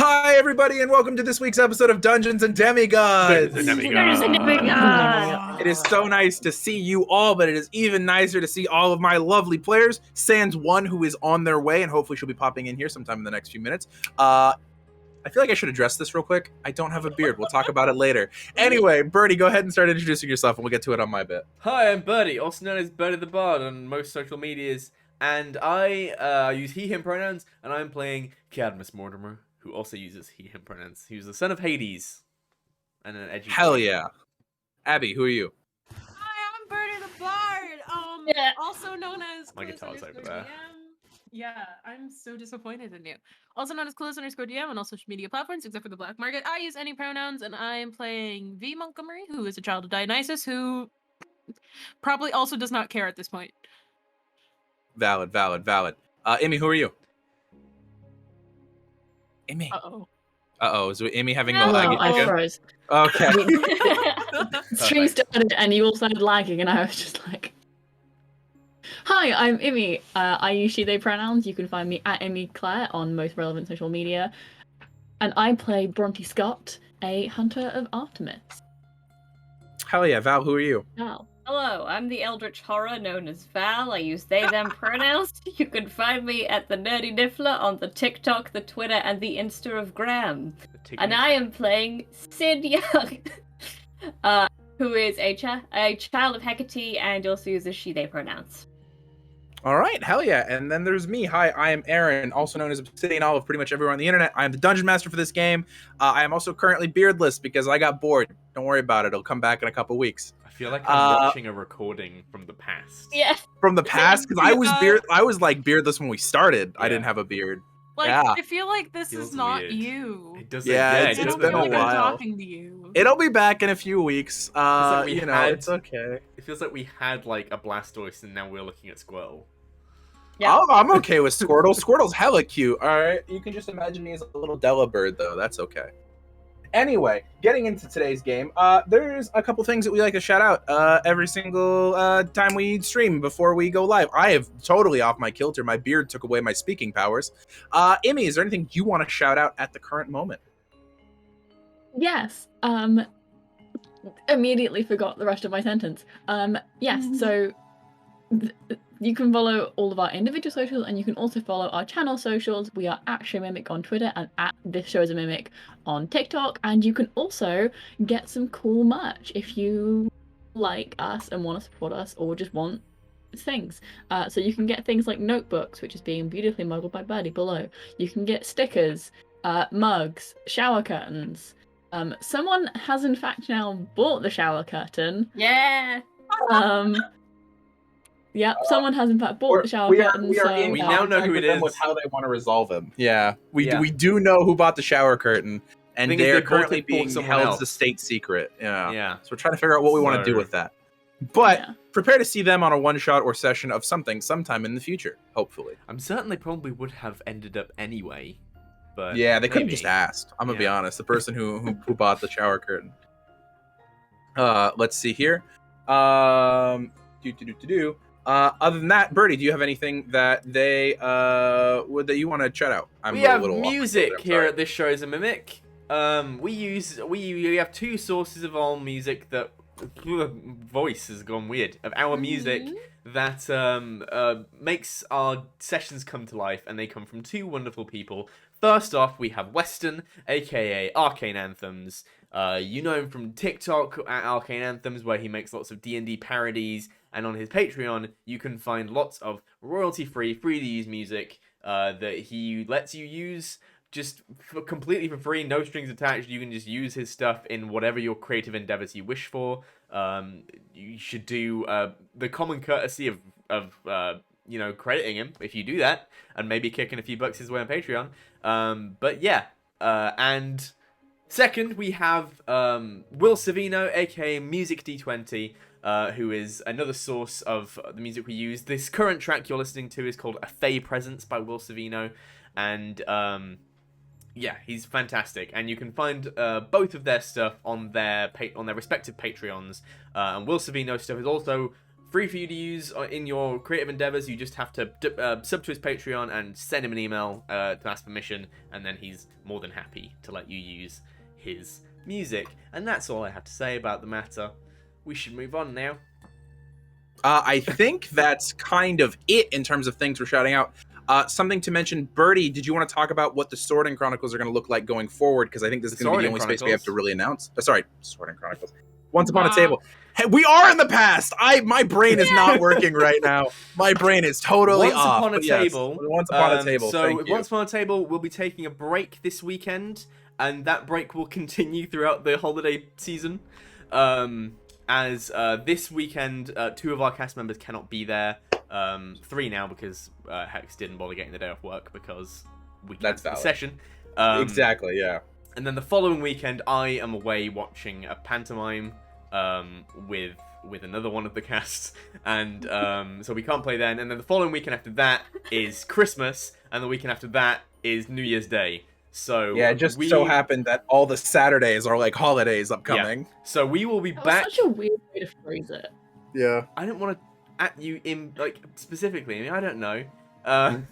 Hi, everybody, and welcome to this week's episode of Dungeons and Demigods. It is so nice to see you all, but it is even nicer to see all of my lovely players, sans one who is on their way, and hopefully she'll be popping in here sometime in the next few minutes. I feel like I should address this real quick. I don't have a beard. We'll talk about it later. Anyway, Burrty, go ahead and start introducing yourself, and we'll get to it on my bit. Hi, I'm Burrty, also known as Burrty the Bard on most social medias, and I use he/him pronouns, and I'm playing Cadmus Mortimer, who also uses he/him pronouns. He was the son of Hades, and an edgy. Hell yeah. Abby, who are you? Hi, I'm Burrty the Bard. Also known as My guitar's over there. Yeah, I'm so disappointed in you. Also known as Clueless_DM on all social media platforms except for the black market. I use any pronouns, and I am playing V. Montegomery, who is a child of Dionysus, who probably also does not care at this point. Valid. Immy, who are you? Immy. Uh-oh. Is Immy having No, the lag? I froze. Okay. Stream started and you all started lagging, and I was just like, "Hi, I'm Immy. I use she/they pronouns. You can find me at Immy Claire on most relevant social media, and I play Bronte Scott, a hunter of Artemis." Hell yeah. Val, who are you? Wow. Hello, I'm the Eldritch Horror known as Val. I use they/them pronouns. You can find me at the Nerdy Niffler on the TikTok, the Twitter, and the Insta of Gram. And I am playing Syd Young, who is a child of Hecate and also uses she/they pronouns. All right, hell yeah. And then there's me. Hi, I am Aaron, also known as Obsidian Olive, pretty much everywhere on the internet. I am the Dungeon Master for this game. I am also currently beardless because I got bored. Don't worry about it. It'll come back in a couple weeks. I feel like I'm watching a recording from the past. Yeah. From the past? Because I was like beardless when we started. Yeah. I didn't have a beard. Like, yeah. I feel like this Feels is not weird. you. It does. Yeah, I don't been feel a like while. I'm talking to you. It'll be back in a few weeks. It's okay. It feels like we had like a Blastoise and now we're looking at Squirtle. Yeah. Oh, I'm okay with Squirtle. Squirtle's hella cute. All right, you can just imagine me as a little Della bird, though. That's okay. Anyway, getting into today's game, there's a couple things that we like to shout out every single time we stream before we go live. I have totally off my kilter. My beard took away my speaking powers. Immy, is there anything you want to shout out at the current moment? Yes. Immediately forgot the rest of my sentence. Yes. So you can follow all of our individual socials, and you can also follow our channel socials. We are at ThisShowIsAMimic on Twitter and at ThisShowIsAMimic on TikTok, and you can also get some cool merch if you like us and want to support us, or just want things. So you can get things like notebooks, which is being beautifully modelled by Burrty below. You can get stickers, mugs, shower curtains. Someone has in fact now bought the shower curtain. Yeah. Yep, someone has in fact bought the shower curtain. We now know who it is. With how they want to resolve him. Yeah, we do know who bought the shower curtain, and they are currently being held as a state secret. Yeah. So we're trying to figure out what we want to do with that. But prepare to see them on a one-shot or session of something sometime in the future, hopefully. I'm certain they probably would have ended up anyway. But yeah, they could have just asked. I'm gonna be honest. The person who bought the shower curtain. Let's see here. Other than that, Burrty, do you have anything that that you want to shout out? We have music here at ThisShowIsAMimic. We have two sources of all music that voice has gone weird of our music that makes our sessions come to life, and they come from two wonderful people. First off, we have Weston, aka Arcane Anthems. You know him from TikTok at Arcane Anthems, where he makes lots of D&D parodies, and on his Patreon, you can find lots of royalty-free, free-to-use music that he lets you use just completely for free, no strings attached. You can just use his stuff in whatever your creative endeavors you wish for. You should do the common courtesy of crediting him if you do that, and maybe kicking a few bucks his way on Patreon. But yeah, and second, we have Will Savino, aka Music D20, who is another source of the music we use. This current track you're listening to is called A Fey Presence by Will Savino, and yeah, he's fantastic, and you can find both of their stuff on their respective Patreons. And Will Savino's stuff is also free for you to use in your creative endeavors. You just have to sub to his Patreon and send him an email to ask permission, and then he's more than happy to let you use his music. And that's all I have to say about the matter. We should move on now. I think that's kind of it in terms of things we're shouting out. Something to mention, Burrty, did you want to talk about what the Sorting Chronicles are going to look like going forward? Because I think this is going to be the only space we have to really announce. Sorry, Sorting Chronicles. Once Upon a Table. Hey, we are in the past! My brain is not working right now. My brain is totally off. Once Upon a Table. So Once Upon a Table, we'll be taking a break this weekend, and that break will continue throughout the holiday season. As this weekend, 2 of our cast members cannot be there. 3 now because Hex didn't bother getting the day off work because we canceled the session. Exactly, yeah. And then the following weekend, I am away watching a pantomime with another one of the casts, and so we can't play then. And then the following weekend after that is Christmas, and the weekend after that is New Year's Day. So yeah, it just so happened that all the Saturdays are like holidays upcoming. Yeah. So we will be that back. Was such a weird way to phrase it. Yeah. I didn't want to at you in like specifically. I mean, I don't know. I'm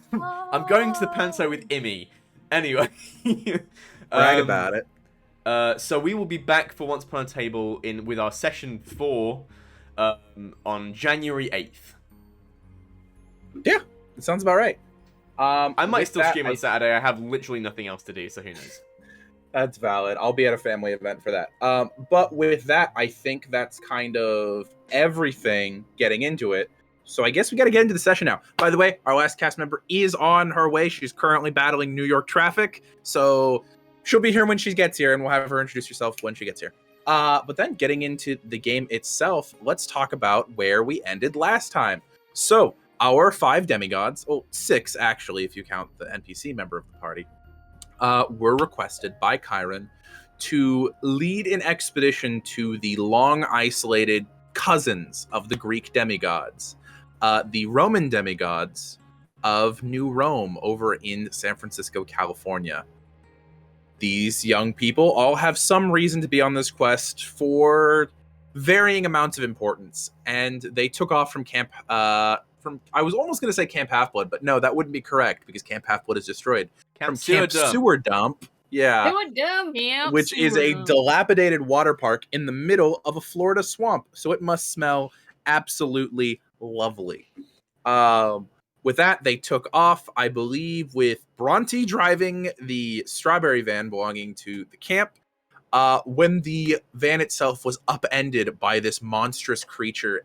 going to the panto with Immy. Anyway. Brag about it. So we will be back for Once Upon a Table with our session 4 on January 8th. Yeah, it sounds about right. I might still stream on Saturday. I have literally nothing else to do, so who knows? That's valid. I'll be at a family event for that. But with that, I think that's kind of everything getting into it. So I guess we got to get into the session now. By the way, our last cast member is on her way. She's currently battling New York traffic. So she'll be here when she gets here, and we'll have her introduce herself when she gets here. But then getting into the game itself, let's talk about where we ended last time. So our 5 demigods, 6 actually, if you count the NPC member of the party, were requested by Chiron to lead an expedition to the long-isolated cousins of the Greek demigods, the Roman demigods of New Rome over in San Francisco, California. These young people all have some reason to be on this quest for varying amounts of importance, and they took off from Camp I was almost going to say Camp Half-Blood, but no, that wouldn't be correct because Camp Half-Blood is destroyed. Camp Sewer Dump. Yeah. Which is a dilapidated water park in the middle of a Florida swamp. So it must smell absolutely lovely. With that, they took off, I believe, with Bronte driving the strawberry van belonging to the camp. When the van itself was upended by this monstrous creature,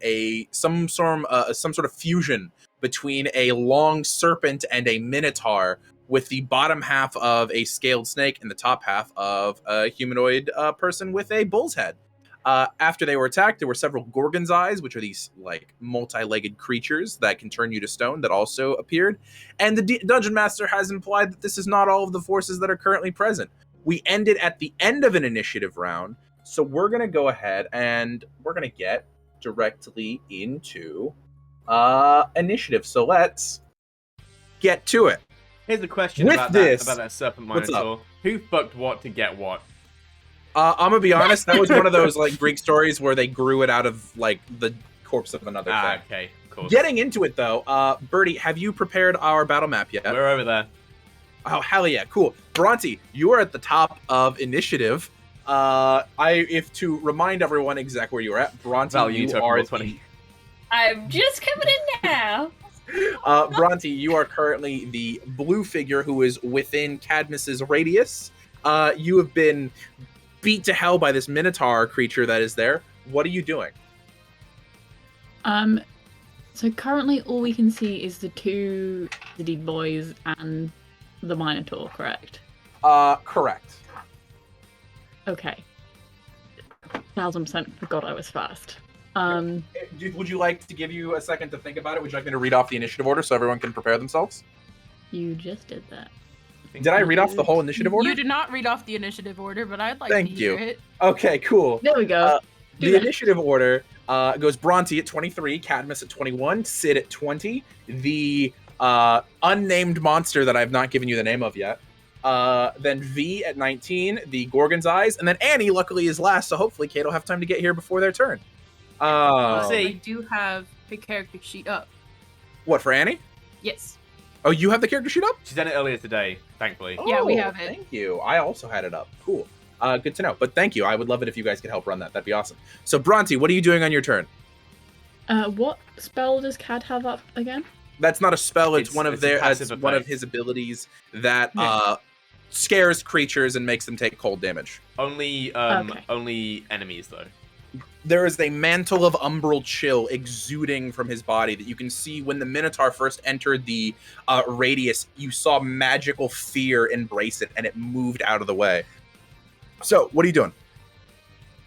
some sort of fusion between a long serpent and a minotaur, with the bottom half of a scaled snake and the top half of a humanoid person with a bull's head. After they were attacked, there were several Gorgon's eyes, which are these like multi-legged creatures that can turn you to stone, that also appeared. And the Dungeon Master has implied that this is not all of the forces that are currently present. We ended at the end of an initiative round, so we're going to go ahead and we're going to get directly into initiative. So let's get to it. Here's the question about that serpent minotaur. Who fucked what to get what? I'm gonna be honest, that was one of those like Greek stories where they grew it out of like the corpse of another thing. Okay, cool. Getting into it though, Burrty, have you prepared our battle map yet? We're over there. Oh, hell yeah, cool. Bronte, you are at the top of initiative. If to remind everyone exactly where you are at, Bronte, you are 20. I'm just coming in now. Bronte, you are currently the blue figure who is within Cadmus's radius. You have been beat to hell by this minotaur creature that is there. What are you doing? So currently all we can see is the 2 city boys and the minotaur, correct? Correct. Okay. 1000% forgot I was fast. Would you like to give you a second to think about it? Would you like me to read off the initiative order so everyone can prepare themselves? You just did that. Did I read off the whole initiative order? You did not read off the initiative order, but I'd like to hear it. Okay, cool. There we go. The initiative order goes Bronte at 23, Cadmus at 21, Syd at 20, the unnamed monster that I've not given you the name of yet, then V at 19, the Gorgon's Eyes, and then Annie luckily is last, so hopefully Kate will have time to get here before their turn. I do have her character sheet up. What, for Annie? Yes. Oh, you have the character sheet up? She's done it earlier today, thankfully. Oh, Yeah, we have it. Thank you. I also had it up. Cool. Good to know. But thank you. I would love it if you guys could help run that. That'd be awesome. So, Bronte, what are you doing on your turn? What spell does Cad have up again? That's not a spell. It's one of a passive one of effect. his abilities that Yeah. scares creatures and makes them take cold damage. Only Okay. only enemies though. There is a mantle of umbral chill exuding from his body that you can see when the Minotaur first entered the radius. You saw magical fear embrace it, and it moved out of the way. So, what are you doing?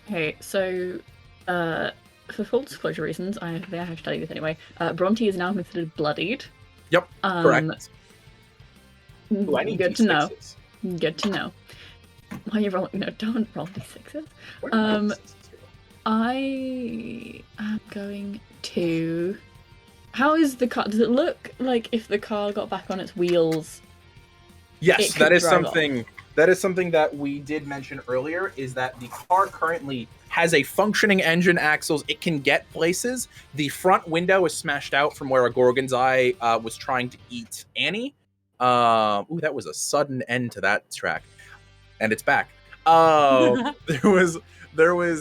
Okay, so for full disclosure reasons, I think I have to tell you this anyway. Bronte is now considered bloodied. Yep, correct. Ooh, I need Good to know. D6s. Good to know. Why you rolling? No, don't roll d6s. Where are my D6s? I am going to. How is the car? Does it look like if the car got back on its wheels? Yes, It that could is drive something. That is something that we did mention earlier. Is that the car currently has a functioning engine, axles. It can get places. The front window is smashed out from where a Gorgon's Eye was trying to eat Annie. Ooh, that was a sudden end to that track, and it's back. There was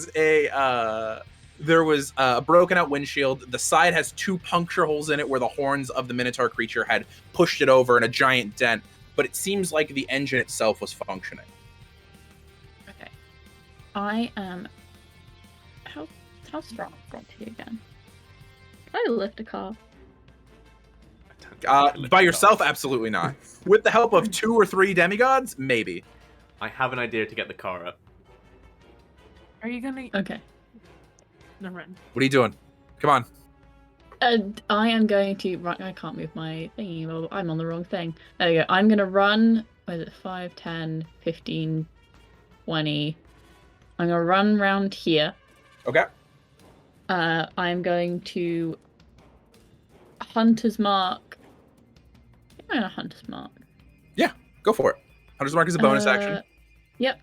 a broken out windshield. The side has 2 puncture holes in it where the horns of the Minotaur creature had pushed it over, and a giant dent. But it seems like the engine itself was functioning. Okay. I am. How strong is Bronte again? Can I lift a car? By yourself, absolutely not. With the help of 2 or 3 demigods, maybe. I have an idea to get the car up. Are you gonna? Okay. Never mind. What are you doing? Come on. I am going to. Right, I can't move my thingy. Well, I'm on the wrong thing. There we go. I'm going to run. What is it? 5, 10, 15, 20. I'm going to run round here. Okay. I'm going to Hunter's Mark. I'm going to Hunter's Mark. Go for it. Hunter's Mark is a bonus action. Yep.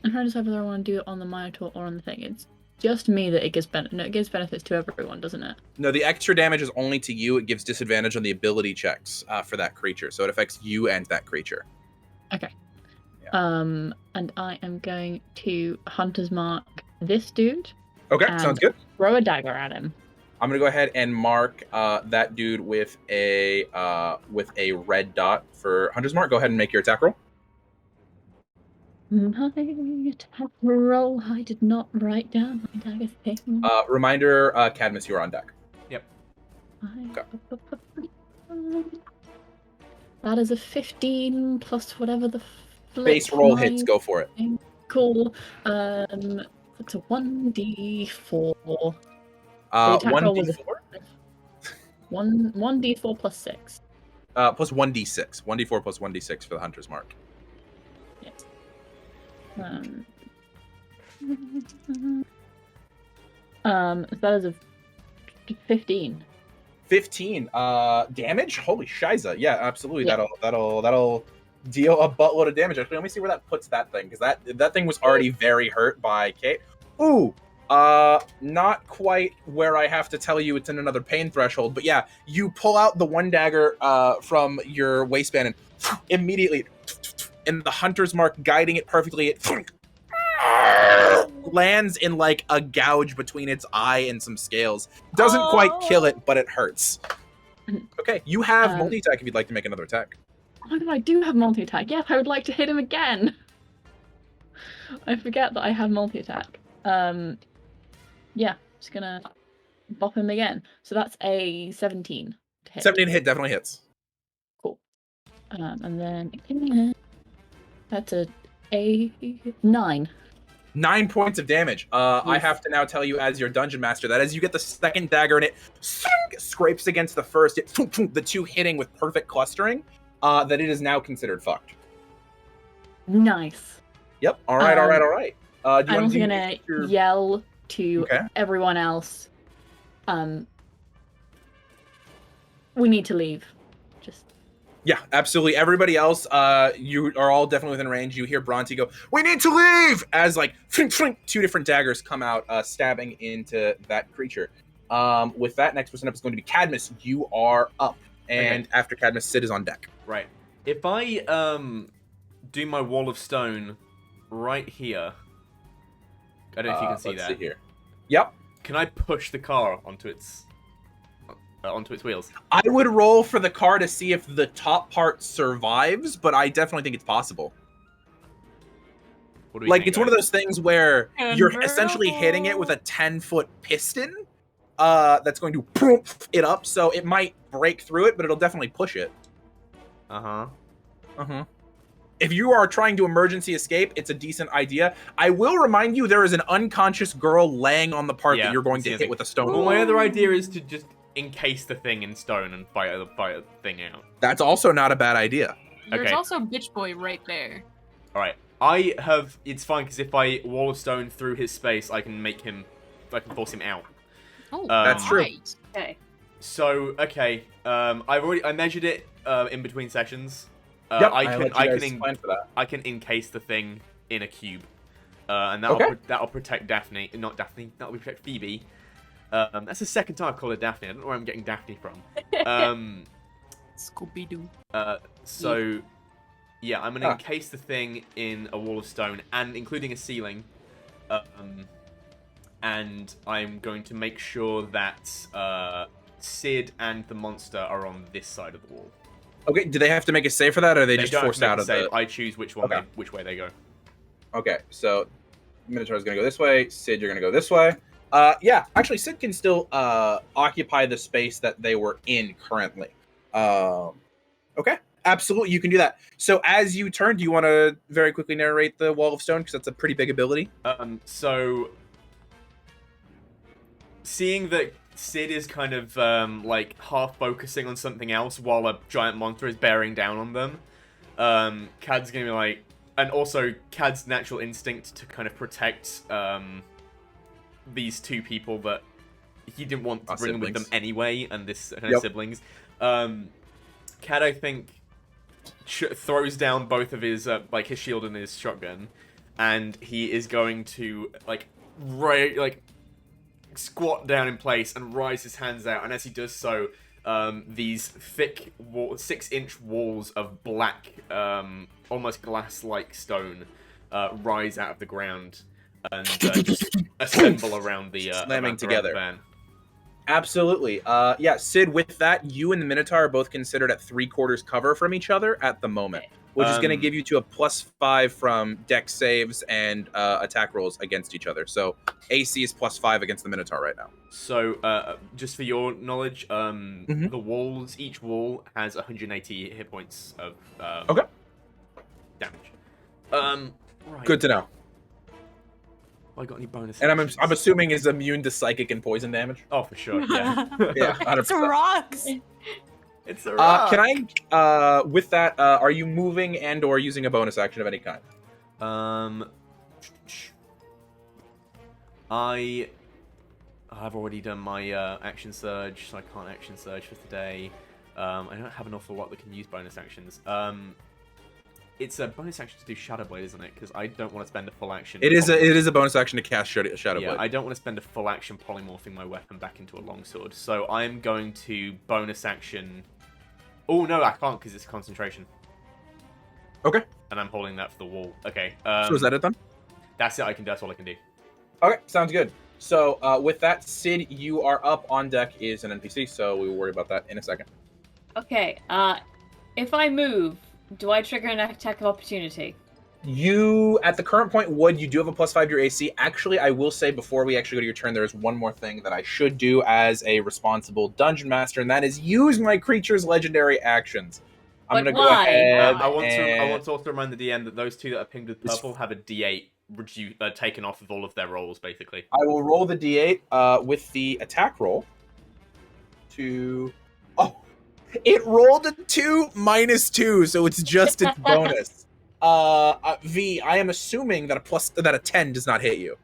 I'm trying to decide whether I want to do it on the Minotaur or on the thing. It's just me that it gives it gives benefits to everyone, doesn't it? No, the extra damage is only to you. It gives disadvantage on the ability checks for that creature. So it affects you and that creature. Okay. Yeah. And I am going to Hunter's Mark this dude. Okay, And- sounds good. Throw a dagger at him. I'm gonna go ahead and mark that dude with a red dot for Hunter's Mark. Go ahead and make your attack roll. My attack roll. I did not write down my dagger thing. Reminder, Cadmus, you're on deck. That is a 15 plus whatever the flip Base roll my- hits. Go for it. Cool. It's a 1d4. attack roll was 1d4 1d4 plus 6. plus 1d6. 1d4 plus 1d6 for the Hunter's Mark. Yes. That is a 15. 15 damage. Holy shiza! Yeah, absolutely. Yeah. That'll deal a buttload of damage. Actually, let me see where that puts that thing, because that thing was already very hurt by Kate. Ooh, not quite where I have to tell you it's in another pain threshold, but yeah, you pull out the one dagger from your waistband and immediately, in the Hunter's Mark, guiding it perfectly, it lands in like a gouge between its eye and some scales. Doesn't quite kill it, but it hurts. Okay, you have multi-attack if you'd like to make another attack. Oh no, I do have multi-attack. Yes, I would like to hit him again. I forget that I have multi-attack. Yeah, just gonna bop him again. So that's a 17 to hit. 17 hit, definitely hits. Cool. And then that's a 9. 9 points of damage. I have to now tell you, as your dungeon master, that as you get the second dagger and it scrapes against the first, the two hitting with perfect clustering, that it is now considered fucked. Nice. Yep. All right. I'm also gonna yell to everyone else. We need to leave. Yeah, absolutely. Everybody else, you are all definitely within range. You hear Bronte go, "We need to leave!" As like 2 different daggers come out, stabbing into that creature. With that, next person up is going to be Cadmus. You are up. And after Cadmus, Syd is on deck. Right. If I do my wall of stone right here, I don't know if you can see let's that. See here. Yep. Can I push the car onto its wheels? I would roll for the car to see if the top part survives, but I definitely think it's possible. What do we Like, think, it's one of those things where you're essentially hitting it with a 10-foot piston that's going to poof it up, so it might break through it, but it'll definitely push it. If you are trying to emergency escape, it's a decent idea. I will remind you, there is an unconscious girl laying on the part that you're going to hit with a stone. Well, my other idea is to just encase the thing in stone and fight the thing out. That's also not a bad idea. There's also Bitch Boy right there. Alright. It's fine, because if I wall of stone through his space, I can force him out. Oh, that's true. Okay. So, I measured it in between sessions. Yep, I can encase the thing in a cube, and that'll protect Daphne. Not Daphne. That'll protect Phoebe. That's the second time I've called her Daphne. I don't know where I'm getting Daphne from. Scooby-Doo. So, yeah, I'm gonna encase the thing in a wall of stone, and including a ceiling. And I'm going to make sure that Syd and the monster are on this side of the wall. Okay, do they have to make a save for that, or are they just forced out of the... I choose which way they go. Okay, so Minotaur's gonna go this way, Syd, you're gonna go this way. Yeah, actually, Syd can still occupy the space that they were in currently. Okay, absolutely, you can do that. So as you turn, do you want to very quickly narrate the Wall of Stone, because that's a pretty big ability? So, seeing that Syd is kind of, half focusing on something else while a giant monster is bearing down on them, Cad's gonna be like... And also, Cad's natural instinct to kind of protect, these two people that he didn't want to bring with them anyway, and this kind of siblings. Cad, I think, throws down both of his, his shield and his shotgun, and he is going to, squat down in place and rise his hands out, and as he does so, these thick 6-inch walls of black, almost glass-like stone rise out of the ground and just assemble around the slamming together. The van. Absolutely. Yeah, Syd, with that, you and the Minotaur are both considered at 3/4 cover from each other at the moment, which is going to give you to a +5 from dex saves and attack rolls against each other. So AC is +5 against the Minotaur right now. So, just for your knowledge, the walls, each wall has 180 hit points of damage. Right. Good to know. I got any bonus? And I'm assuming is immune to psychic and poison damage. Oh, for sure. Yeah. Yeah, 100%. It's rocks. It's a rock. Can I, with that, are you moving and/or using a bonus action of any kind? I've already done my action surge, so I can't action surge for today. I don't have an awful lot that can use bonus actions. It's a bonus action to do Shadow Blade, isn't it? Because I don't want to spend a full action. It is a bonus action to cast Shadow Blade. Yeah, I don't want to spend a full action polymorphing my weapon back into a longsword. So I'm going to bonus action. Oh no, I can't because it's concentration. Okay. And I'm holding that for the wall. Okay. So is that it then? That's it. That's all I can do. Okay, sounds good. So with that, Syd, you are up. On deck is an NPC, so we will worry about that in a second. Okay. If I move, do I trigger an attack of opportunity? You, at the current point, would. You do have a +5 to your AC. Actually, I will say before we actually go to your turn, there is one more thing that I should do as a responsible dungeon master, and that is use my creature's legendary actions. I'm going to go ahead. I want to also remind the DM that those two that are pinged with purple have a D8 taken off of all of their rolls, basically. I will roll the D8 with the attack roll. It rolled a 2 -2, so it's just its bonus. V, I am assuming that a 10 does not hit you.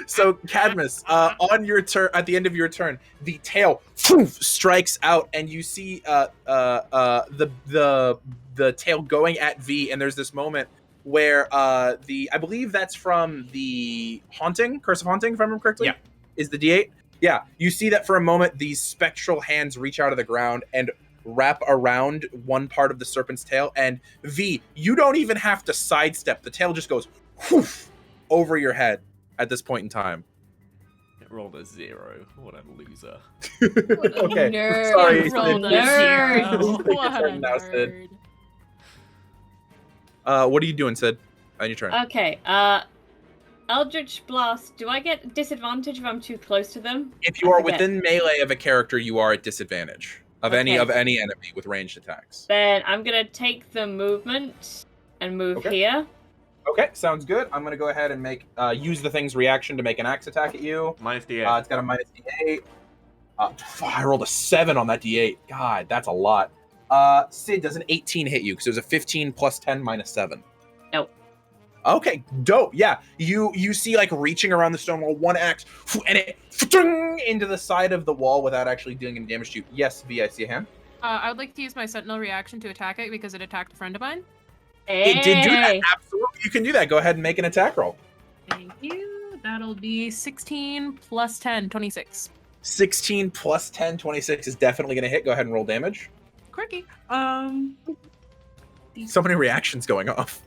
So Cadmus, on your turn, at the end of your turn, the tail strikes out, and you see the tail going at V, and there's this moment where I believe that's from the Haunting, Curse of Haunting, if I remember correctly. Yeah. Is the D8? Yeah. You see that for a moment, these spectral hands reach out of the ground and wrap around one part of the serpent's tail. And V, you don't even have to sidestep. The tail just goes whoosh, over your head at this point in time. It rolled a 0. What a loser. Okay. Nerd. Sorry, Rolled Sid. a Nerd. zero. What a Now, Sid. nerd. What are you doing, Sid? On your turn. Okay, Eldritch Blast, do I get disadvantage if I'm too close to them? If you I are forget. within melee of a character, you are at disadvantage of any enemy with ranged attacks. Then I'm gonna take the movement and move Okay. here. Okay, sounds good. I'm gonna go ahead and make use the thing's reaction to make an axe attack at you. Minus D8. It's got a minus D8. I rolled a 7 on that D8. God, that's a lot. Sid, does an 18 hit you? Because it was a 15 plus 10 minus 7. Nope. Okay, dope. Yeah, you see like reaching around the stone wall, one axe, and it into the side of the wall without actually doing any damage to you. Yes, V, I see a hand. I would like to use my sentinel reaction to attack it because it attacked a friend of mine. It did do that. Hey. Absolutely, you can do that. Go ahead and make an attack roll. Thank you. That'll be 16 plus 10, 26. 16 plus 10, 26 is definitely going to hit. Go ahead and roll damage. Quirky. So many reactions going off.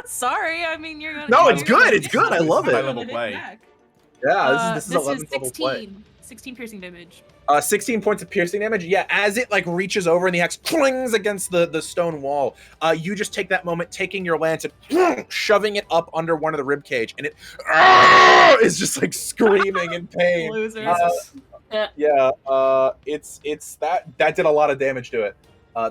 Sorry, I mean you're gonna. No, you're it's gonna- good, it's good, I love it. High level play. Yeah, this is 11th level 16. play. 16 piercing damage. 16 points of piercing damage. Yeah, as it like reaches over and the axe clings against the stone wall, you just take that moment, taking your lance and shoving it up under one of the rib cage, and it is just like screaming in pain. Losers. It's that did a lot of damage to it.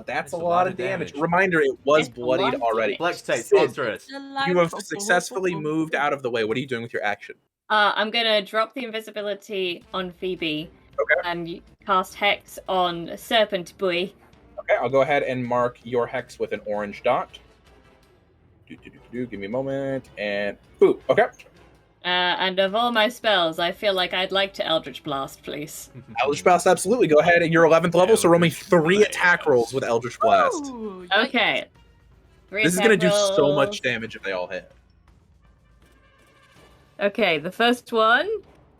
That's a lot of damage. Reminder, it was It's a lot bloodied of already. Flex tape, Sid, monstrous. you have successfully moved out of the way. What are you doing with your action? I'm gonna drop the invisibility on Phoebe. Okay. And cast Hex on Serpent Boy. Okay, I'll go ahead and mark your hex with an orange dot. Give me a moment. And boop. Okay. And of all my spells, I feel like I'd like to Eldritch Blast, please. Eldritch Blast, absolutely. Go ahead. You're 11th level, so roll me 3 Eldritch attack rolls with Eldritch Blast. Ooh, yikes. Okay. This is going to do so much damage if they all hit. Okay, the first one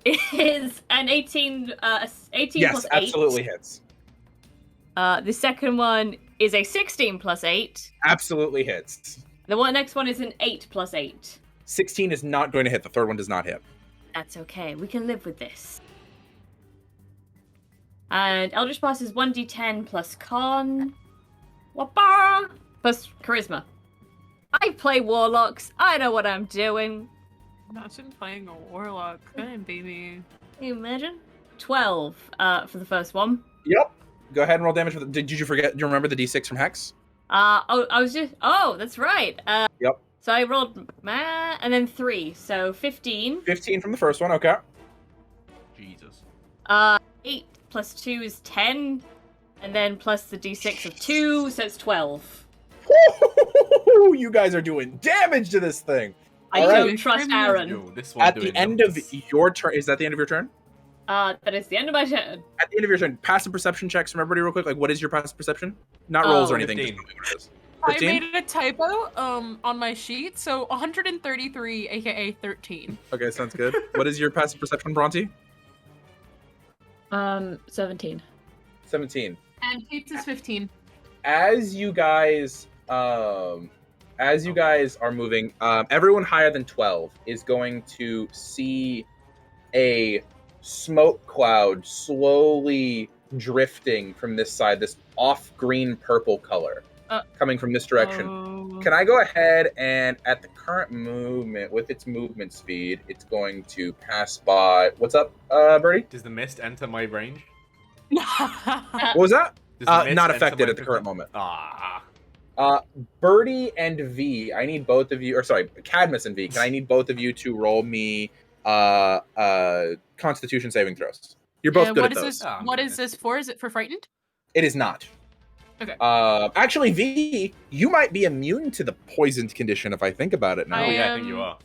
is an 18 Yes, plus 8. absolutely hits. The second one is a 16 plus 8. Absolutely hits. Next one is an 8 plus 8. 16 is not going to hit. The third one does not hit. That's okay. We can live with this. And Eldritch Blast is 1d10 plus con. Wapa! Plus charisma. I play warlocks. I know what I'm doing. Imagine playing a warlock. Good baby. Can you imagine? 12 for the first one. Yep. Go ahead and roll damage. Did you forget? Do you remember the d6 from Hex? That's right. Yep. So I rolled and then 3, so 15. 15 from the first one. Okay. Jesus. 8 plus 2 is 10, and then plus the d6 of 2, so it's 12. You guys are doing damage to this thing. I All don't right. trust Aaron. Yo, this one's At the doing end numbers. of your turn, is that the end of your turn? That is the end of my turn. At the end of your turn, passive perception checks from everybody real quick. Like, what is your passive perception? Not rolls or anything. 15. Just tell me what it is. I 15? made a typo on my sheet, so 133, aka 13. Okay, sounds good. What is your passive perception, Bronte? 17. 17. And Kate's is 15. As you guys are moving, everyone higher than 12 is going to see a smoke cloud slowly drifting from this side, this off green purple color coming from this direction. Oh. Can I go ahead and, at the current movement, with its movement speed, it's going to pass by. What's up, Burrty? Does the mist enter my range? What was that? Does the mist Not enter affected my at the current moment. Ah. Burrty and V, I need both of you, or sorry, Cadmus and V, I need both of you to roll me Constitution saving throws. You're both good at those. This, what is this for? Is it for frightened? It is not. Okay. Actually, V, you might be immune to the poisoned condition if I think about it now. Oh, I yeah, I think you are.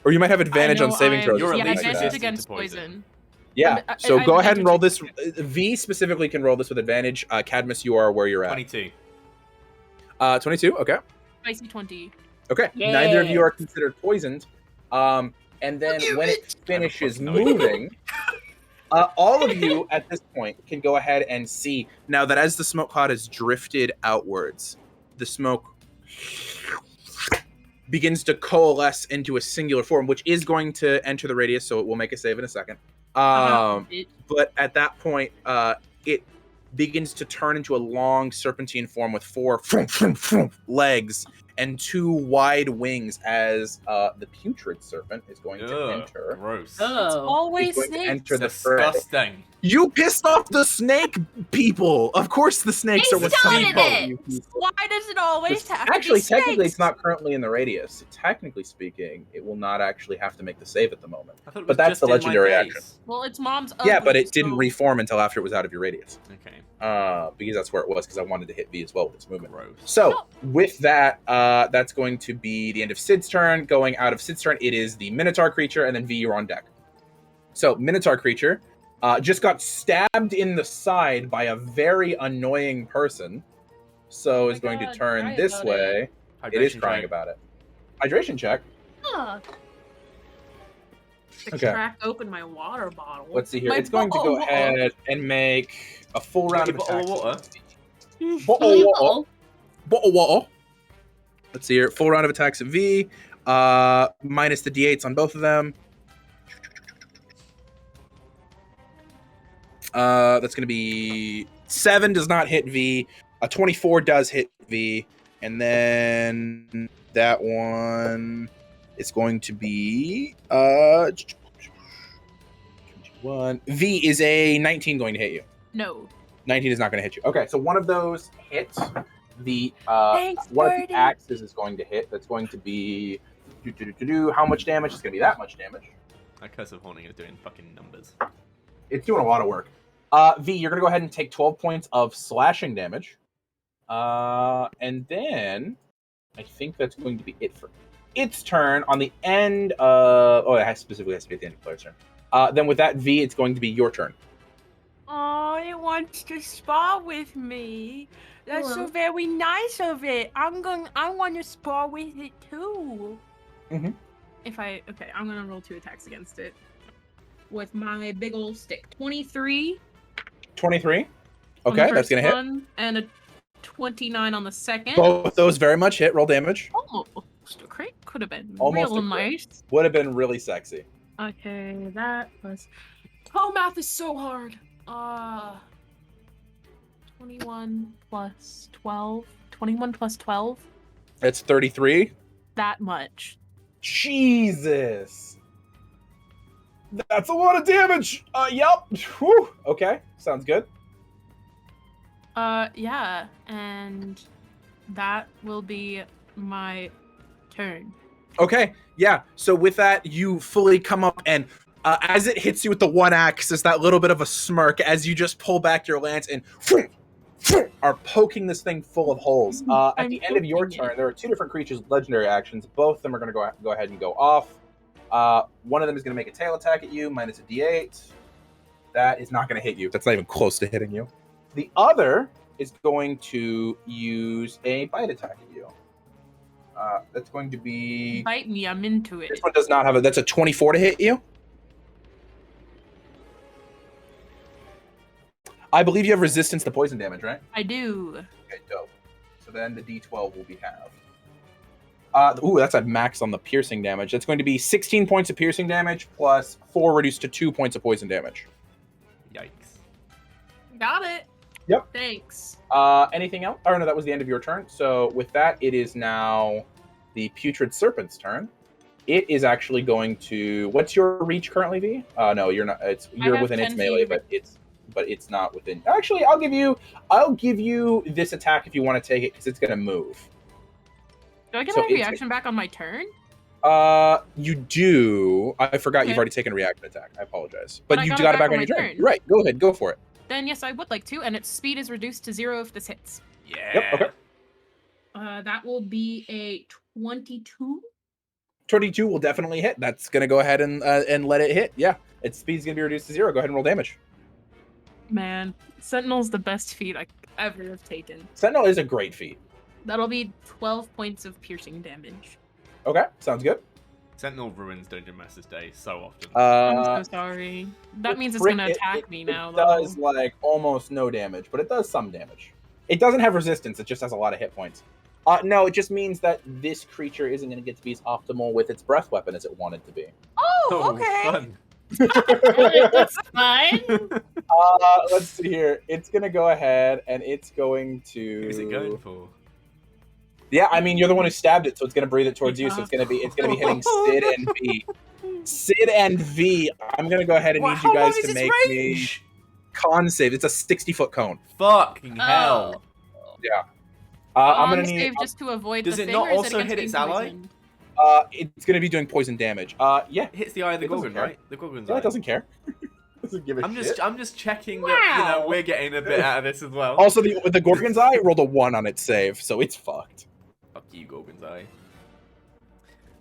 Or you might have advantage on saving throws. You're at yeah, least advantage resistant against to poison. poison. Yeah, I so have go ahead and roll this. advantage. V specifically can roll this with advantage. Cadmus, you are where you're at. 22. 22, okay. Spicy 20. Okay, neither of you are considered poisoned. And then when it finishes moving, all of you at this point can go ahead and see now that as the smoke cloud has drifted outwards, the smoke begins to coalesce into a singular form, which is going to enter the radius, so it will make a save in a second. But at that point, it begins to turn into a long serpentine form with 4 legs and 2 wide wings as the putrid serpent is going to enter. Gross. It's always Going to snakes. enter the fray. Disgusting. You pissed off the snake people. Of course, the snakes They are what started you it! people. Why does it always have to Actually, be technically, snakes? it's not currently in the radius. Technically speaking, it will not actually have to make the save at the moment. I thought it But was that's just the in my legendary days. action. Well, it's mom's. Yeah, ugly, but it didn't so- reform until after it was out of your radius. Okay. Because that's where it was, because I wanted to hit V as well with its movement. Gross. So, with that, that's going to be the end of Syd's turn. Going out of Syd's turn, it is the Minotaur creature, and then V, you're on deck. So, Minotaur creature just got stabbed in the side by a very annoying person. So, is going to God, turn cry this about way. It is Hydration crying check. about it. Hydration check. Oh, Okay. Crack open my water bottle. Let's see here. My It's going to go bottle. ahead and make a full round of Bottle attacks. of water. Bottle water. Bottle water. Let's see here. Full round of attacks at V. Minus the D8s on both of them. That's going to be 7 does not hit V. A 24 does hit V. And then that one is going to be 21. V is a 19 going to hit you. No. 19 is not going to hit you. Okay, so one of those hits. The Thanks, one of Burrty. the axes is going to hit. That's going to be how much damage? It's going to be that much damage. That Curse of Haunting is doing fucking numbers. It's doing a lot of work. V, you're going to go ahead and take 12 points of slashing damage. And then I think that's going to be it for its turn. On the end of... Oh, it specifically has to be at the end of the player's turn. Then with that, V, it's going to be your turn. Oh, it wants to spar with me. That's so Hello. very nice of it. I want to spar with it too. Mhm. Okay, I'm gonna roll 2 attacks against it with my big old stick. 23. 23. on the Okay, that's first going to hit. one, and a 29 on the second. Both those very much hit. Roll damage. Almost a crit. Could have been Almost real a crit. nice. Would have been really sexy. Okay, that was. Oh, math is so hard. 21 plus 12. 21 plus 12. That's 33. That much. Jesus. That's a lot of damage. Yep. Whew. Okay, sounds good. Yeah, and that will be my turn. Okay, yeah. So with that, you fully come up, and as it hits you with the one axe, there's that little bit of a smirk as you just pull back your lance and are poking this thing full of holes. At I'm the end of your poking it. turn, there are 2 different creatures with legendary actions. Both of them are going to go ahead and go off. One of them is going to make a tail attack at you, minus a d8. That is not going to hit you. That's not even close to hitting you. The other is going to use a bite attack at you. That's going to be... Bite me, I'm into it. This one does not have a... That's a 24 to hit you. I believe you have resistance to poison damage, right? I do. Okay, dope. So then the d12 will be half. Ooh, that's a max on the piercing damage. That's going to be 16 points of piercing damage plus 4 reduced to 2 points of poison damage. Yikes. Got it. Yep. Thanks. Anything else? Oh, no, that was the end of your turn. So with that, it is now the Putrid Serpent's turn. It is actually going to... What's your reach currently, V? No, you're not. You're have within its 10 melee, feet of but it's not within... Actually, I'll give you this attack if you want to take it, because it's going to move. Do I get So my it's- reaction back on my turn? You do. I forgot you've Okay. already taken a reaction attack. I apologize. But But I you got got it back on your my turn. turn. You're right. Go ahead. Go for it. Then yes, I would like to, and its speed is reduced to 0 if this hits. Yeah. Yep. Okay. That will be a 22. 22 will definitely hit. That's gonna go ahead and let it hit. Yeah. Its speed's gonna be reduced to 0. Go ahead and roll damage. Man, Sentinel's the best feat I ever have taken. Sentinel is a great feat. That'll be 12 points of piercing damage. Okay, sounds good. Sentinel ruins Dungeon Master's day so often. I'm so sorry. That means it's gonna attack me now. It does like almost no damage, but it does some damage. It doesn't have resistance. It just has a lot of hit points. No, it just means that this creature isn't going to get to be as optimal with its breath weapon as it wanted to be. Oh, okay. Fun. That's fine. Let's see here. It's going to go ahead and it's going to. Who's it going for? Yeah, I mean, you're the one who stabbed it, so it's going to breathe it towards you. So it's going to be hitting Syd and V. Syd and V. I'm going to go ahead and need you guys to make me con save. It's a 60-foot cone. Fucking hell. Yeah. I'm gonna need. Save just to avoid. Does the it thing, not or is also it hit its being ally? poisoned? It's gonna be doing poison damage. Yeah. It hits the eye of the It doesn't Gorgon, care. right? The Gorgon's Yeah, eye. it doesn't care. Doesn't give a shit. I'm just checking that we're getting a bit out of this as well. Also, the Gorgon's eye rolled a 1 on its save, so it's fucked. Fuck you, Gorgon's eye.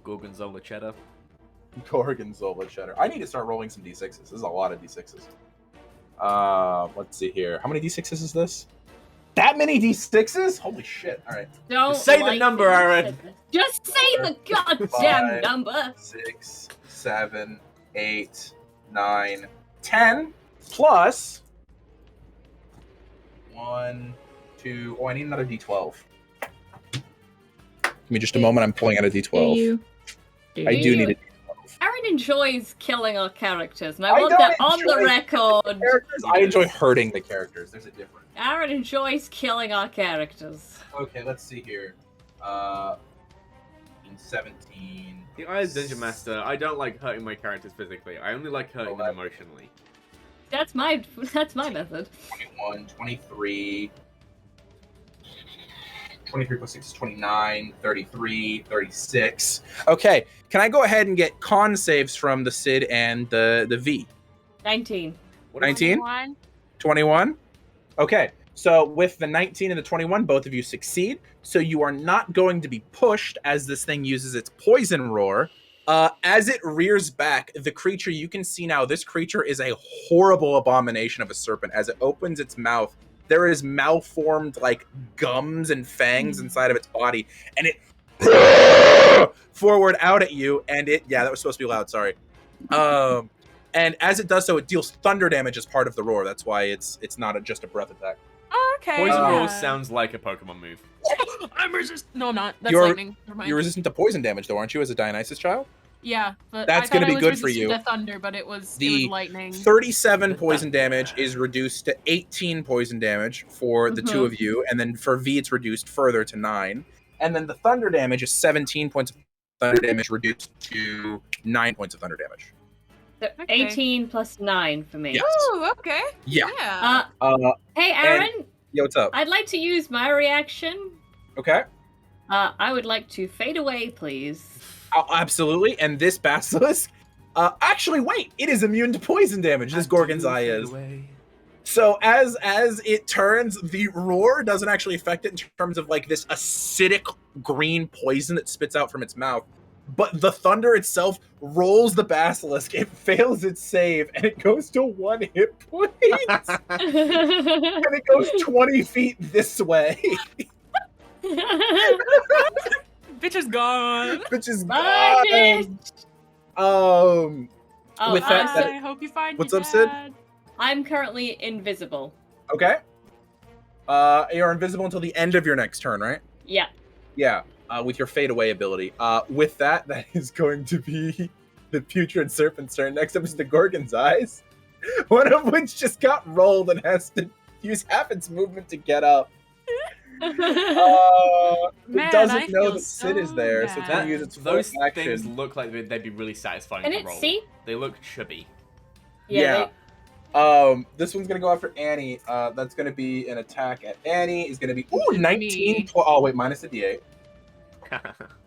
Gorgonzola cheddar. Gorgonzola cheddar. I need to start rolling some d6s. This is a lot of d6s. Let's see here. How many d6s is this? That many d6s? Holy shit! All right. Don't Say the number, Aaron. Just say the goddamn number. 6, 7, 8, 9, 10 plus 1, 2. Oh, I need another d12. Give me just a moment. I'm pulling out a d12. I do need a d12. Aaron enjoys killing our characters, and I want that on the record. I enjoy hurting the characters. There's a difference. Aaron enjoys killing our characters. Okay, let's see here. 17. The Eye of Dungeon Master, I don't like hurting my characters physically. I only like hurting them emotionally. That's my method. 21, 23. 23 plus 6 is 29, 33, 36. Okay, can I go ahead and get con saves from the Syd and the V? 19. 19? 21? Okay, so with the 19 and the 21, both of you succeed. So you are not going to be pushed as this thing uses its poison roar. As it rears back, the creature, you can see now, this creature is a horrible abomination of a serpent. As it opens its mouth, there is malformed, like, gums and fangs inside of its body, and it forward out at you, and it, yeah, that was supposed to be loud, sorry. And as it does so, it deals thunder damage as part of the roar. That's why it's not just a breath attack. Oh, okay. Poison roar sounds like a Pokemon move. I'm resistant. No, I'm not. That's lightning. Never mind. You're resistant to poison damage, though, aren't you, as a Dionysus child? Yeah, but that's going to be good for you. The thunder, but it was lightning. 37 poison damage is reduced to 18 poison damage for the two of you, and then for V, it's reduced further to 9. And then the thunder damage is 17 points of thunder damage reduced to 9 points of thunder damage. So 18 plus 9 for me. Yes. Oh, okay. Yeah. Hey, Aaron. Yo, what's up? I'd like to use my reaction. Okay. I would like to fade away, please. Oh, absolutely. And this basilisk, actually, wait, it is immune to poison damage. This Gorgon's Eye is. So as it turns, the roar doesn't actually affect it in terms of like this acidic green poison that spits out from its mouth. But the thunder itself rolls the basilisk. It fails its save, and it goes to 1 hit point. And it goes 20 feet this way. Bitch is gone. Bitch is Bye, gone. bitch. With that, I hope you find what's your up, Syd? dad. I'm currently invisible. Okay. You're invisible until the end of your next turn, right? Yeah. Yeah. With your fade away ability. With that is going to be the putrid serpent's turn. Next up is the Gorgon's Eyes, one of which just got rolled and has to use half its movement to get up. It doesn't know that Syd is there, so it's going to use its full those action. things look like they'd be really satisfying Can to it roll. see? They look chubby. Yeah. This one's gonna go after Annie. That's gonna be an attack at Annie. Is gonna be 19. Oh wait, minus the D8.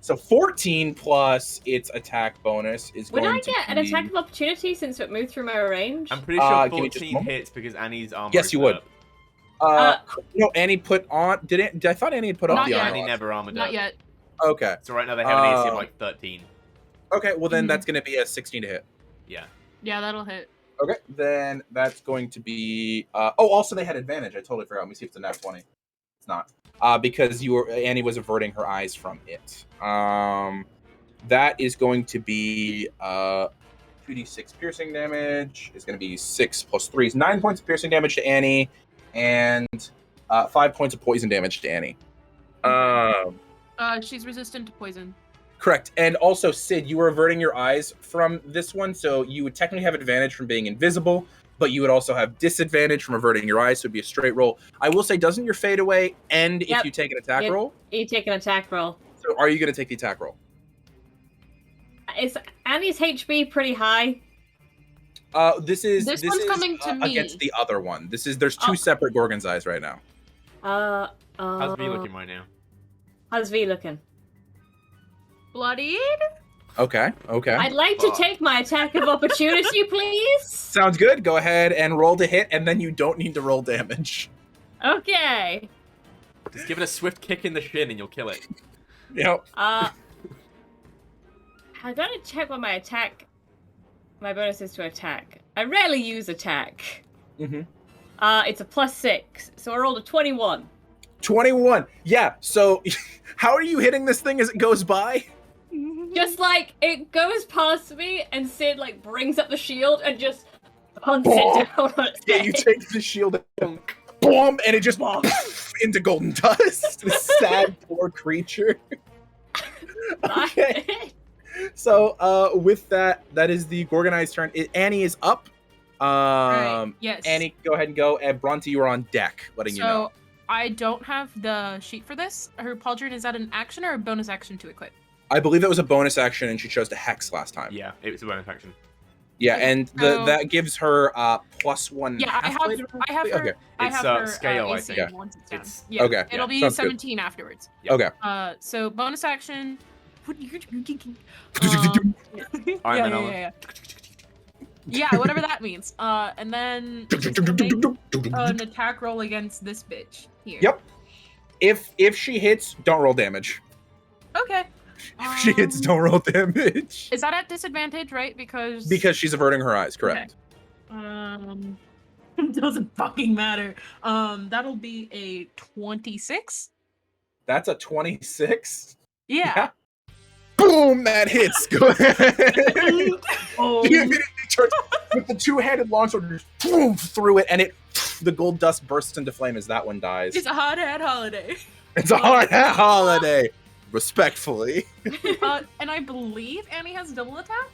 So 14 plus its attack bonus is Would going I to get an attack of opportunity since it moved through my range? I'm pretty sure give me just a 14 moment. hits because Annie's armor. Yes, is you would. up. No, Annie put on. I thought Annie had put on Not the yet. armor. Annie class. never armored Not up. yet. Okay. So right now they have an AC of like 13. Okay. Well then that's gonna be a 16 to hit. Yeah. Yeah, that'll hit. Okay. Then that's going to be. Also they had advantage. I totally forgot. Let me see if it's a nat 20. It's not. because Annie was averting her eyes from it. That is going to be 2d6 piercing damage. Is going to be 6 plus 3 is 9 points of piercing damage to Annie, and 5 points of poison damage to Annie. She's resistant to poison. Correct. And also, Syd, you were averting your eyes from this one, so you would technically have advantage from being invisible, but you would also have disadvantage from averting your eyes, so it'd be a straight roll. I will say, doesn't your fade away end if you take an attack roll? You take an attack roll. So are you going to take the attack roll? Is Annie's HB pretty high? This one's coming to me against the other one. There's two separate Gorgon's eyes right now. How's V looking right now? How's V looking? Bloodied? Okay. I'd like to take my attack of opportunity, please. Sounds good. Go ahead and roll to hit, and then you don't need to roll damage. Okay. Just give it a swift kick in the shin and you'll kill it. Yep. I gotta check what my bonus is to attack. I rarely use attack. Mm-hmm. It's a +6, so I rolled a 21. 21. Yeah. So, how are you hitting this thing as it goes by? Just like it goes past me, and Syd like brings up the shield and just punts it down on its Yeah, head. you take the shield and boom, and it just into golden dust. This sad, poor creature. Okay. So, with that is the Gorgonized turn. Annie is up. Right, yes. Annie, go ahead and go. And Bronte, you are on deck, letting you know. So, I don't have the sheet for this. Her pauldron, is that an action or a bonus action to equip? I believe it was a bonus action, and she chose to hex last time. Yeah, it was a bonus action. Yeah, and that gives her +1. Yeah, I have her. Okay. I It's, have her scale, I AC think. once it's done. It's- Yeah, okay, it'll be sounds good. 17 afterwards. Okay. So bonus action. Iron Man Yeah, whatever that means. And then she's gonna make an attack roll against this bitch here. Yep. If she hits, don't roll damage. Okay. If she hits, don't roll damage. Is that at disadvantage, right? Because she's averting her eyes, correct. Okay. It doesn't fucking matter. That'll be a 26. That's a 26. Yeah. Boom, that hits. Go ahead. Oh. She immediately turns with the two-handed longsword, just boom, through it, and the gold dust bursts into flame as that one dies. It's a hard hat holiday. It's a hard hat holiday. Respectfully. And I believe Annie has double attack.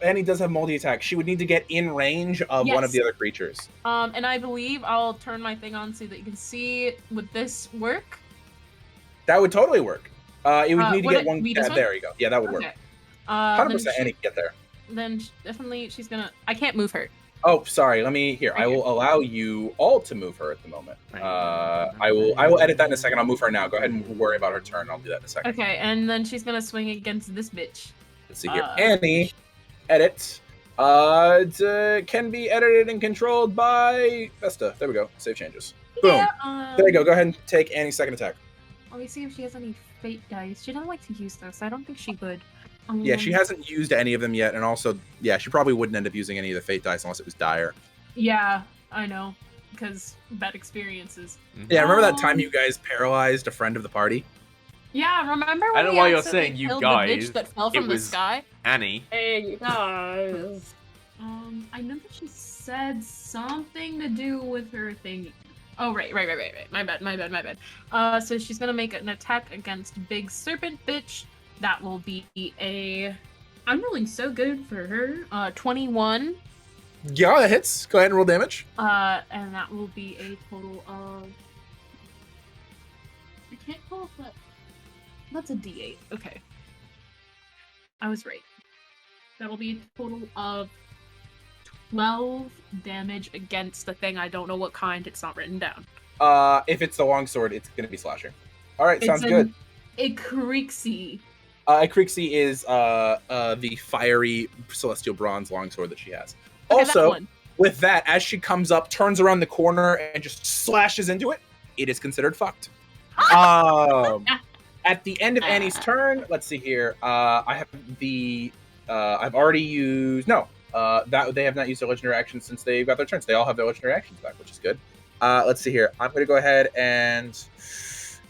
Annie does have multi-attack. She would need to get in range of one of the other creatures. And I believe I'll turn my thing on so that you can see. Would this work? That would totally work. It would need to get one. Yeah, there you go. Yeah, that would work. 100% Annie can get there. Then definitely she's gonna. I can't move her. Oh, sorry. Let me here. I will allow you all to move her at the moment. I will edit that in a second. I'll move her now. Go ahead and worry about her turn. I'll do that in a second. Okay, and then she's gonna swing against this bitch. Let's see here. Annie, edit. Can be edited and controlled by Vesta. There we go. Save changes. Boom. Yeah, there you go. Go ahead and take Annie's second attack. Let me see if she has any fate dice. She doesn't like to use those. I don't think she would. Yeah, she hasn't used any of them yet, and also, yeah, she probably wouldn't end up using any of the fate dice unless it was dire. Yeah, I know, because bad experiences. Yeah, remember that time you guys paralyzed a friend of the party? Yeah, remember when I don't we know why you're accidentally saying you killed guys. the bitch that fell from the was sky? Annie. Hey, guys. I know that she said something to do with her thing. Oh, right. My bad. So she's gonna make an attack against Big Serpent Bitch. That will be I'm rolling so good for her. 21. Yeah, that hits. Go ahead and roll damage. And that will be a total of... I can't call it that. That's a D8. Okay. I was right. That'll be a total of 12 damage against the thing. I don't know what kind. It's not written down. If it's the longsword, it's gonna be slashing. All right, sounds It's good. A Crixie. Crixie is the fiery celestial bronze longsword that she has. Okay, Also, that with that, as she comes up, turns around the corner and just slashes into it, it is considered fucked. At the end of Annie's turn, let's see here. I have the I've already used that they have not used their legendary actions since they got their turns. They all have their legendary actions back, which is good. Let's see here. I'm going to go ahead and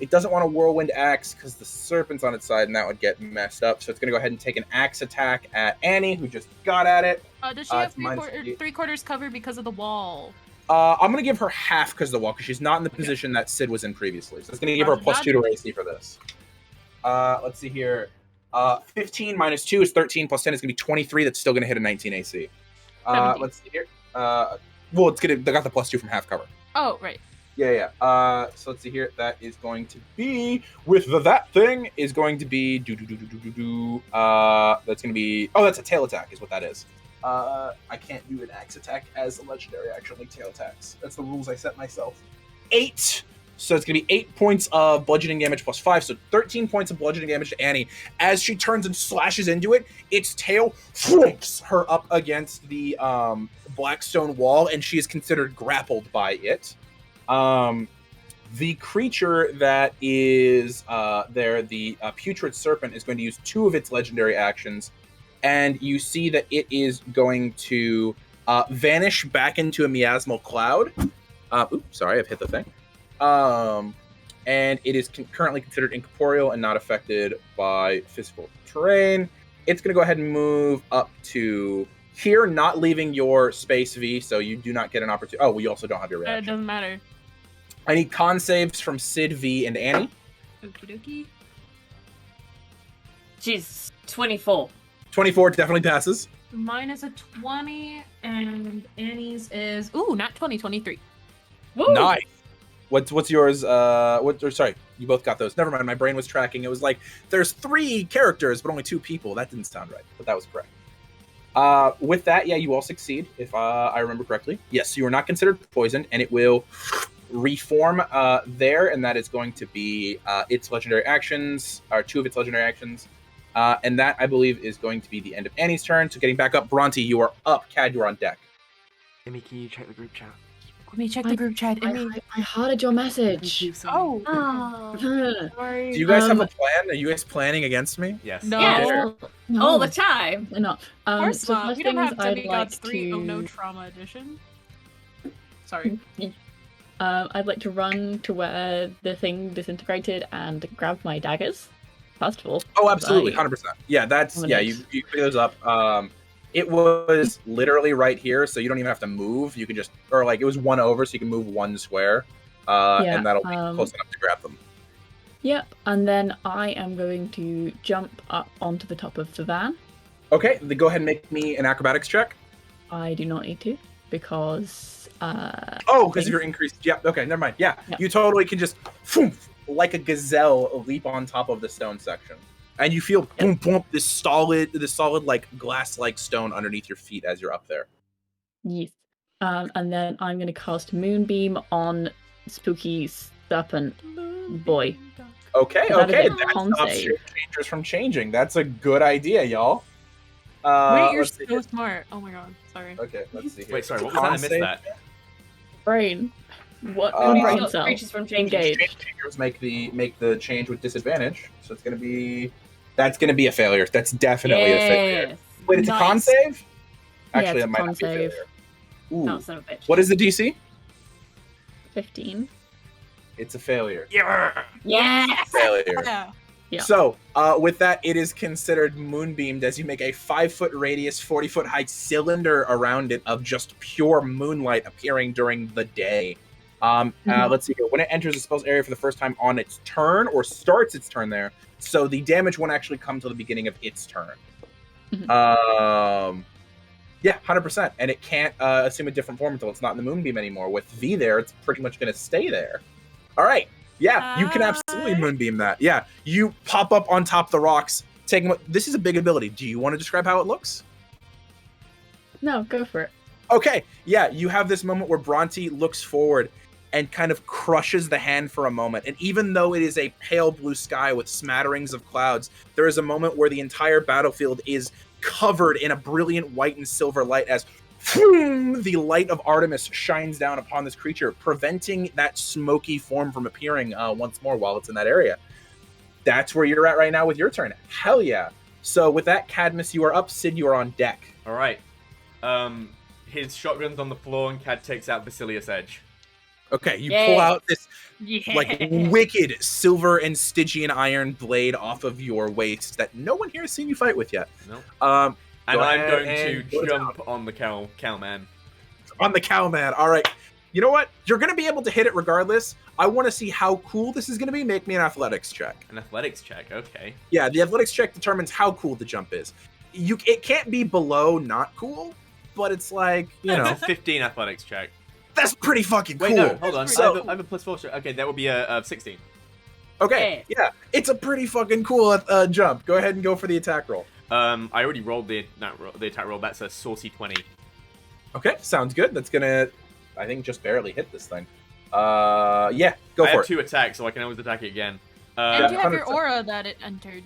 It doesn't want a whirlwind axe because the serpent's on its side, and that would get messed up. So it's going to go ahead and take an axe attack at Annie, who just got at it. Does she have three-quarters cover because of the wall? I'm going to give her half because of the wall, because she's not in the position that Syd was in previously. So it's going to give her a +2 to her AC for this. Let's see here. 15 minus 2 is 13, plus 10 is going to be 23. That's still going to hit a 19 AC. Let's see here. Well, they got the +2 from half cover. Oh, right. Yeah. So let's see here. That is going to be that thing is going to be that's going to be that's a tail attack is what that is. I can't do an axe attack as a legendary action like tail attacks. That's the rules I set myself. 8. So it's going to be 8 points of bludgeoning damage plus 5, so 13 points of bludgeoning damage to Annie. As she turns and slashes into it, its tail flicks her up against the black stone wall, and she is considered grappled by it. The creature that is the putrid serpent, is going to use 2 of its legendary actions, and you see that it is going to vanish back into a miasmal cloud. Oops, sorry, I've hit the thing. And it is currently considered incorporeal and not affected by physical terrain. It's going to go ahead and move up to here, not leaving your space V, so you do not get an opportunity. Oh, well, you also don't have your reaction. It doesn't matter. I need con saves from Syd, V, and Annie. Okie dokie. Jeez, 24. 24 definitely passes. Mine is a 20, and Annie's is not 20, 23. Woo! Nice. What's yours? Sorry, you both got those. Never mind, my brain was tracking. It was like, there's 3 characters, but only 2 people. That didn't sound right, but that was correct. With that, yeah, you all succeed, if I remember correctly. Yes, you are not considered poisoned, and it will reform there, and that is going to be its legendary actions, or 2 of its legendary actions. And that, I believe, is going to be the end of Annie's turn. So getting back up, Bronte, you are up. Cad, you are on deck. Immy, can you check the group chat? Let me check the group chat. I hearded your message. Oh. Sorry. Do you guys have a plan? Are you guys planning against me? Yes. No. Yes. No. All the time. They're not. First So of all, first we don't have things I'd Demigods like 3 to... No Trauma Edition. Sorry. I'd like to run to where the thing disintegrated and grab my daggers. First of all. Oh, absolutely, 100%. Yeah, you pick those up. It was literally right here, so you don't even have to move. You can just, it was 1 over, so you can move 1 square, and that'll be close enough to grab them. Yep, and then I am going to jump up onto the top of the van. Okay, then go ahead and make me an acrobatics check. I do not need to, because... because of your increased... Yeah, okay, never mind. Yeah, yep. You totally can just, like a gazelle, leap on top of the stone section. And you feel boom, boom, this solid like glass-like stone underneath your feet as you're up there. Yes. And then I'm going to cast Moonbeam on Spooky Serpent Boy. Okay. That stops shape changers from changing. That's a good idea, y'all. Wait, you're so smart. Oh my god, sorry. Okay, let's see here. Wait, sorry, what was that? I missed that. Brain. What brain cell? Creatures from changing. Changers make the change with disadvantage, so it's going to be... That's going to be a failure. That's definitely a failure. Wait, it's a con save? Actually, that might not be a failure. Ooh. No, son of a bitch. What is the DC? 15. It's a failure. Yeah. Yes. Failure. Yeah. So, with that, it is considered moonbeamed as you make a 5-foot radius, 40-foot height cylinder around it of just pure moonlight appearing during the day. Let's see here. When it enters the spell's area for the first time on its turn, or starts its turn there, so the damage won't actually come till the beginning of its turn. Yeah, 100%. And it can't assume a different form until it's not in the moonbeam anymore. With V there, it's pretty much going to stay there. All right. Yeah, you can absolutely moonbeam that. Yeah, you pop up on top of the rocks. This is a big ability. Do you want to describe how it looks? No, go for it. Okay, yeah, you have this moment where Bronte looks forward and kind of crushes the hand for a moment. And even though it is a pale blue sky with smatterings of clouds, there is a moment where the entire battlefield is covered in a brilliant white and silver light as the light of Artemis shines down upon this creature, preventing that smoky form from appearing once more while it's in that area. That's where you're at right now with your turn. Hell yeah. So with that, Cadmus, you are up. Syd, you are on deck. All right. His shotgun's on the floor, and Cad takes out Basilius Edge. Okay, you Yay. pull out this Yeah. like wicked silver and Stygian iron blade off of your waist that no one here has seen you fight with yet. No. And And I'm going to and go jump on the cowman. on the cowman. All right. You know what? You're going to be able to hit it regardless. I want to see how cool this is going to be. Make me an athletics check. An athletics check, okay. Yeah, the athletics check determines how cool the jump is. It can't be below not cool, but it's like, you know, It's a 15 athletics check. that's pretty fucking cool. Wait, no, hold on. So- I have a +4 check. Okay, that would be a 16. Okay, yeah, it's a pretty fucking cool jump. Go ahead and go for the attack roll. I already rolled the attack roll. That's a saucy 20. Okay, sounds good. That's gonna, I think, just barely hit this thing. Yeah, go I for have it. 2 attacks, so I can always attack it again. And you have your 100%. aura that it entered.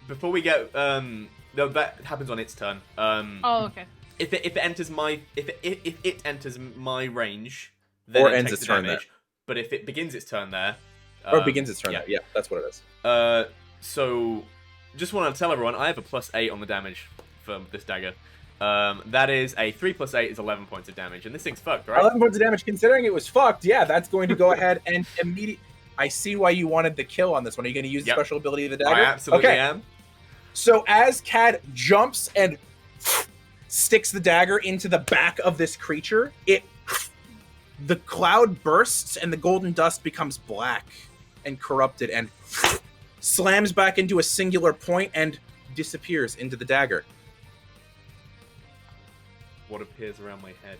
Before we get no, that happens on its turn. Oh, okay. If it enters my if it enters my range, then Or it ends takes its the turn damage. But if it begins its turn there, Or begins its turn. yeah. there. Yeah, that's what it is. So just want to tell everyone I have a +8 on the damage for this dagger. That is a 3 + 8 is 11 points of damage, and this thing's fucked, right? 11 points of damage. Considering it was fucked, yeah, that's going to go ahead and immediately. I see why you wanted the kill on this one. Are you going to use the Yep. special ability of the I dagger? absolutely Okay. am. So as Cad jumps and sticks the dagger into the back of this creature, the cloud bursts and the golden dust becomes black and corrupted and slams back into a singular point and disappears into the dagger. What appears around my head?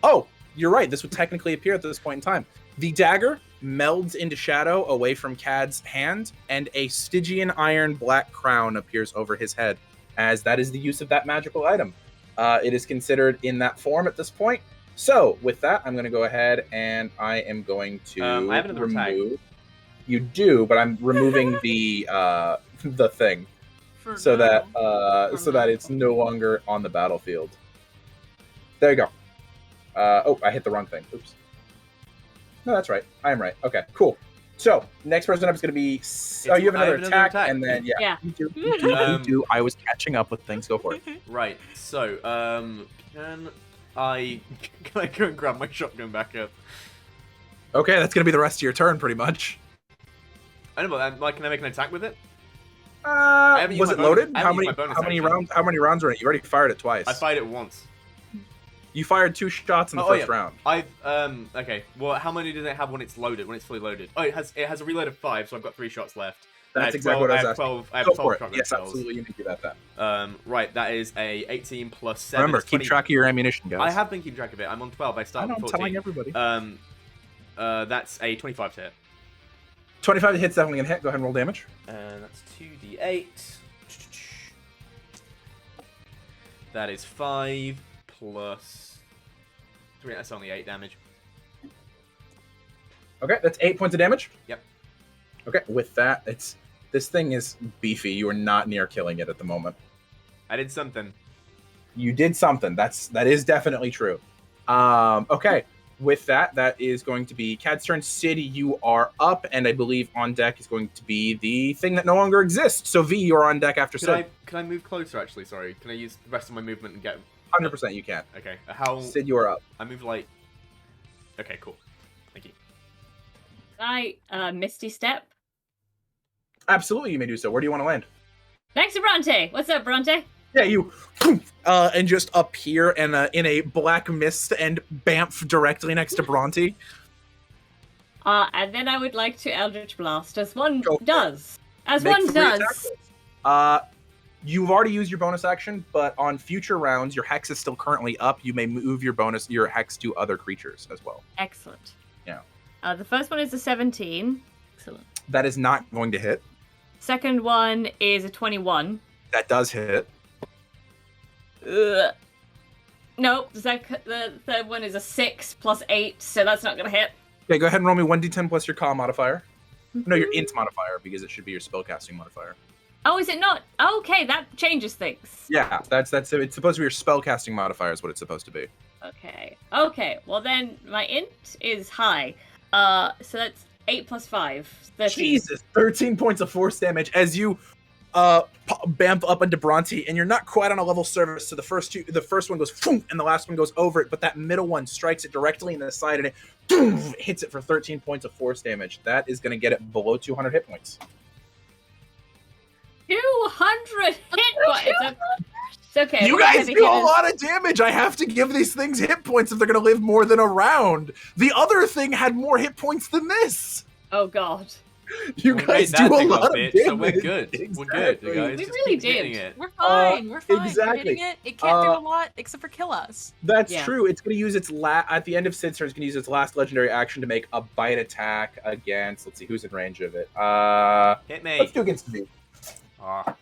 Oh, you're right. This would technically appear at this point in time. The dagger melds into shadow away from Cad's hand, and a Stygian iron black crown appears over his head, as that is the use of that magical item. It is considered in that form at this point. So, with that, I'm going to go ahead and I am going to I have another attack. You do, but I'm removing the thing For so that now. so that it's no longer on the battlefield. There you go. Oh, I hit the wrong thing. Oops. No, that's right. I am right. Okay, cool. So, next person up is going to be... Oh, you have I another have attack, another attack. and then, yeah. Yeah. You do. You do. You do. I was catching up with things. Go for it. Right. So, can I go and grab my shotgun back up? Okay, that's going to be the rest of your turn, pretty much. I don't know. Can I make an attack with it? haven't Was used it my bonus- loaded? I haven't used my bonus How many action. rounds? How many rounds were in it? You already fired it twice. I fired it once. You fired 2 shots in the first round. Okay. Well, how many does it have when it's loaded? When it's fully loaded? Oh, it has a reload of 5, so I've got 3 shots left. That's exactly what I was asking. 12, I have Go 12 for it. shotgun Yes, shells. absolutely. You can do that. Right, that is a 18 plus 7. Remember, is keep 20. track of your ammunition, guys. I have been keeping track of it. I'm on 12. I I started know, with I'm 14. telling everybody. That's a 25 to hit. 25 hits definitely going to hit. Go ahead and roll damage. And that's 2d8. That is 5 plus 3. That's only 8 damage. Okay, that's 8 points of damage. Yep. Okay, with that, this thing is beefy. You are not near killing it at the moment. I did something. You did something. That is definitely true. Okay, with that is going to be Cad's turn. Syd, you are up, and I believe on deck is going to be the thing that no longer exists. So V, you're on deck after Syd. Can I move closer? Actually, sorry. Can I use the rest of my movement and get? 100% you can. Okay. How? Syd, you are up. I move like. Okay, cool. Thank you. Misty Step. Absolutely, you may do so. Where do you want to land? Next to Bronte. What's up, Bronte? Yeah, you and just appear in a black mist and bamf directly next to Bronte. And then I would like to Eldritch Blast, as one Go for it. does. As Make one 3 does. attack rolls. You've already used your bonus action, but on future rounds, your hex is still currently up. You may move your hex to other creatures as well. Excellent. Yeah. The first one is a 17. Excellent. That is not going to hit. Second one is a 21. That does hit. Nope. The third one is a 6 plus 8, so that's not going to hit. Okay, go ahead and roll me 1d10 plus your con modifier. No, your int modifier, because it should be your spellcasting modifier. Oh, is it not? Okay, that changes things. Yeah, that's it. It's supposed to be your spellcasting modifier is what it's supposed to be. Okay. Well, then my int is high. So that's 8 plus 5. 13. Jesus, 13 points of force damage as you bamf up into Bronte, and you're not quite on a level surface, so the first one goes boom, and the last one goes over it, but that middle one strikes it directly in the side, and it boom, hits it for 13 points of force damage. That is going to get it below 200 hit points. 200 hit points. It's okay. You guys do a lot of damage. I have to give these things hit points if they're going to live more than a round. The other thing had more hit points than this. Oh, God. You guys do a lot of damage. So we're good. Exactly. We're good, you guys. We Just really keep hitting did. it. We're fine. We're fine. Exactly. We're hitting it. It can't do a lot except for kill us. That's Yeah. true. It's going to use its at the end of Syd's turn. It's going to use its last legendary action to make a bite attack against. Let's see who's in range of it. Hit me. Let's do against V. Ah.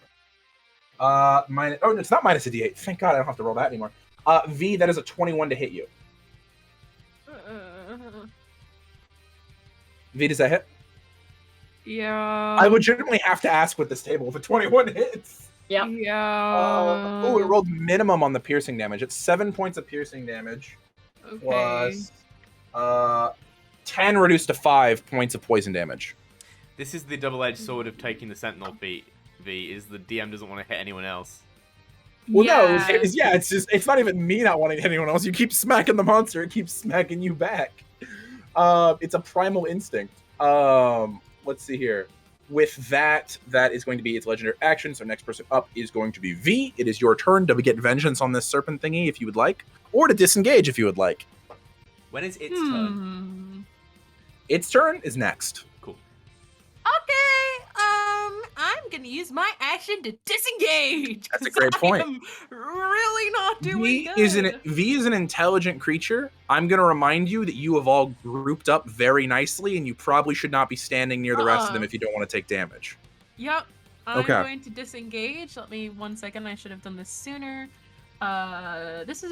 Minus. Oh, it's not minus a D8. Thank God I don't have to roll that anymore. V, that is a 21 to hit you. V, does that hit? Yeah. I legitimately have to ask with this table if a 21 hits. Yeah. Yeah. Oh, it rolled minimum on the piercing damage. It's 7 points of piercing damage Okay. plus 10 reduced to 5 points of poison damage. This is the double-edged sword of taking the Sentinel feat. V is the DM doesn't want to hit anyone else. Well, no, Yeah. it's not even me not wanting to hit anyone else. You keep smacking the monster, it keeps smacking you back. It's a primal instinct. Let's see here. With that is going to be its legendary action. So next person up is going to be V. It is your turn to get vengeance on this serpent thingy if you would like, or to disengage if you would like. When is its turn? Its turn is next. Cool. Okay. I'm gonna use my action to disengage. That's a great 'cause point. I am really not doing V good. is an intelligent creature. I'm going to remind you that you have all grouped up very nicely, and you probably should not be standing near the rest of them if you don't want to take damage. Yep. I'm Okay. going to disengage. Let me 1 second. I should have done this sooner. This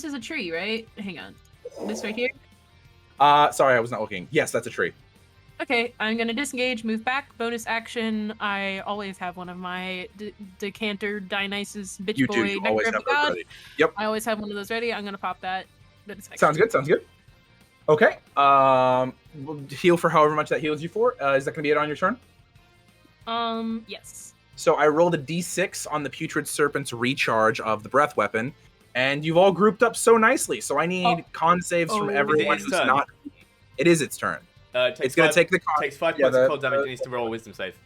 is a tree, right? Hang on. This right here. Sorry, I was not looking. Yes, that's a tree. Okay, I'm gonna disengage, move back, bonus action. I always have one of my decanter Dionysus bitch You boy. do. You Nectar always of have the those God. ready. Yep. I always have one of those ready. I'm gonna pop that. Sounds good. Sounds good. Okay. We'll heal for however much that heals you for. Is that going to be it on your turn? Yes. So I rolled a d6 on the putrid serpent's recharge of the breath weapon, and you've all grouped up so nicely. So I need con saves from everyone who's turn? not. It is its turn. It's going to take the con. Takes 5 points of cold damage and needs to roll a wisdom save.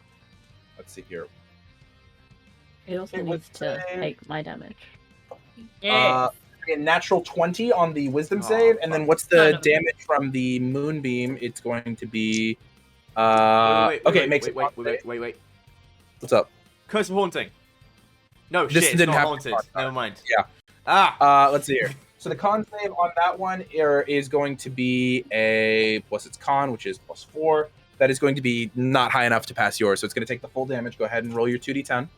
Let's see here. It also It needs would to say- take my damage. Yeah. A natural 20 on the wisdom save, and then what's the None of them. damage from the moonbeam? It's going to be. Wait, Okay, it makes it. wait. What's up? Curse of Haunting. No, This shit, it's didn't not have haunted. to be Never mind. Yeah. Let's see here. So the con save on that one is going to be a plus its con, which is +4. That is going to be not high enough to pass yours, so it's going to take the full damage. Go ahead and roll your 2d10.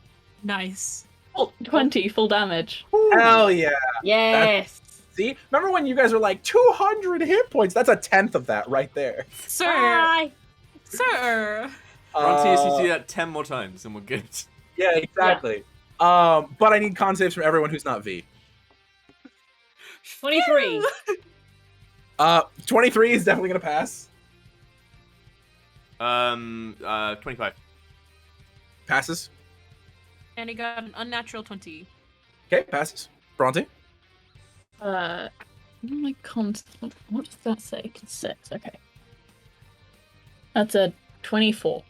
Nice. Oh, 20 full damage. Hell yeah! Yes. See, remember when you guys were like 200 hit points? That's a tenth of that right there. Sir. Bye. Sir. Bronte needs to do that 10 more times and we're good. Yeah, exactly. But I need con saves from everyone who's not V. 23. 23 is definitely gonna pass. 25. Passes. And he got an unnatural 20. Okay, passes. Bronte. My cons. What does that say? It's 6. Okay. That's a 24.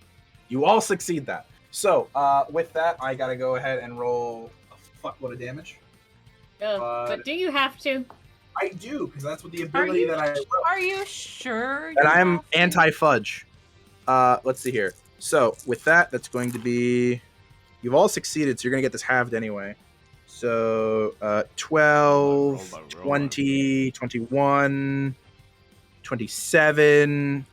You all succeed that. So, with that, I gotta go ahead and roll a fuckload of damage. But do you have to? I do, because that's what the ability that I wrote. Are you sure? And you I'm have to? anti-fudge. Let's see here. So, with that, that's going to be... You've all succeeded, so you're going to get this halved anyway. So, 12, Roll. 20, 21, 27,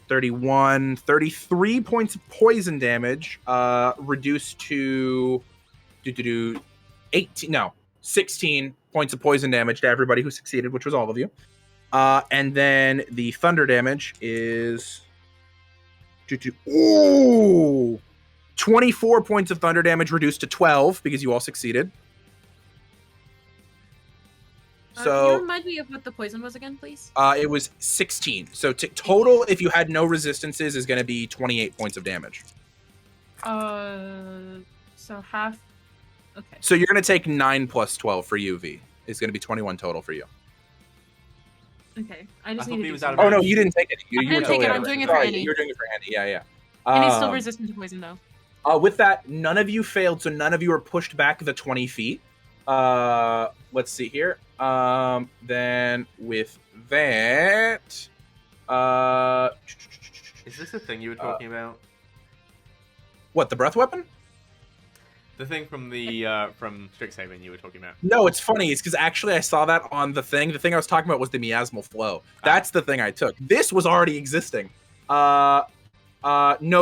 31, 33 points of poison damage, reduced to 16 points of poison damage to everybody who succeeded, which was all of you. And then the thunder damage is 24 points of thunder damage reduced to 12 because you all succeeded. Can So you remind me of what the poison was again, please? it was 16. So total, if you had no resistances, is going to be 28 points of damage. So half. Okay. So you're gonna take 9 plus 12 for you, V. It's gonna be 21 total for you. Okay. I just thought need to he do was out of something. Oh no, you didn't take it. You I didn't were take totally it, out I'm of doing it Sorry, for Annie. You're doing it for Annie. Yeah. And he's still resistant to poison though. With that, none of you failed, so none of you are pushed back the 20 feet. Let's see here. Then with that, Is this the thing you were talking about? what, the breath weapon? The thing from the from Strixhaven you were talking about. No, it's funny. It's because actually I saw that on the thing. The thing I was talking about was the miasmal flow. That's the thing I took. This was already existing. No,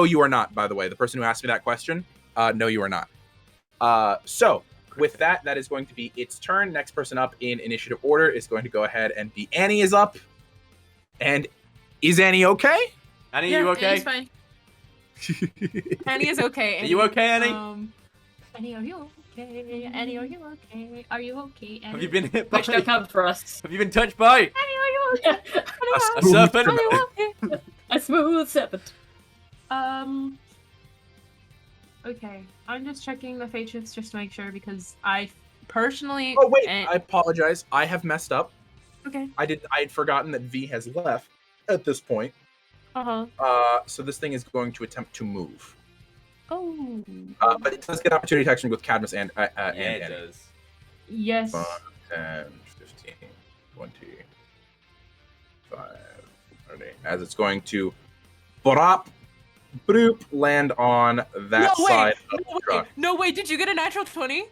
you are not, by the way. The person who asked me that question, no, you are not. So, with that, that is going to be its turn. Next person up in initiative order is going to go ahead and be Annie is up. And is Annie okay? Annie, Yeah, you okay? Annie's fine. Annie is okay. Are you okay, Annie? Annie, are you okay? Annie, are you okay? Are you okay, Annie? Have you been hit by? Wish to come for us. Have you been touched by Annie, are you okay? a serpent? Are you okay? A smooth serpent. Okay. I'm just checking the fate shifts just to make sure because I personally. Oh wait, I apologize. I have messed up. Okay. I had forgotten that V has left at this point. So this thing is going to attempt to move. Oh. But it does get opportunity attacks with Cadmus and Yeah, and it Annie. does. Yes. 5, 10, 15, 20, 5, 30. As it's going to boop, land on that side of the truck. No way, did you get a natural 20?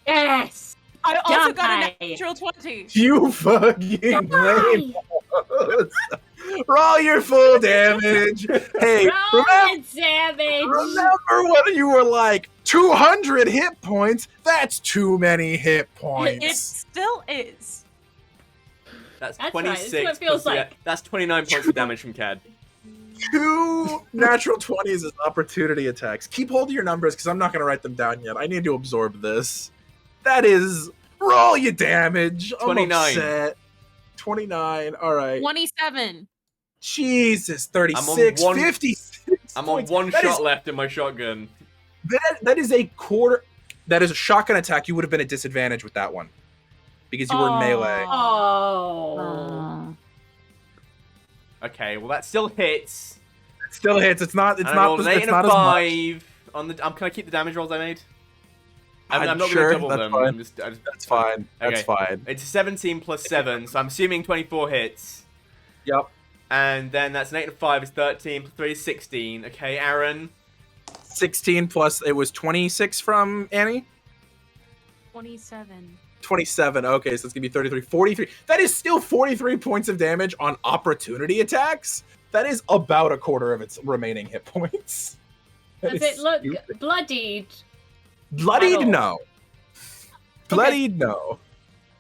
Yes. I also got Die. a natural 20. You fucking lame. Roll your full damage. Hey, Roll the damage. remember when you were like 200 hit points? That's too many hit It points. still is. That's That's right, 26. that's what it feels plus- yeah, like. that's 29 points of damage from Cad. 2 natural 20s as opportunity attacks. Keep hold of your numbers because I'm not going to write them down yet. I need to absorb this. That is, roll your damage. 29. I'm upset. 29. All right. 27. Jesus. 36. I'm on one- 56. I'm on points. one That shot is- left in my shotgun. That is a quarter. That is a shotgun attack. You would have been at disadvantage with that one because you were in melee. Oh. Okay, well that still hits. It still hits. It's not. It's And I not. rolled an 8 It's and not a as much. 5 on the. Can I keep the damage rolls I made? I'm not sure, going to double that's them. fine. I'm just, That's fine. That's Okay. fine. It's 17 plus 7, so I'm assuming 24 hits. Yep. And then that's an 8 and a 5 is 13, plus 3 is 16. Okay, Aaron. 16 plus. It was 26 from Annie. 27. 27. Okay, so it's gonna be 33. 43. That is still 43 points of damage on opportunity attacks. That is about a quarter of its remaining hit points. That Does is it look stupid. bloodied? Bloodied? at all? No. Bloodied? No.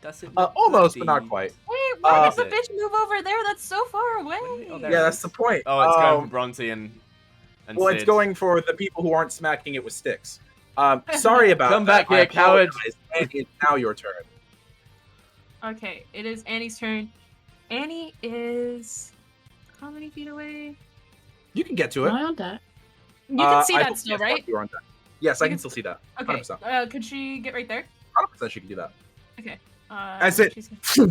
Does it Almost, but not quite. Wait, why did the Is it? bitch move over there? That's so far away. Oh, there Yeah, it that's is. the point. Oh, it's going for Bronte and Well, it's Syd. going for the people who aren't smacking it with sticks. Sorry about Come that. back here, I coward. apologize. And it's now your turn. Okay, it is Annie's turn. Annie is how many feet away? You can get to Am it. I on deck? You can see I that believe still, yes, right? you're on deck. Yes, I You can can- still see that. Okay. 100%. Could she get right there? 100% she can do that. As it- she's-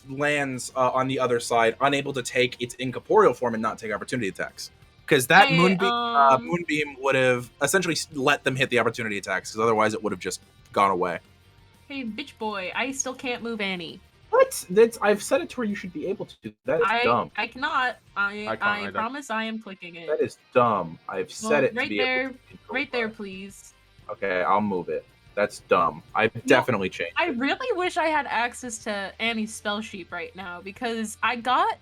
lands on the other side, unable to take its incorporeal form and not take opportunity attacks. Because that Hey, moonbeam would have essentially let them hit the opportunity attacks, because otherwise it would have just gone away. Hey, bitch boy, I still can't move Annie. What? I've set it to where you should be able to do that. Is dumb. I cannot. I can't I either. promise I am clicking it. That is dumb. I've Well, set it to right be there, able to control right there, that. please. Okay, I'll move it. That's dumb. I've definitely changed I it. really wish I had access to Annie's spell sheet right now because I got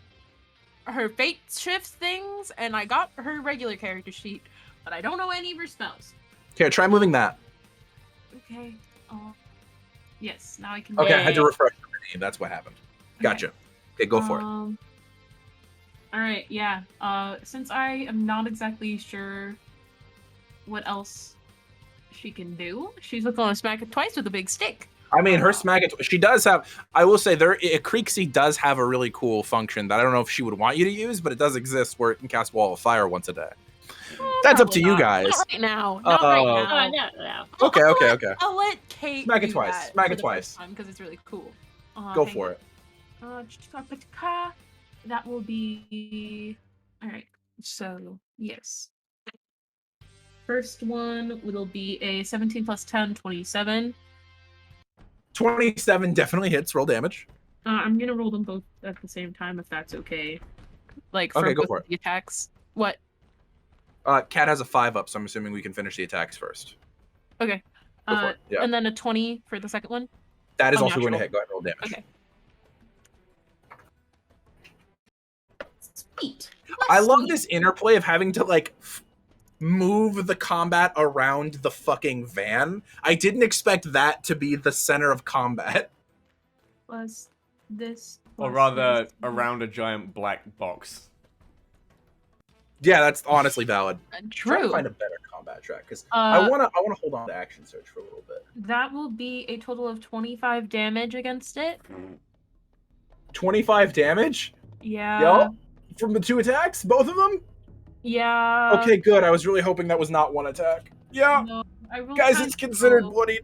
her fate shift things and I got her regular character sheet, but I don't know any of her spells. Okay, try moving that. Okay. Yes, now I can. Okay, I had to Yay. refresh the name. That's what happened. Gotcha. Okay, go for it. All right, yeah. Since I am not exactly sure what else she can do, she's going to smack it twice with a big stick. I mean, her smack it. She does have. I will say, Creeksy does have a really cool function that I don't know if she would want you to use, but it does exist where it can cast Wall of Fire once a day. That's up to you Not guys. right now. Not right Oh, now. no. Okay, okay. I'll let Kate Smack it do twice. that Smack for it the twice. first time because it's really cool. Go hang for on. it. That will be all right. So yes, first one will be a 17 plus 10, 27. 27 definitely hits. Roll damage. I'm gonna roll them both at the same time if that's okay. Like for Okay, go both for of it. the attacks. What? Cat has a 5 up, so I'm assuming we can finish the attacks first. Okay. Go for it. Yeah. And then a 20 for the second one. That is also going to Unnatural. hit. Go ahead and roll damage. Okay. Sweet. I love this interplay of having to like move the combat around the fucking van. I didn't expect that to be the center of combat. Plus this. Or plus rather, this. around a giant black box. Yeah, that's honestly valid. I'm trying to True. find a better combat track because I wanna hold on to action search for a little bit. That will be a total of 25 damage against it. 25 damage? Yeah. Yo, from the 2 attacks, both of them? Yeah. Okay, good. I was really hoping that was not one attack. Yeah, No, I rolled guys, kind it's of considered low. bloody.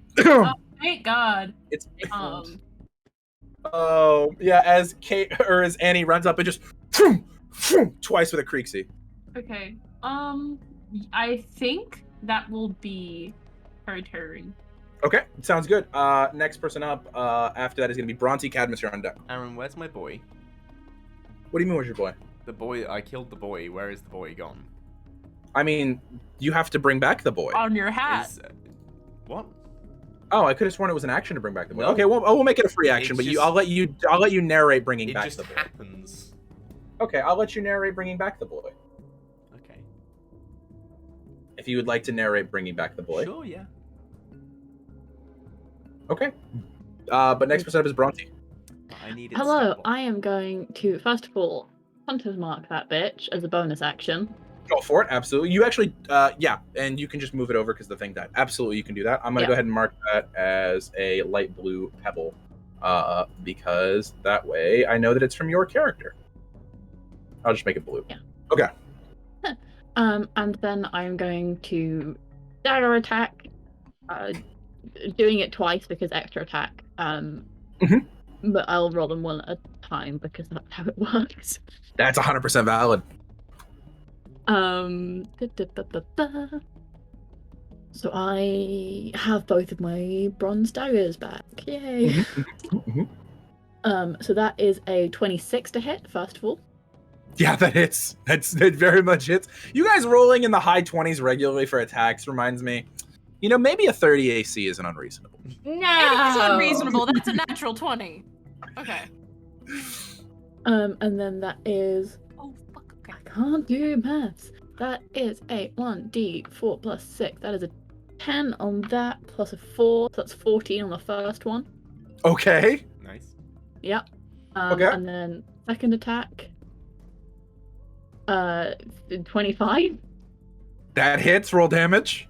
Thank God. It's Um. yeah. As Kate or as Annie runs up and just twice with a creaksy. Okay. I think that will be her turn. Okay, sounds good. Next person up after that is going to be Bronte. Cadmus, you're on deck. Aaron, where's my boy? What do you mean, where's your boy? The boy, I killed the boy. Where is the boy gone? I mean, you have to bring back the boy. On your hat. What? Oh, I could have sworn it was an action to bring back the boy. No. Okay, well, we'll make it a free action, It's but just- I'll let you narrate bringing It back just the boy. happens. Okay, I'll let you narrate bringing back the boy. Okay. If you would like to narrate bringing back the boy. Sure, yeah. Okay. But next person up is Bronte. I needed Hello, stop. I am going to, first of all, Hunter's Mark that bitch as a bonus action. Go for it, absolutely. You actually, yeah, and you can just move it over because the thing died. Absolutely, you can do that. I'm going to go ahead and mark that as a light blue pebble, because that way I know that it's from your character. I'll just make it blue. Yeah. Okay. And then I'm going to dagger attack, doing it twice because extra attack. But I'll roll them one at a time because that's how it works. That's 100% valid. So I have both of my bronze daggers back. Yay! So that is a 26 to hit, first of all. Yeah, that hits. That very much hits. You guys rolling in the high 20s regularly for attacks reminds me, maybe a 30 AC isn't unreasonable. No. It is unreasonable. That's a natural 20. Okay. And then that is... Oh, fuck. Okay. I can't do maths. That is a 1d4 plus 6. That is a 10 on that, plus a 4. So that's 14 on the first one. Okay. Nice. Yep. Okay. And then second attack. 25. That hits. Roll damage.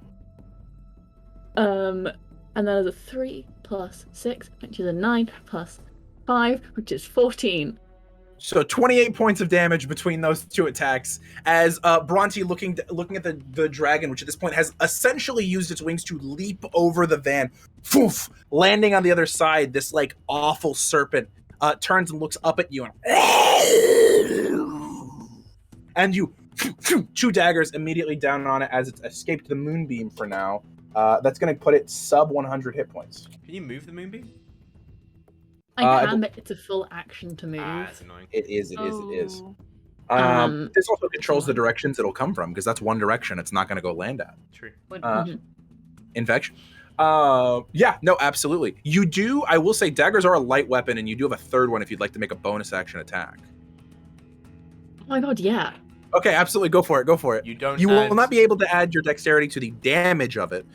And then there's a 3 plus 6, which is a 9 plus 5, which is 14. So 28 points of damage between those 2 attacks as Bronte looking at the dragon, which at this point has essentially used its wings to leap over the van, foof, landing on the other side. This like awful serpent turns and looks up at you and you 2 daggers immediately down on it as it's escaped the moonbeam for now. That's going to put it sub 100 hit points. Can you move the moonbeam? I can, but it's a full action to move. Ah, that's annoying. It is. Oh. This also controls the directions it'll come from because that's one direction it's not going to go land at. True. Infection. Yeah, no, absolutely. You do. I will say daggers are a light weapon, and you do have a third one if you'd like to make a bonus action attack. Oh my god, yeah. Okay, absolutely. Go for it. Go for it. You will not be able to add your dexterity to the damage of it.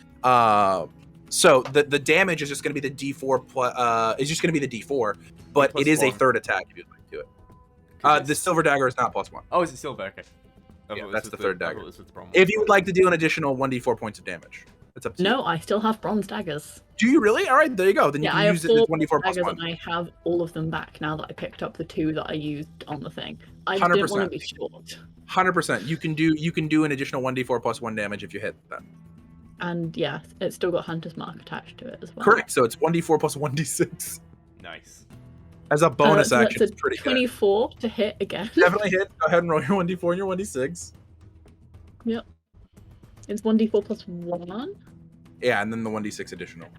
So the damage is just going to be the D4 plus. It's just going to be the D4, but it is a third attack if you'd like to do it. The silver dagger is not +1. Oh, is it silver? Okay. Yeah, that's the third dagger. This was the problem. If you would like to do an additional 1d4 points of damage. It's up to you. No, I still have bronze daggers. Do you really? All right, there you go. Then you I can have use it 4 as 1d4 plus daggers 1. and I have all of them back now that I picked up the 2 that I used on the thing. I just didn't want to be short. 100%. You can do an additional 1d4 plus 1 damage if you hit that. And yeah, it's still got Hunter's Mark attached to it as well. Correct. So it's 1d4 plus 1d6. Nice. As a bonus so action, that's it's pretty 24 to hit again. good. Definitely hit. Go ahead and roll your 1d4 and your 1d6. Yep. It's 1d4 plus 1. Yeah, and then the 1d6 additional.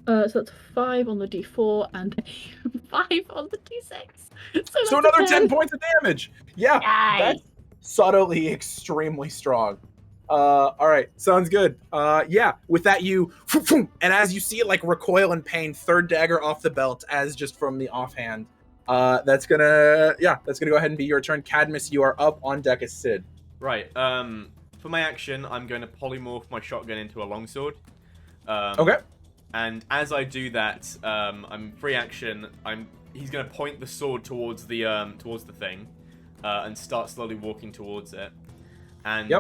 So that's 5 on the d4 and 5 on the d6. So another 10 points of damage. Yeah, Nice. that's subtly extremely strong. All right, sounds good. Yeah, with that you, and as you see it like recoil in pain, third dagger off the belt as just from the offhand. That's gonna go ahead and be your turn. Cadmus, you are up on deck as Syd. Right. For my action, I'm going to polymorph my shotgun into a longsword. Okay. And as I do that, I'm free action. He's going to point the sword towards the thing, and start slowly walking towards it. And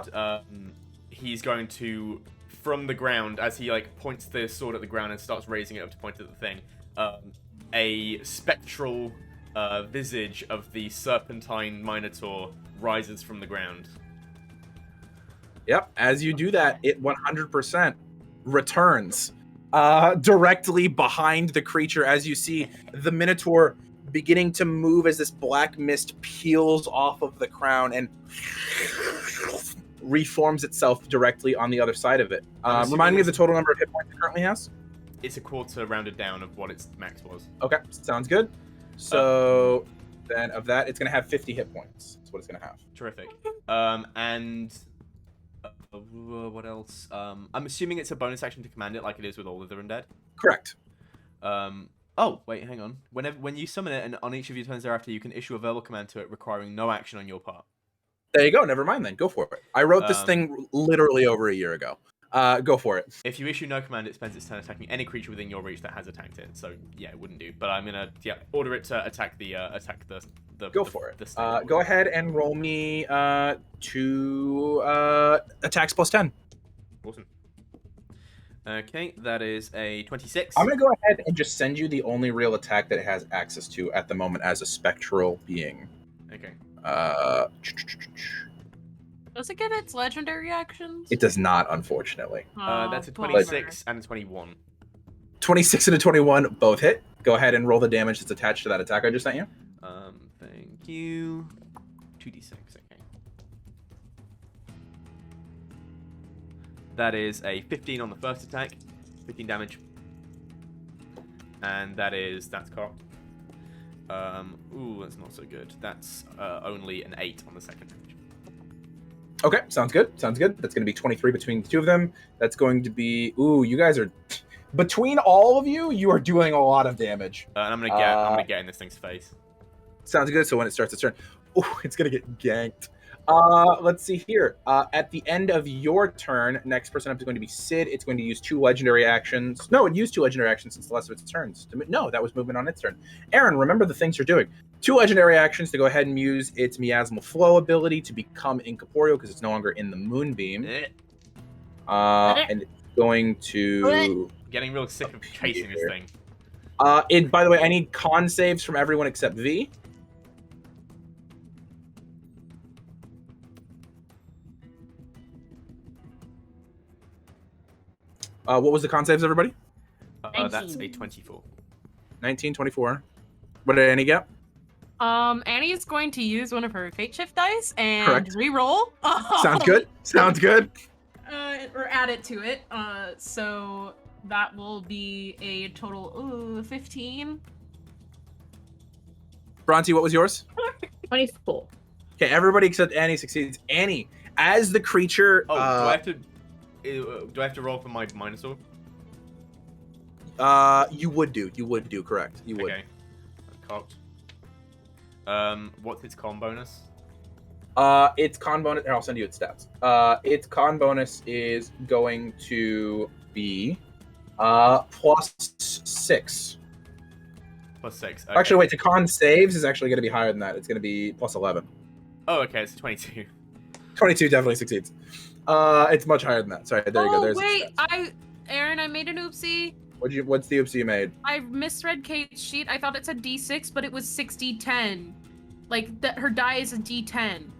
he's going to, from the ground, as he like points the sword at the ground and starts raising it up to point at the thing, a spectral visage of the serpentine minotaur rises from the ground. Yep. As you do that, it 100% returns directly behind the creature. As you see the minotaur beginning to move as this black mist peels off of the crown and reforms itself directly on the other side of it. Remind me of the total number of hit points it currently has. It's a quarter rounded down of what its max was. Okay, sounds good. So then of that, it's going to have 50 hit points. That's what it's going to have. Terrific. What else? I'm assuming it's a bonus action to command it, like it is with all of the undead. Correct. Oh, wait, hang on. When you summon it, and on each of your turns thereafter, you can issue a verbal command to it requiring no action on your part. There you go. Never mind then. Go for it. I wrote this thing literally over a year ago. Go for it. If you issue no command, it spends its turn attacking any creature within your reach that has attacked it. So yeah, it wouldn't do. But I'm gonna order it to attack the Go for it. Go ahead and roll me 2 attacks plus 10. Awesome. Okay, that is a 26. I'm gonna go ahead and just send you the only real attack that it has access to at the moment as a spectral being. Okay. Does it get its legendary actions? It does not, unfortunately. That's a 26 and a 21. 26 and a 21 both hit. Go ahead and roll the damage that's attached to that attack I just sent you. Thank you. 2d6, okay. That is a 15 on the first attack. 15 damage. And that's cocked. Ooh, that's not so good. That's only an 8 on the second damage. Okay, sounds good. Sounds good. That's going to be 23 between the two of them. That's going to be... Ooh, you guys are... Between all of you, you are doing a lot of damage. And I'm gonna get in this thing's face. Sounds good. So when it starts its turn... Ooh, it's going to get ganked. Let's see here. At the end of your turn, next person up is going to be Syd. It's going to use 2 legendary actions. No, it used 2 legendary actions since the last of its turns. No, that was movement on its turn. Aaron, remember the things you're doing. 2 legendary actions to go ahead and use its miasmal flow ability to become incorporeal because it's no longer in the moonbeam. And it's going to... Getting real sick of chasing this thing. By the way, I need con saves from everyone except V. What was the con saves, everybody? That's a 24. 19, 24. What did Annie get? Annie is going to use one of her fate shift dice and Correct. re-roll. Sounds good. Sounds good. Or add it to it. So that will be a total 15. Bronte, what was yours? 24. Okay, everybody except Annie succeeds. Annie, as the creature... Oh, do I have to roll for my Minosaur? You would do, correct. You would. Okay. Cocked. What's its con bonus? Its con bonus... Here, I'll send you its stats. Its con bonus is going to be plus 6. Plus 6. Okay. Actually, wait, the con saves is actually going to be higher than that. It's going to be plus 11. Oh, okay, it's 22. 22 definitely succeeds. It's much higher than that. Sorry, there you go. There's wait, Aaron, I made an oopsie. What's the oopsie you made? I misread Kate's sheet. I thought it said D6, but it was 6D10. Like her die is a D10.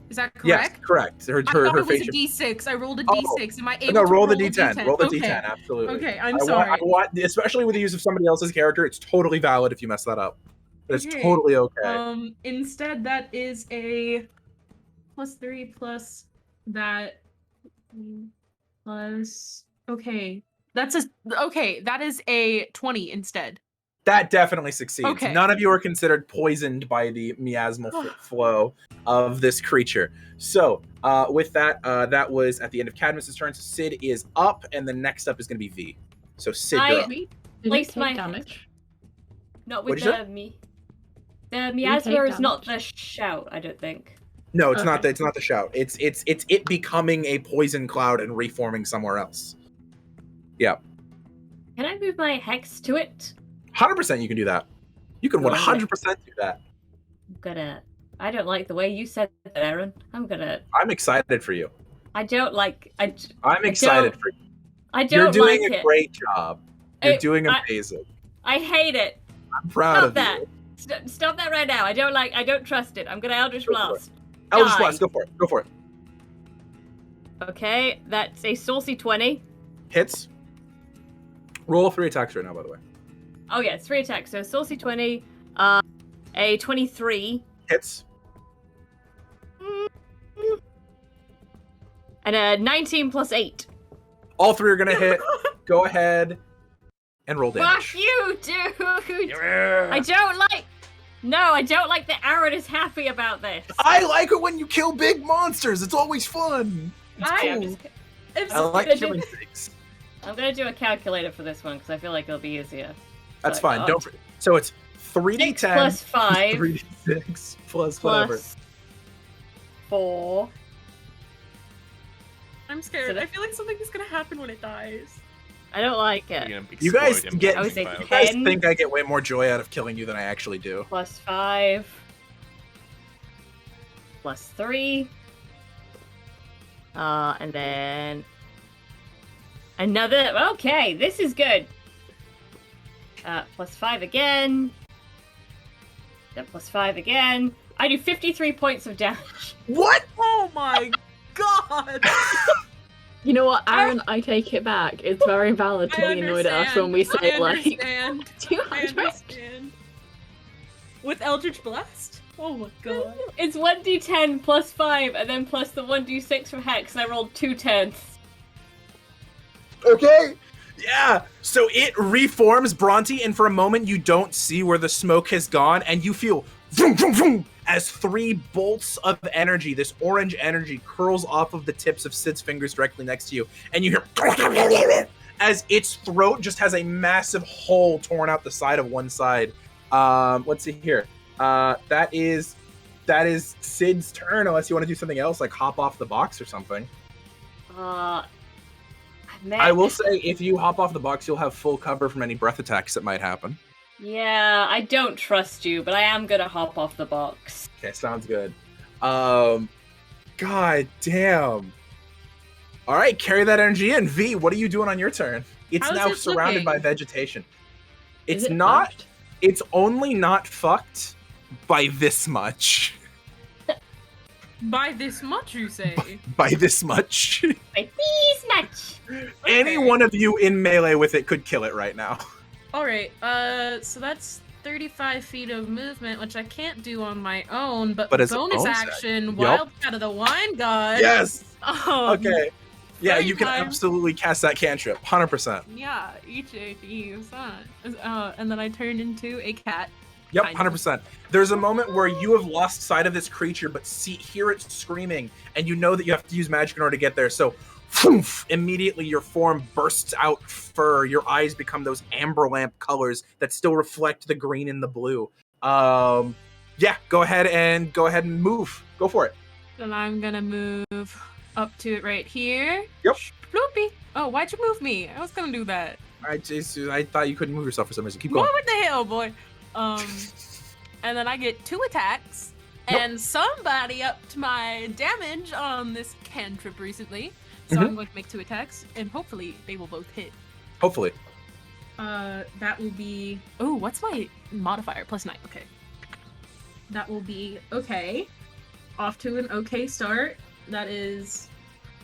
Is that correct? Yes, correct. I thought it was a D6. I rolled a D6. Am I able to roll the a D10? Roll the D10, absolutely. Okay, I'm sorry. Especially with the use of somebody else's character, it's totally valid if you mess that up. It's totally okay. Instead, that is a +3 plus that plus. Okay, that is a 20 instead. That definitely succeeds. Okay. None of you are considered poisoned by the miasmal flow of this creature. So, with that, that was at the end of Cadmus's turn. So Syd is up, and the next up is going to be V. So Syd, you're up. Place my damage. Not with the me. The miasma is not the shout, I don't think. No, it's not. It's not the shout. It's it becoming a poison cloud and reforming somewhere else. Yeah. Can I move my hex to it? 100% you can do that. You can 100% do that. I don't like the way you said that, Aaron. I'm excited for you. I don't like. I'm excited for you. I don't like it. You're doing a great job. You're doing amazing. I hate it. I'm proud of you. Stop that right now. I don't trust it. I'm gonna Eldritch Blast. Eldritch Blast, go for it. Go for it. Okay, that's a saucy 20. Hits. Roll 3 attacks right now, by the way. Oh yeah, 3 attacks. So saucy 20, a 23. Hits. And a 19 plus 8. All 3 are gonna hit. Go ahead and roll damage. Fuck you, dude! Yeah. I don't like that Aaron is happy about this. I like it when you kill big monsters. It's always fun. It's cool. I like killing things. I'm gonna do a calculator for this one because I feel like it'll be easier. That's fine. Don't. So it's 3d10 plus 5 3d6 plus whatever. 4. I'm scared. I feel like something's gonna happen when it dies. I don't like it. You guys think I get way more joy out of killing you than I actually do. Plus 5. Plus 3. And then another. Okay, this is good. Plus 5 again. Then plus 5 again. I do 53 points of damage. What? Oh my god! You know what, Aaron? I take it back. It's very valid to be annoyed at us when we say like 200. I understand. With Eldritch Blast? Oh my god. It's 1d10 plus 5 and then plus the 1d6 from Hex, and I rolled 2 10s. Okay. Yeah. So it reforms Bronte, and for a moment you don't see where the smoke has gone, and you feel vroom, vroom, vroom, as 3 bolts of energy, this orange energy, curls off of the tips of Syd's fingers directly next to you, and you hear as its throat just has a massive hole torn out the side of one side. Let's see here. That is Syd's turn, unless you want to do something else, like hop off the box or something. I will say, if you hop off the box, you'll have full cover from any breath attacks that might happen. Yeah, I don't trust you, but I am gonna hop off the box. Okay, sounds good. God damn. All right, carry that energy in. V, what are you doing on your turn? It's now surrounded by vegetation. It's not. Fucked? It's only not fucked by this much. By this much, you say? By this much. By this much. Okay. Any one of you in melee with it could kill it right now. Alright, so that's 35 feet of movement, which I can't do on my own, but as bonus action, Wildcat of the Wine God. Yes! Okay. Yeah, you can absolutely cast that cantrip, 100%. Yeah, each use that. And then I turned into a cat. Yep, 100%. There's a moment where you have lost sight of this creature, but hear it screaming, and you know that you have to use magic in order to get there. So, immediately your form bursts out fur. Your eyes become those amber lamp colors that still reflect the green and the blue. Yeah, go ahead and move. Go for it. Then I'm gonna move up to it right here. Yep. Floopy. Oh, why'd you move me? I was gonna do that. I thought you couldn't move yourself for some reason. Keep going. What the hell, boy? And then I get 2 attacks. And somebody upped my damage on this cantrip recently. So I'm going to make 2 attacks, and hopefully they will both hit. Hopefully. That will be... Oh, what's my modifier? +9. Okay. That will be... Okay. Off to an okay start. That is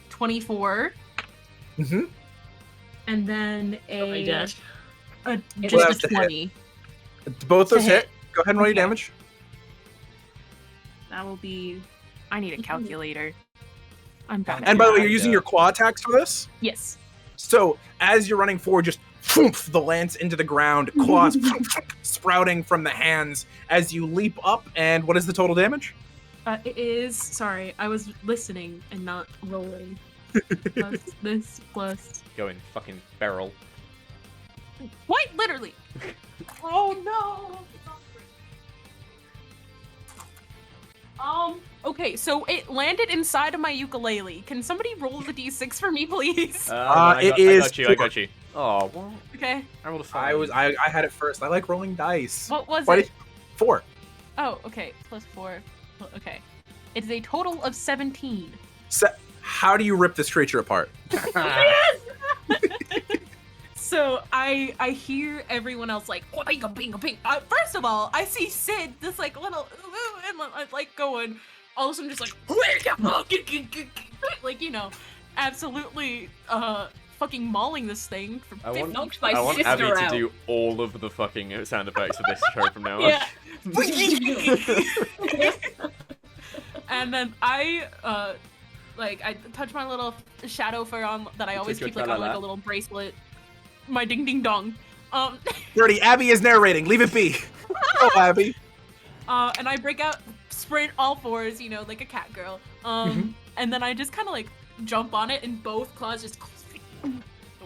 24. Mm-hmm. And then just a 20. Both those hit. Go ahead and roll your damage. That will be... I need a calculator. I'm bad. And by the way, you're using your claw attacks for this? Yes. So, as you're running forward, just the lance into the ground, claws sprouting from the hands as you leap up. And what is the total damage? It is... Sorry, I was listening and not rolling. Plus this, plus... Go in fucking barrel. What? Literally! Oh no! Okay, so it landed inside of my ukulele. Can somebody roll the d6 for me, please? I got you. Oh, what? Okay. I rolled a 5. I had it first. I like rolling dice. What was Why it? 4. Oh, okay. +4. Okay. It's a total of 17. How do you rip this creature apart? So I hear everyone else like, oh, bingo, bingo, bingo. First of all, I see Syd, this like little, and like going, all of a sudden just like, like, you know, absolutely fucking mauling this thing. Knocked my I want sister Abby out. to do all of the fucking sound effects of this show from now on. Yeah. And then I touch my little shadow fur on that I always keep like on like a little bracelet. My ding ding dong. Burrty, Abby is narrating. Leave it be. Oh, Abby. And I break out, sprint all 4s, you know, like a cat girl. And then I just kind of like jump on it, and both claws just right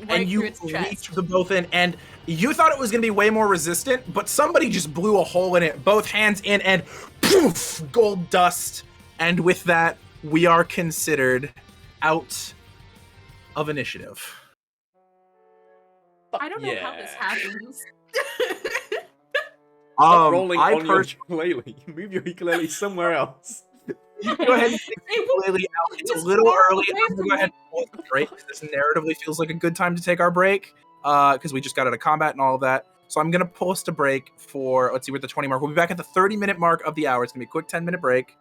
and you through its chest. reach the both in, and you thought it was gonna be way more resistant, but somebody just blew a hole in it. Both hands in, and poof, gold dust. And with that, we are considered out of initiative. I don't know how this happens. Stop rolling on your ukulele. Move your ukulele somewhere else. You go ahead and take the ukulele out. It's a little early. I'm gonna go ahead and pull a break. This narratively feels like a good time to take our break, because we just got out of combat and all of that. So I'm gonna pull us to break for, let's see, we're at the 20 mark. We'll be back at the 30-minute mark of the hour. It's gonna be a quick 10-minute break.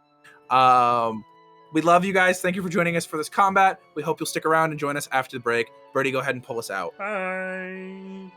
We love you guys. Thank you for joining us for this combat. We hope you'll stick around and join us after the break. Burrty, go ahead and pull us out. Bye.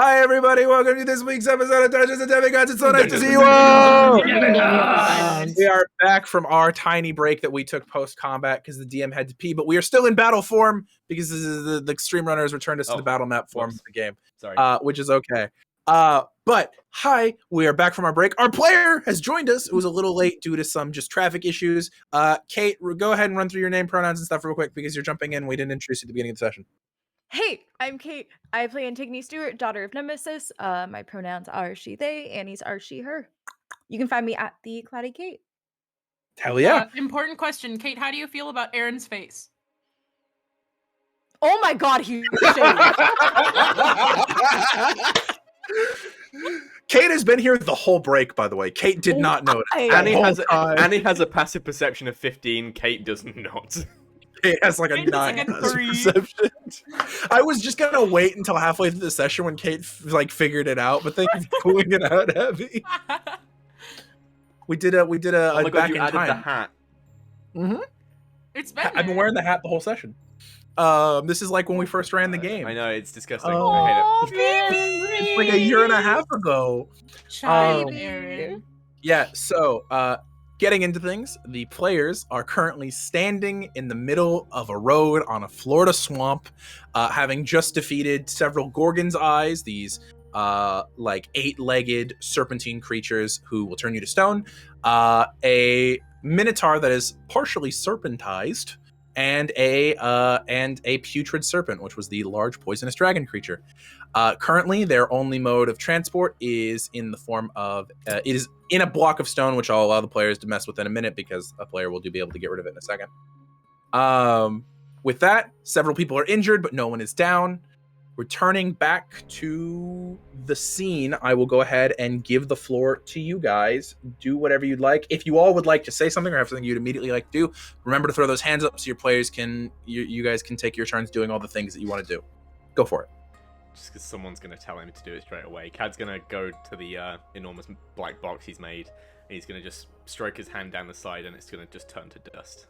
Hi, everybody. Welcome to this week's episode of Dungeons and Demigods. It's so nice to see you all. We are back from our tiny break that we took post-combat because the DM had to pee, but we are still in battle form because this is the Stream Runners returned us to the battle map form of the game. Sorry. Which is okay. But hi, we are back from our break. Our player has joined us. It was a little late due to some just traffic issues. Kate, go ahead and run through your name, pronouns, and stuff real quick because you're jumping in. We didn't introduce you at the beginning of the session. Hey, I'm Kate. I play Antigone Stewart, daughter of Nemesis. My pronouns are she, they. Annie's are she, her. You can find me at the Cloudy Kate. Hell yeah. Important question. Kate, how do you feel about Aaron's face? Oh my god, he's Kate has been here the whole break, by the way. Kate did not notice. Annie has a passive perception of 15. Kate does not. It has like a 9 perception. I was just gonna wait until halfway through the session when Kate figured it out, but thank you for pulling it out heavy. We did a oh my god, back you in added time. the hat. Mm-hmm. It's been I've been wearing the hat the whole session. This is like when we first ran the game. I know, it's disgusting. Oh, I hate it. It's like a year and a half ago. Aaron. Yeah, so getting into things, the players are currently standing in the middle of a road on a Florida swamp, having just defeated several Gorgon's Eyes, these like 8-legged serpentine creatures who will turn you to stone, a minotaur that is partially serpentized, and a putrid serpent, which was the large poisonous dragon creature. Currently, their only mode of transport is in the form of it is in a block of stone, which I'll allow the players to mess with in a minute because a player will be able to get rid of it in a second. With that, several people are injured, but no one is down. Returning back to the scene, I will go ahead and give the floor to you guys. Do whatever you'd like. If you all would like to say something or have something you'd immediately like to do, remember to throw those hands up so your players can, you guys can take your turns doing all the things that you want to do. Go for it. Just because someone's going to tell him to do it straight away. Cad's going to go to the enormous black box he's made, and he's going to just stroke his hand down the side, and it's going to just turn to dust.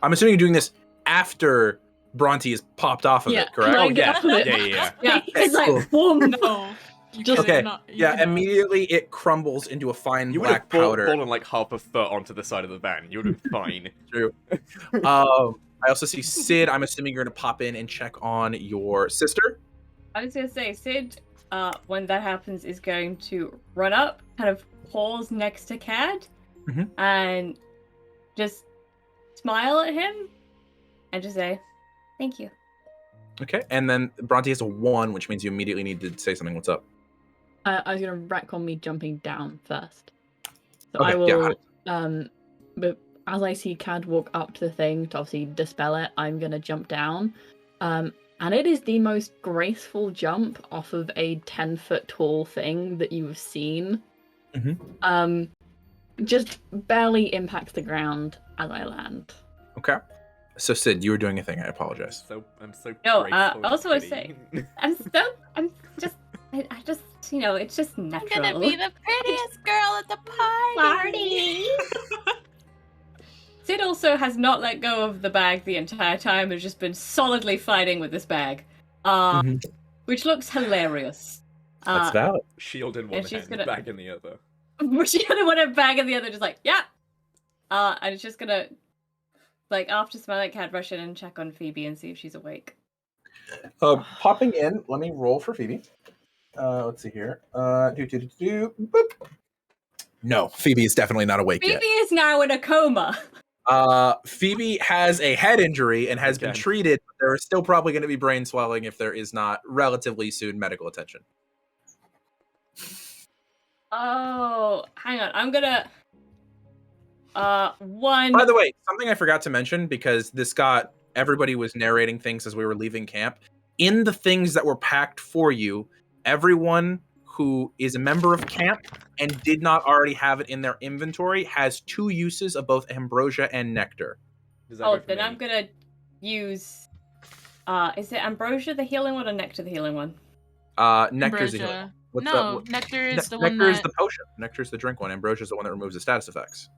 I'm assuming you're doing this after Bronte is popped off of it, correct? Oh, yeah. Yeah. It's like, boom. No. Okay. Immediately it crumbles into a fine You would black have powder. fallen like half a foot onto the side of the van. You would have been fine. True. I also see Syd. I'm assuming you're going to pop in and check on your sister. I was gonna say, Syd, when that happens, is going to run up, kind of pause next to Cad, and just smile at him, and just say, "Thank you." Okay, and then Bronte has a 1, which means you immediately need to say something. What's up? I was going to retcon me jumping down first. So Okay, I will, yeah. but as I see Cad walk up to the thing to obviously dispel it, I'm going to jump down. And it is the most graceful jump off of a 10-foot tall thing that you have seen. Just barely impacts the ground as I land. Okay. So Syd, you were doing a thing. I apologize. I'm so No, grateful also and I say, pretty. I just, you know, it's just natural. I'm gonna be the prettiest girl at the party. Syd also has not let go of the bag the entire time, has just been solidly fighting with this bag. Which looks hilarious. That's valid. Shield in one hand, bag in the other. She had one bag in the other, just like, yeah. And it's just gonna, like, after smelling at Cad, rush in and check on Phoebe and see if she's awake. Popping in, let me roll for Phoebe. Let's see here. Boop. No, Phoebe is definitely not awake yet. Phoebe is now in a coma. Phoebe has a head injury and has been treated. But there is still probably going to be brain swelling if there is not relatively soon medical attention. Oh, hang on. I'm gonna... one... By the way, something I forgot to mention, because everybody was narrating things as we were leaving camp. In the things that were packed for you, everyone who is a member of camp and did not already have it in their inventory has 2 uses of both ambrosia and nectar. Oh, then I'm gonna use... is it ambrosia the healing one or nectar the healing one? Nectar's the healing one. Nectar is the one Nectar is the potion. Nectar is the drink one. Ambrosia is the one that removes the status effects.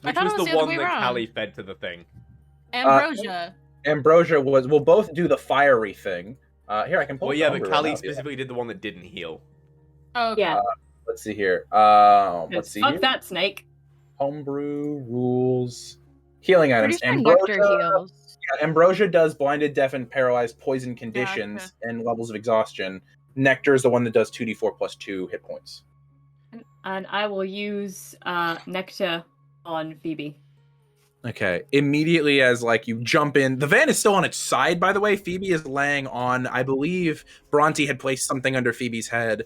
Which thought was it was the the other one way that around. Callie fed to the thing? Ambrosia. Ambrosia we'll both do the fiery thing. Here, I can pull Well, yeah, but homebrew Callie out, specifically did the one that didn't heal. Oh, okay. Yeah. Let's see here. Let's see Fuck here. that snake. Homebrew rules. Healing items. Pretty sure nectar heals. Yeah, Ambrosia does blinded, deafened, paralyzed, poison conditions, and levels of exhaustion. Nectar is the one that does 2d4 plus 2 hit points. And I will use nectar on Phoebe. Okay. Immediately as like you jump in, the van is still on its side, by the way. Phoebe is laying on, I believe Bronte had placed something under Phoebe's head,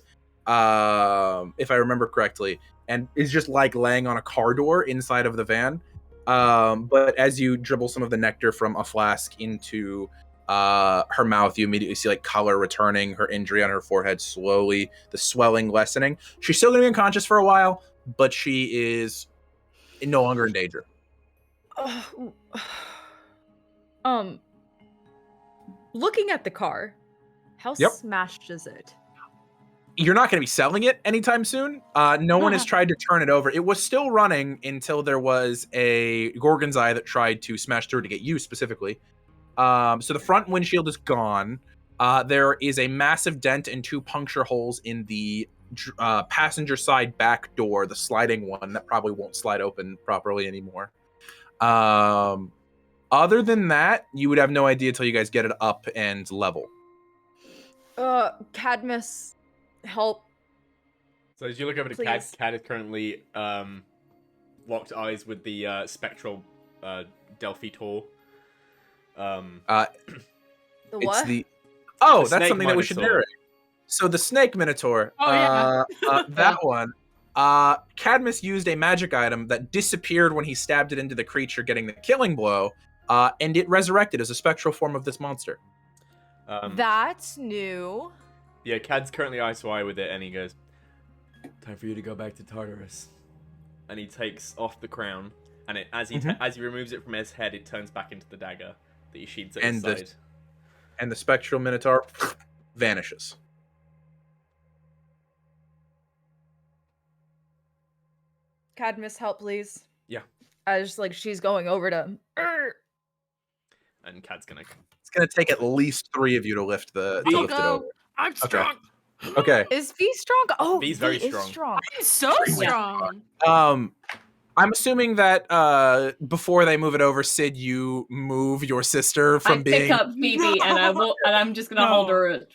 if I remember correctly, and is just like laying on a car door inside of the van. But as you dribble some of the nectar from a flask into her mouth, you immediately see like color returning, her injury on her forehead slowly, the swelling lessening. She's still gonna be unconscious for a while, but she is no longer in danger. Looking at the car, how smashed is it? You're not going to be selling it anytime soon. No one has tried to turn it over. It was still running until there was a Gorgon's Eye that tried to smash through to get you specifically. So the front windshield is gone. There is a massive dent and 2 puncture holes in the passenger side back door, the sliding one that probably won't slide open properly anymore. Other than that, you would have no idea until you guys get it up and level. Cadmus, help. So as you look over to Cad, Cad is currently locked eyes with the spectral Delphi Tor. The what? That's something that we should narrate. So the Snake Minotaur, that one. Cadmus used a magic item that disappeared when he stabbed it into the creature, getting the killing blow, and it resurrected as a spectral form of this monster. That's new. Yeah, Cad's currently eye to eye with it, and he goes, "Time for you to go back to Tartarus." And he takes off the crown, and as he removes it from his head, it turns back into the dagger that he sheathes at his side. And the spectral Minotaur vanishes. Cadmus, help, please. Yeah. I just she's going over to. And Cad's gonna. It's gonna take at least 3 of you to lift it over. I'm strong. Okay. Is V strong? Oh, V's very strong. I'm so strong. I'm assuming that before they move it over, Syd, you move your sister from being. I pick up Phoebe and I'm just gonna hold her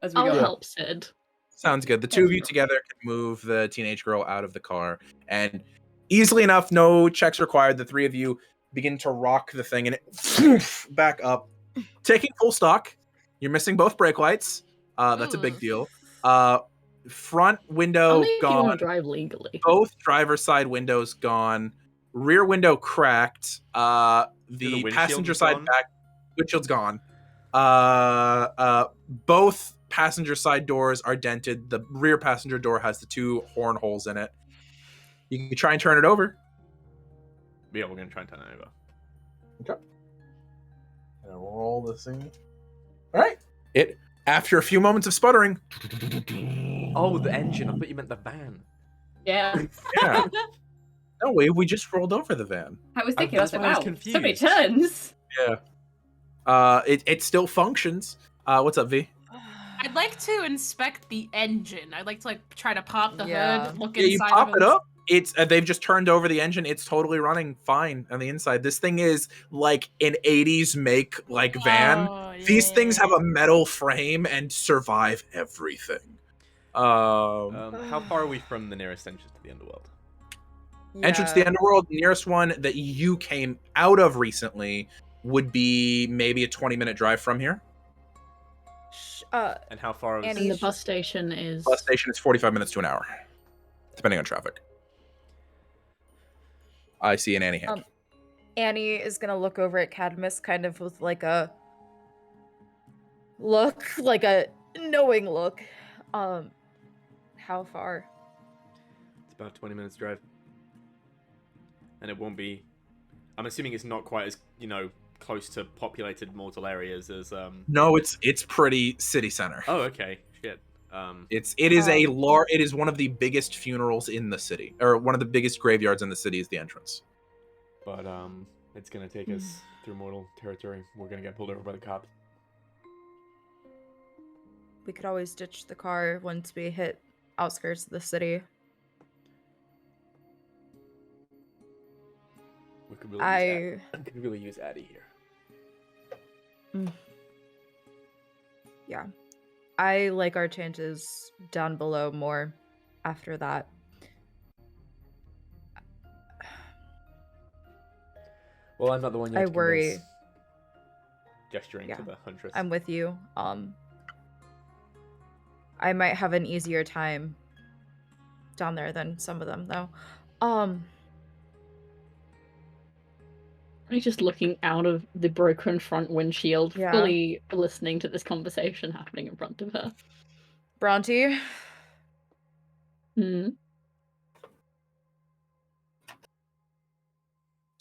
as we go. I'll help Syd. Sounds good. The 2 of you together can move the teenage girl out of the car, and easily enough, no checks required. The 3 of you begin to rock the thing, and it back up, taking full stock. You're missing both brake lights. That's a big deal. Front window Only if you gone. want to drive legally. Both driver's side windows gone. Rear window cracked. The passenger side back windshield's gone. Both passenger side doors are dented. The rear passenger door has the 2 horn holes in it. You can try and turn it over. Yeah, we're gonna try and turn it over. Okay. And roll this thing. All right. After a few moments of sputtering. Oh, the engine. I thought you meant the van. Yeah. Yeah. No way. We just rolled over the van. I was thinking, I was like, I was wow, confused. so many turns. Yeah. It still functions. What's up, V? I'd like to inspect the engine. I'd like to try to pop the hood, look Yeah, you inside. pop it up. It's they've just turned over the engine. It's totally running fine on the inside. This thing is like an 80s make van. Oh, yeah. These things have a metal frame and survive everything. How far are we from the nearest entrance to the underworld? Entrance to the underworld, nearest one that you came out of recently would be maybe a 20-minute drive from here. And how far is And the bus station is... Bus station is 45 minutes to an hour, depending on traffic. I see an Annie hand. Annie is gonna look over at Cadmus kind of with a look, like a knowing look. How far? It's about 20 minutes drive. And it won't be... I'm assuming it's not quite as, close to populated mortal areas as... No, it's pretty city center. Oh, okay. Shit. It is one of the biggest funerals in the city, or one of the biggest graveyards in the city is the entrance. But It's gonna take us through mortal territory. We're gonna get pulled over by the cops. We could always ditch the car once we hit outskirts of the city. We could really use Addie here. Yeah. I like our chances down below more after that. Well, I'm not the one yet I to worry. convince. Gesturing to the huntress. I'm with you. I might have an easier time down there than some of them, though. He's just looking out of the broken front windshield, fully listening to this conversation happening in front of her. Bronte?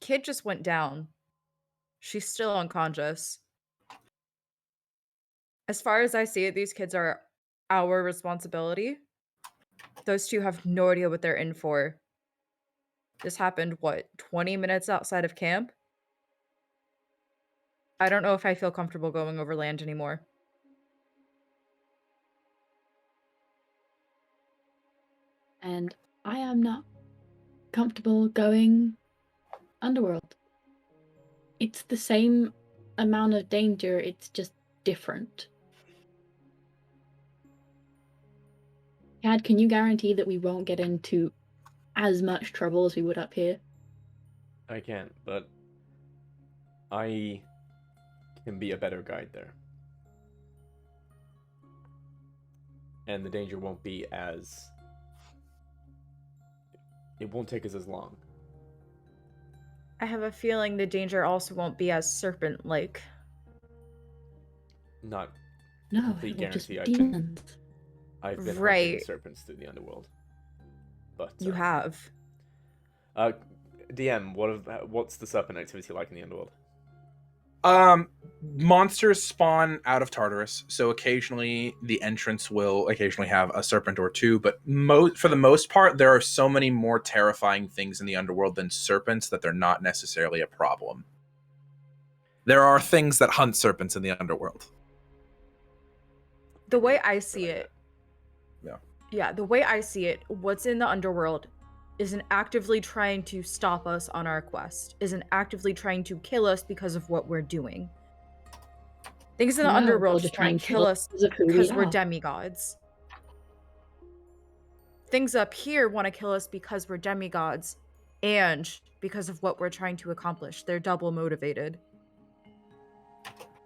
Kid just went down. She's still unconscious. As far as I see it, these kids are our responsibility. Those two have no idea what they're in for. This happened, 20 minutes outside of camp? I don't know if I feel comfortable going over land anymore. And I am not comfortable going underworld. It's the same amount of danger, it's just different. Cad, can you guarantee that we won't get into as much trouble as we would up here? I can't, but I can be a better guide there. And the danger won't be as... It won't take us as long. I have a feeling the danger also won't be as serpent-like. Not no, complete guarantee. I've been hunting serpents through the underworld. But you have. DM, what's the serpent activity like in the underworld? Monsters spawn out of Tartarus, so occasionally the entrance will occasionally have a serpent or two, but for the most part, there are so many more terrifying things in the underworld than serpents that they're not necessarily a problem. There are things that hunt serpents in the underworld. The way I see it... Yeah, the way I see it, what's in the underworld isn't actively trying to stop us on our quest, isn't actively trying to kill us because of what we're doing. Things in the underworld just trying to kill us because we're demigods. Things up here want to kill us because we're demigods and because of what we're trying to accomplish. They're double motivated.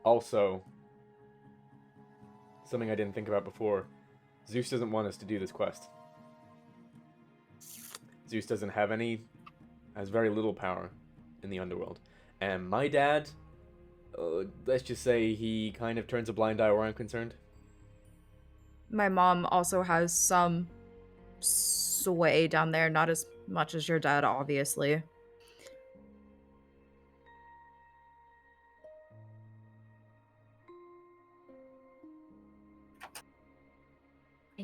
Also, something I didn't think about before, Zeus doesn't want us to do this quest. Zeus doesn't have has very little power in the underworld. And my dad, let's just say he kind of turns a blind eye where I'm concerned. My mom also has some sway down there, not as much as your dad, obviously.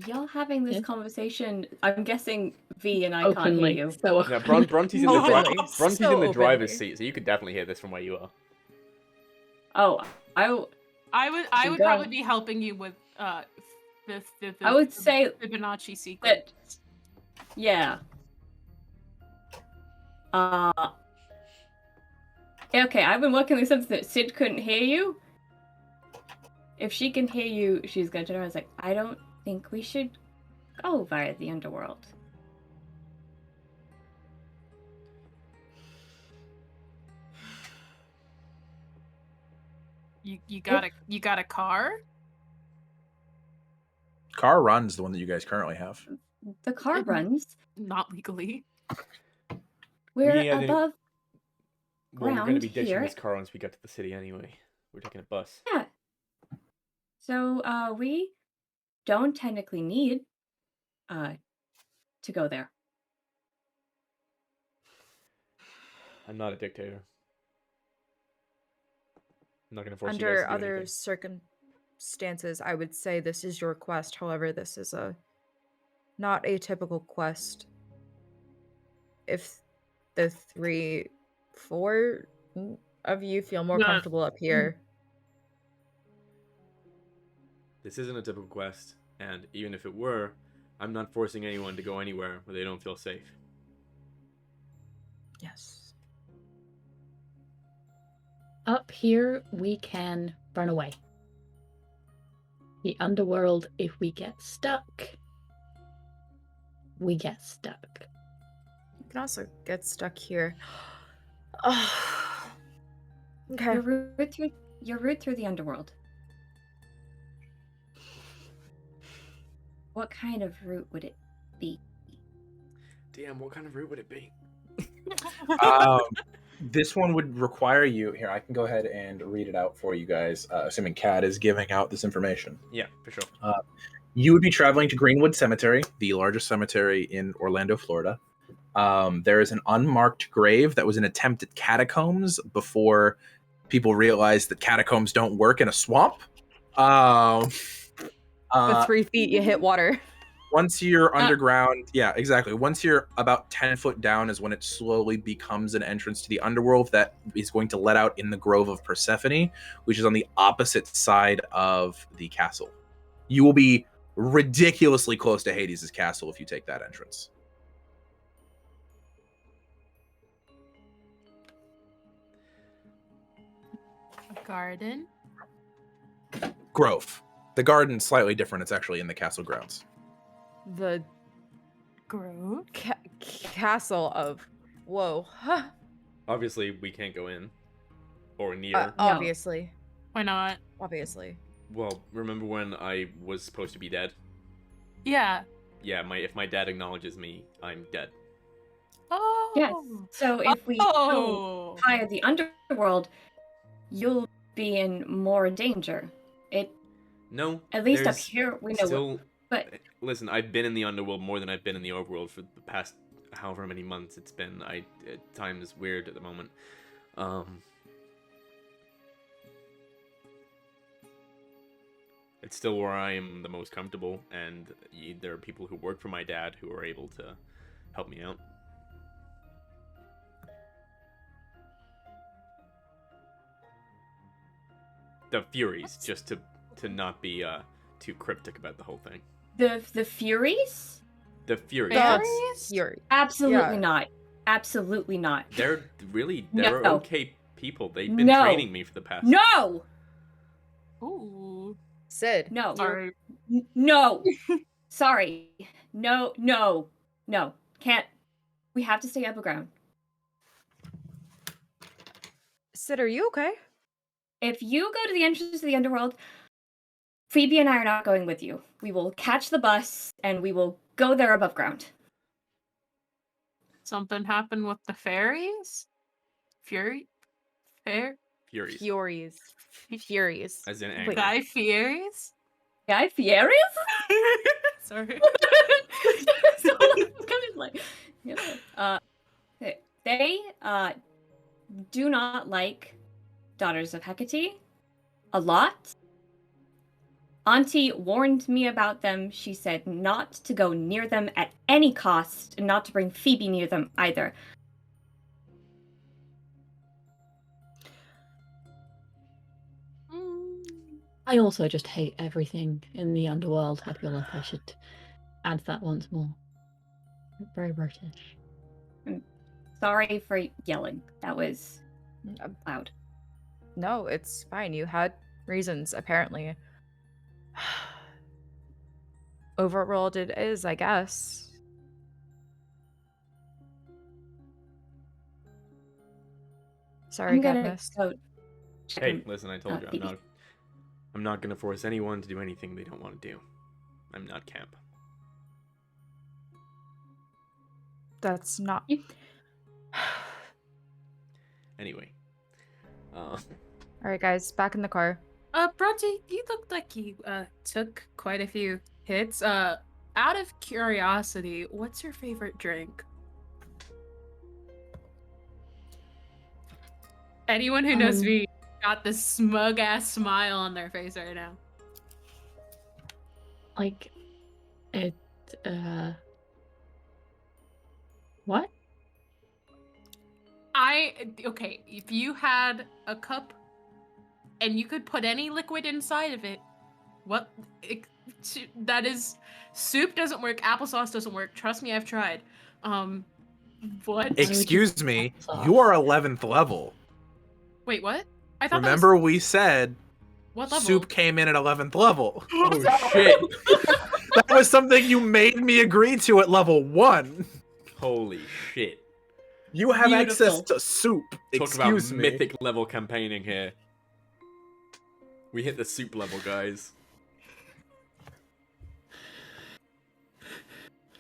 Y'all having this conversation, I'm guessing V and I can't hear you. Yeah, Bronte's in the driver's seat, so you could definitely hear this from where you are. Oh, I would probably be helping you with I would say Fibonacci sequence. Yeah. Okay, I've been working with something that Syd couldn't hear you. If she can hear you, she's gonna turn around and say, I don't think we should go via the underworld. You got a car? Car runs the one that you guys currently have. The car runs. Not legally. We're above Well, we're going to be ditching here. this car once we get to the city anyway. We're taking a bus. Yeah. So, we don't technically need to go there. I'm not a dictator. I'm not going to force you guys to do Under other anything. circumstances, I would say this is your quest. However, this is not a typical quest. If the 3-4 of you feel more Yeah. comfortable up here? This isn't a typical quest, and even if it were, I'm not forcing anyone to go anywhere where they don't feel safe. Yes. Up here, we can run away. The underworld, if we get stuck, we get stuck. You can also get stuck here. Oh. Okay. Your route through the underworld. What kind of route would it be? Damn, what kind of route would it be? This one would require you. Here, I can go ahead and read it out for you guys, assuming Cad is giving out this information. Yeah, for sure. You would be traveling to Greenwood Cemetery, the largest cemetery in Orlando, Florida. There is an unmarked grave that was an attempt at catacombs before people realized that catacombs don't work in a swamp. With 3 feet, you hit water. Once you're underground, yeah, exactly. Once you're about 10 foot down is when it slowly becomes an entrance to the underworld that is going to let out in the Grove of Persephone, which is on the opposite side of the castle. You will be ridiculously close to Hades' castle if you take that entrance. A garden. Grove. The garden's slightly different. It's actually in the castle grounds. The Grove. castle of... Whoa. Obviously, we can't go in. Or near. Obviously. Why not? Obviously. Well, remember when I was supposed to be dead? Yeah. Yeah, if my dad acknowledges me, I'm dead. Oh. Yes. So if we go via the underworld, you'll be in more danger. No. At least up there's here, we know. Still, But listen, I've been in the underworld more than I've been in the overworld for the past however many months it's been. Time is weird at the moment. It's still where I am the most comfortable, and there are people who work for my dad who are able to help me out. The Furies, just to not be too cryptic about the whole thing. the Furies? The Furies. Fairies? Fury. Absolutely not. Absolutely not. They're No. okay people. They've been No. training me for the past. No. Ooh. Syd. No. Sorry. No. Sorry. No. No. No. Can't. We have to stay above ground. Syd, are you okay? If you go to the entrance to the underworld, Phoebe and I are not going with you. We will catch the bus and we will go there above ground. Something happened with the fairies? Fury? Fair? Furies. Furies. Furies. As in Wait. angry. Guy Fieries? Guy Fieri's? Sorry. They do not like Daughters of Hecate a lot. Auntie warned me about them. She said not to go near them at any cost, and not to bring Phoebe near them either. I also just hate everything in the underworld. I feel like I should add that once more. Very British. Sorry for yelling. That was loud. No, it's fine. You had reasons, apparently. Overworld it is, I guess. Sorry, I'm gonna Cadmus. go check Hey, him. listen, I told you, Phoebe. I'm not gonna force anyone to do anything they don't want to do. I'm not camp. That's not. Anyway. Alright, guys, back in the car. Bronte, you looked like you took quite a few hits. Out of curiosity, what's your favorite drink? Anyone who knows me got this smug ass smile on their face right now. Like, what? Okay, if you had a cup and you could put any liquid inside of it, that is, soup doesn't work, applesauce doesn't work. Trust me, I've tried. What? Excuse me, you are 11th level. Wait, what? I thought Remember we said what level? soup came in at 11th level. Oh shit! That was something you made me agree to at level 1. Holy shit! You have Beautiful. access to soup. Talk Excuse about me. mythic level campaigning here. We hit the soup level, guys.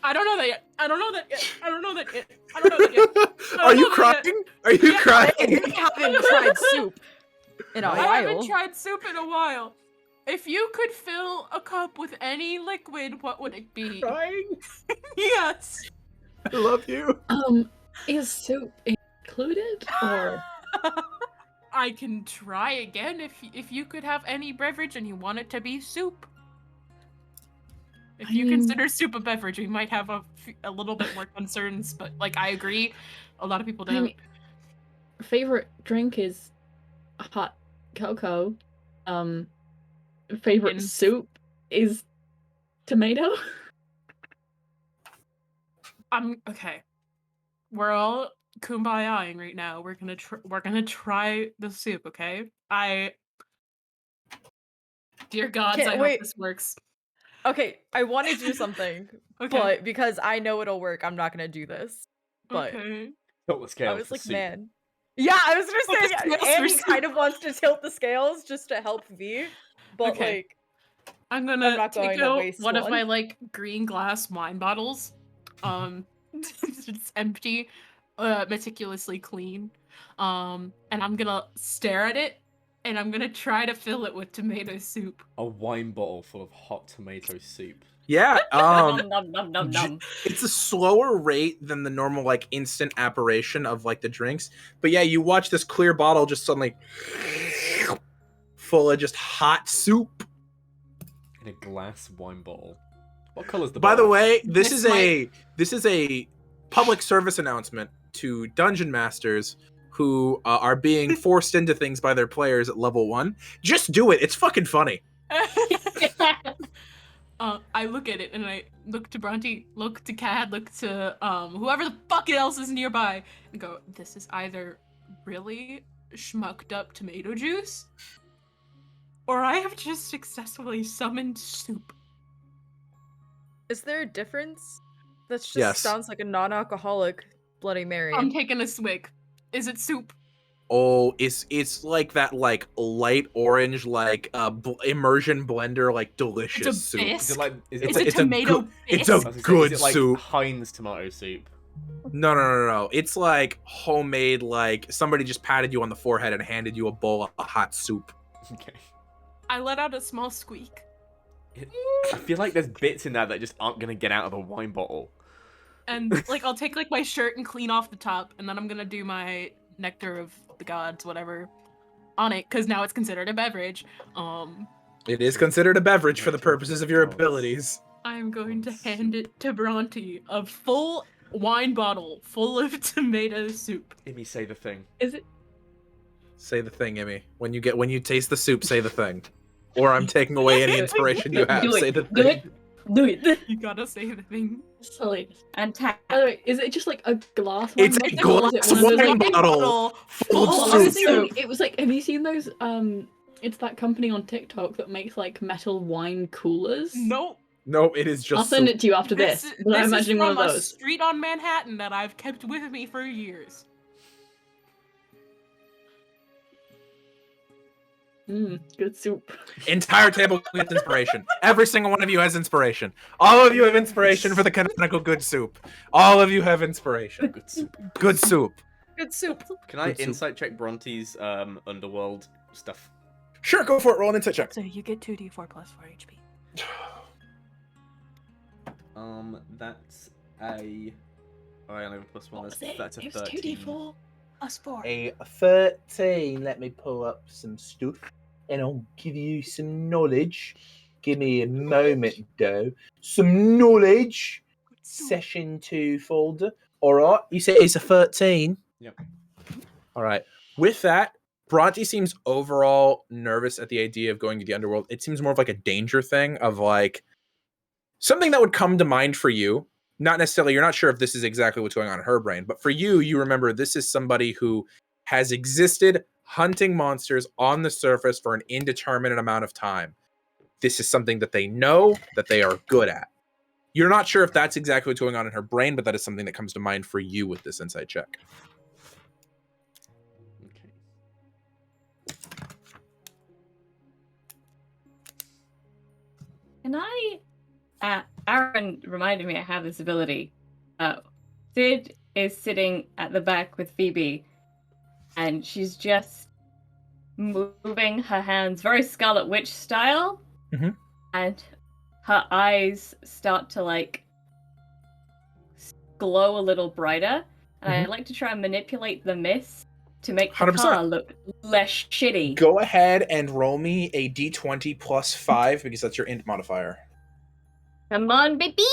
I don't know that yet. I don't know that yet. I don't know that yet. I don't know that yet. Are you crying? Are you crying? We haven't tried soup in a I while. haven't tried soup in a while. If you could fill a cup with any liquid, what would it be? Crying? Yes. I love you. Is soup included or? I can try again if you could have any beverage and you want it to be soup. If you consider soup a beverage, we might have a little bit more concerns, but like I agree, a lot of people don't. Favorite drink is hot cocoa. Favorite soup is tomato. Okay. We're all kumbayaing right now. We're gonna try the soup, okay? Dear gods, I hope this works. Okay, I want to do something, Okay. but because I know it'll work, I'm not gonna do this. But Okay. Tilt the scale. I was like, man. Yeah, I was Tilt gonna the say, scales for Annie soup. kind of wants to tilt the scales just to help V, but Okay. like, I'm gonna not going take to out waste one of one. my like green glass wine bottles. It's empty, meticulously clean. And I'm gonna stare at it, and I'm gonna try to fill it with tomato soup. A wine bottle full of hot tomato soup. Yeah, Nom, nom, nom, nom, nom. it's a slower rate than the normal like instant apparition of like the drinks. But yeah, you watch this clear bottle just suddenly full of just hot soup. In a glass wine bottle. What color's the By bottle? the way, this This is a public service announcement to dungeon masters who are being forced into things by their players at level 1. Just do it. It's fucking funny. I look at it and I look to Bronte, look to Cad, look to whoever the fuck else is nearby, and go, this is either really schmucked up tomato juice, or I have just successfully summoned soup. is there a difference? That just Yes. sounds like a non-alcoholic Bloody Mary. I'm taking a swig. Is it soup? Oh, it's like that like light orange like immersion blender like delicious It's a soup. bisque. Is it like It's a tomato good, it's bisque. a I was gonna say, good is it like soup. Heinz tomato soup? No. It's like homemade, like somebody just patted you on the forehead and handed you a bowl of hot soup. Okay. I let out a small squeak. I feel like there's bits in there that just aren't gonna get out of a wine bottle. And like I'll take like my shirt and clean off the top, and then I'm gonna do my nectar of the gods, whatever, on it, because now it's considered a beverage. It is considered a beverage for the purposes of your abilities. I'm going to hand it to Bronte, a full wine bottle full of tomato soup. Immy, say the thing. Is it? Say the thing, Immy. When you taste the soup, say the thing. Or I'm taking away any inspiration you have. Say the thing. Do it. You gotta say the thing. Sorry. And tap. By the way, is it just like a glass? It's wine a bottle? glass Or is it one of those, wine like- bottle full Oh, of I was soup. thinking it was like, have you seen those? It's that company on TikTok that makes like metal wine coolers. Nope. No, it is just I'll send soup. it to you after this. But I'm is imagining one of from a those. street on Manhattan that I've kept with me for years. Good soup. Entire table gets inspiration. Every single one of you has inspiration. All of you have inspiration for the canonical good soup. All of you have inspiration. Good soup. Good soup. Good soup. Can I Good soup. insight check Bronte's underworld stuff? Sure, go for it. Roll an insight check. So you get 2d4 plus 4 HP. That's a. Oh, I only have a plus one. What was it? That's a It was 13. 2d4. Plus 4. A 13. Let me pull up some stuff and I'll give you some knowledge. Give me a moment, though. Some knowledge. Session 2 folder. Alright, you say it's a 13. Yep. All right. With that, Bronte seems overall nervous at the idea of going to the underworld. It seems more of like a danger thing of like something that would come to mind for you. Not necessarily, you're not sure if this is exactly what's going on in her brain, but for you, you remember this is somebody who has existed hunting monsters on the surface for an indeterminate amount of time. This is something that they know, that they are good at. You're not sure if that's exactly what's going on in her brain, but that is something that comes to mind for you with this insight check. Can I... Aaron reminded me I have this ability. Syd is sitting at the back with Phoebe, and she's just moving her hands very Scarlet Witch style, and her eyes start to like glow a little brighter, and I'd like to try and manipulate the mist to make the 100%. car look less shitty. Go ahead and roll me a d20 plus 5 because that's your int modifier. Come on, baby!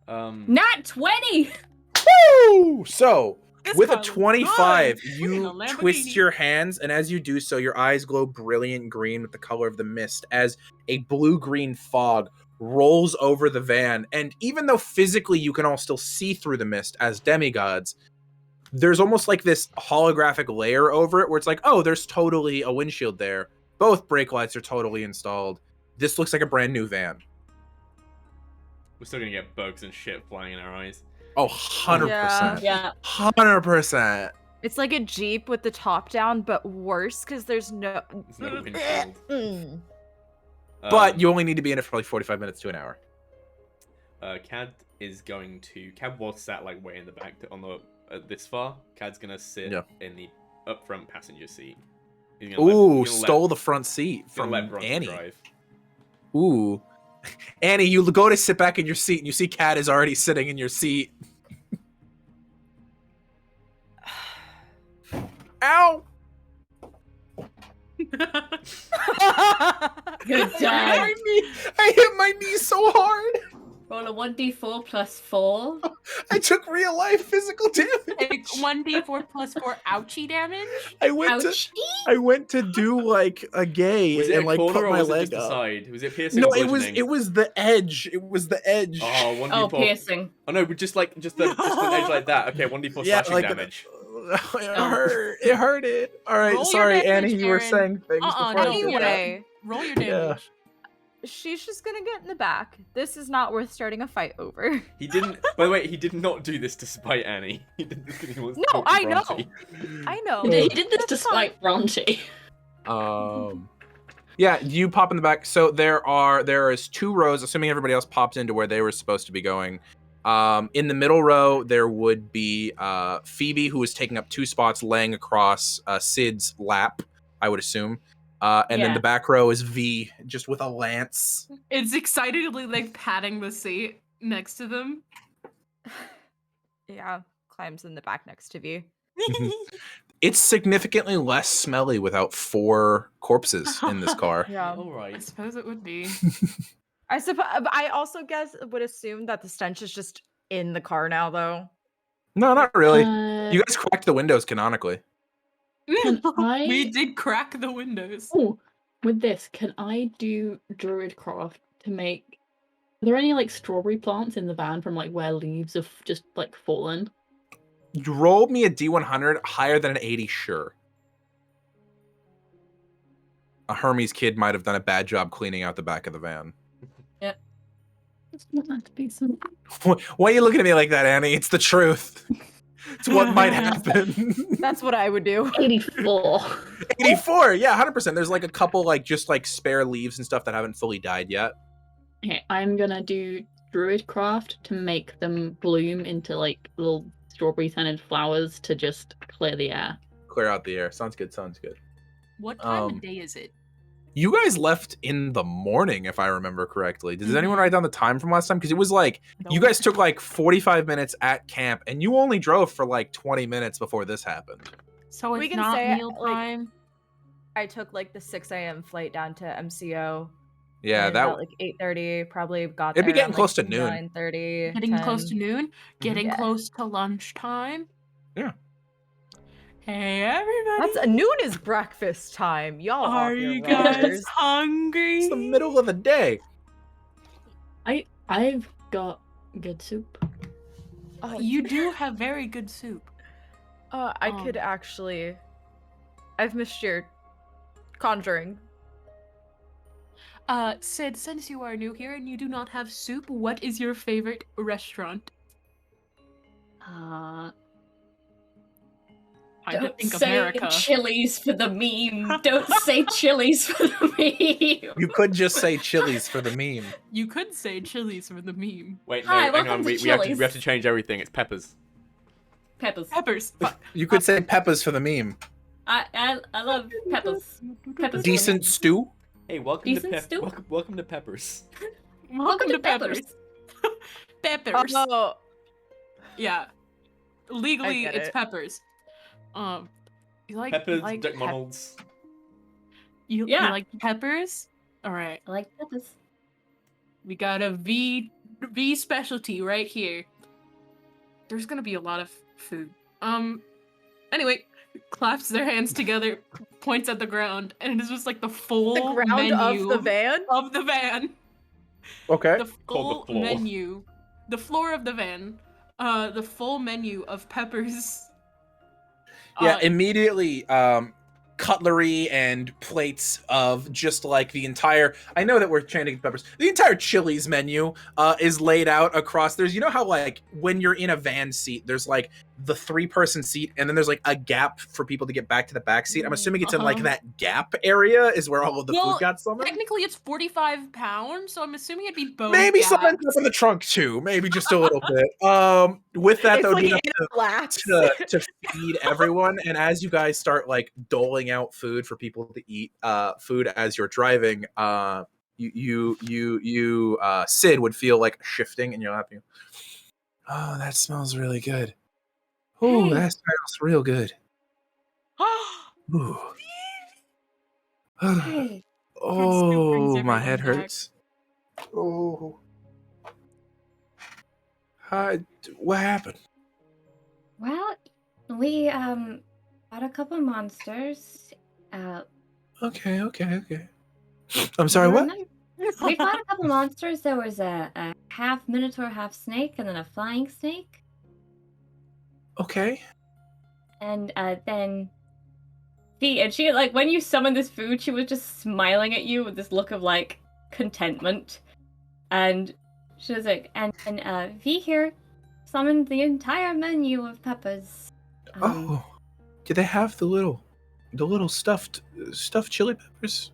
Not 20! Woo! So, This with a car looks 25, good. you Look at a twist Lamborghini. your hands, and as you do so, your eyes glow brilliant green with the color of the mist as a blue-green fog rolls over the van. And even though physically you can all still see through the mist as demigods, there's almost like this holographic layer over it where it's like, oh, there's totally a windshield there. Both brake lights are totally installed. This looks like a brand new van. We're still gonna get bugs and shit flying in our eyes. Oh, 100%. Yeah. 100%. It's like a Jeep with the top down, but worse because there's no. There's no windshield. But you only need to be in it for like 45 minutes to an hour. Cad was sat like way in the back on the this far. Cad's gonna sit in the up front passenger seat. He's gonna stole the front seat from let Bronte Annie. drive. Ooh. Annie, you go to sit back in your seat and you see Cad is already sitting in your seat. Ow! Good job. I hit my knee so hard. Roll a 1d4 plus 4. I took real life physical damage. Like 1d4 plus 4 ouchie damage. I went to do like a gaze Was it and a like corner put or my was it leg just the up. side? Was it piercing? No, or it bludgeoning? was the edge. It was the edge. Oh, 1d4. Oh, piercing. Oh no, but just an edge like that. Okay, 1d4 slashing damage. It hurted. All right, Roll your sorry, damage, Annie. You were Aaron. saying things before. I did that. Anyway, Roll your damage. she's just gonna get in the back. This is not worth starting a fight over. He didn't. By the way, he did not do this to spite Annie. He did this because he wants to No, talk to I know. Bronte. I know. He did this That's despite Bronte. Yeah, you pop in the back. So there is 2 rows, assuming everybody else pops into where they were supposed to be going. In the middle row, there would be Phoebe, who is taking up 2 spots, laying across Syd's lap, I would assume. And then the back row is V, just with a lance. It's excitedly like patting the seat next to them. Yeah, climbs in the back next to V. It's significantly less smelly without 4 corpses in this car. Yeah. All I right. suppose it would be. I suppose. I also would assume that the stench is just in the car now, though. No, not really. You guys cracked the windows canonically. Can I- We did crack the windows. Oh, with this, can I do Druidcraft to make... Are there any, like, strawberry plants in the van from, like, where leaves have just, like, fallen? You rolled me a D100 higher than an 80, sure. A Hermes kid might have done a bad job cleaning out the back of the van. It's not that to be so... Why are you looking at me like that, Annie? It's the truth. It's what might happen. That's what I would do. 84. 84, yeah, 100%. There's like a couple like just like spare leaves and stuff that haven't fully died yet. Okay, I'm gonna do Druidcraft to make them bloom into, like, little strawberry-scented flowers to just clear the air. Clear out the air. Sounds good, sounds good. What time of day is it? You guys left in the morning, if I remember correctly. Does anyone write down the time from last time? Because it was like, you guys took like 45 minutes at camp, and you only drove for like 20 minutes before this happened. So We it's can not say, meal like, time. I took like the 6 a.m. flight down to MCO. Yeah, and that about, like 8:30. Probably got It'd be there getting around, close like, to noon. 9:30. Getting close to 10. noon. Getting Yeah. close to lunchtime. Yeah. Hey everybody! Noon is breakfast time. Y'all Are off your you guys rockers. hungry? It's the middle of the day. I've got good soup. Oh, You do have very good soup. I could actually. I've missed your conjuring. Syd, since you are new here and you do not have soup, what is your favorite restaurant? I Don't think say America. Chili's for the meme. Don't say Chili's for the meme. You could just say Chili's for the meme. You could say Chili's for the meme. Wait, no, Hi, hang welcome on. to We have Chili's. to change everything. It's peppers. Peppers. Peppers. Fuck. You could say Peppers for the meme. I love peppers. Peppers. Decent stew. Hey, welcome Decent to stew? welcome to peppers. Welcome to Peppers. Peppers. Oh, Yeah. Legally, get it's it. Peppers. You like Peppers, like McDonald's. you Yeah. like peppers? All right. I like peppers. We got a V specialty right here. There's gonna be a lot of food. Anyway, claps their hands together, points at the ground, and it's just like the full the ground menu of the van. of the van. Okay. The Called full the floor. menu, the floor of the van, the full menu of peppers. Yeah, immediately cutlery and plates of just like the entire, I know that we're chanting peppers, the entire Chili's menu is laid out across. There's, you know how like when you're in a van seat, there's like the 3-person seat and then there's like a gap for people to get back to the back seat. I'm assuming it's in like that gap area is where all of the Well, food got summoned. Technically, it's 45 pounds, so I'm assuming it'd be both. Maybe gaps. some ends up in the trunk too. Maybe just a little bit. With that, It's though, like need in to, a lapse. to feed everyone, and as you guys start like doling out food for people to eat, food as you're driving, you Syd would feel like shifting, and you're happy. Oh, that smells really good. Oh, Hey. that smells real good. Ooh. Hey. Oh, my everyone head back. hurts. Oh. Hi, what happened? Well, we got a couple monsters. Okay. I'm sorry, what? We fought a couple monsters. There was a half minotaur, half snake, and then a flying snake. Okay. And then she like when you summoned this food, she was just smiling at you with this look of like contentment. And she was like, and V here summoned the entire menu of peppers. Oh, do they have the little stuffed chili peppers?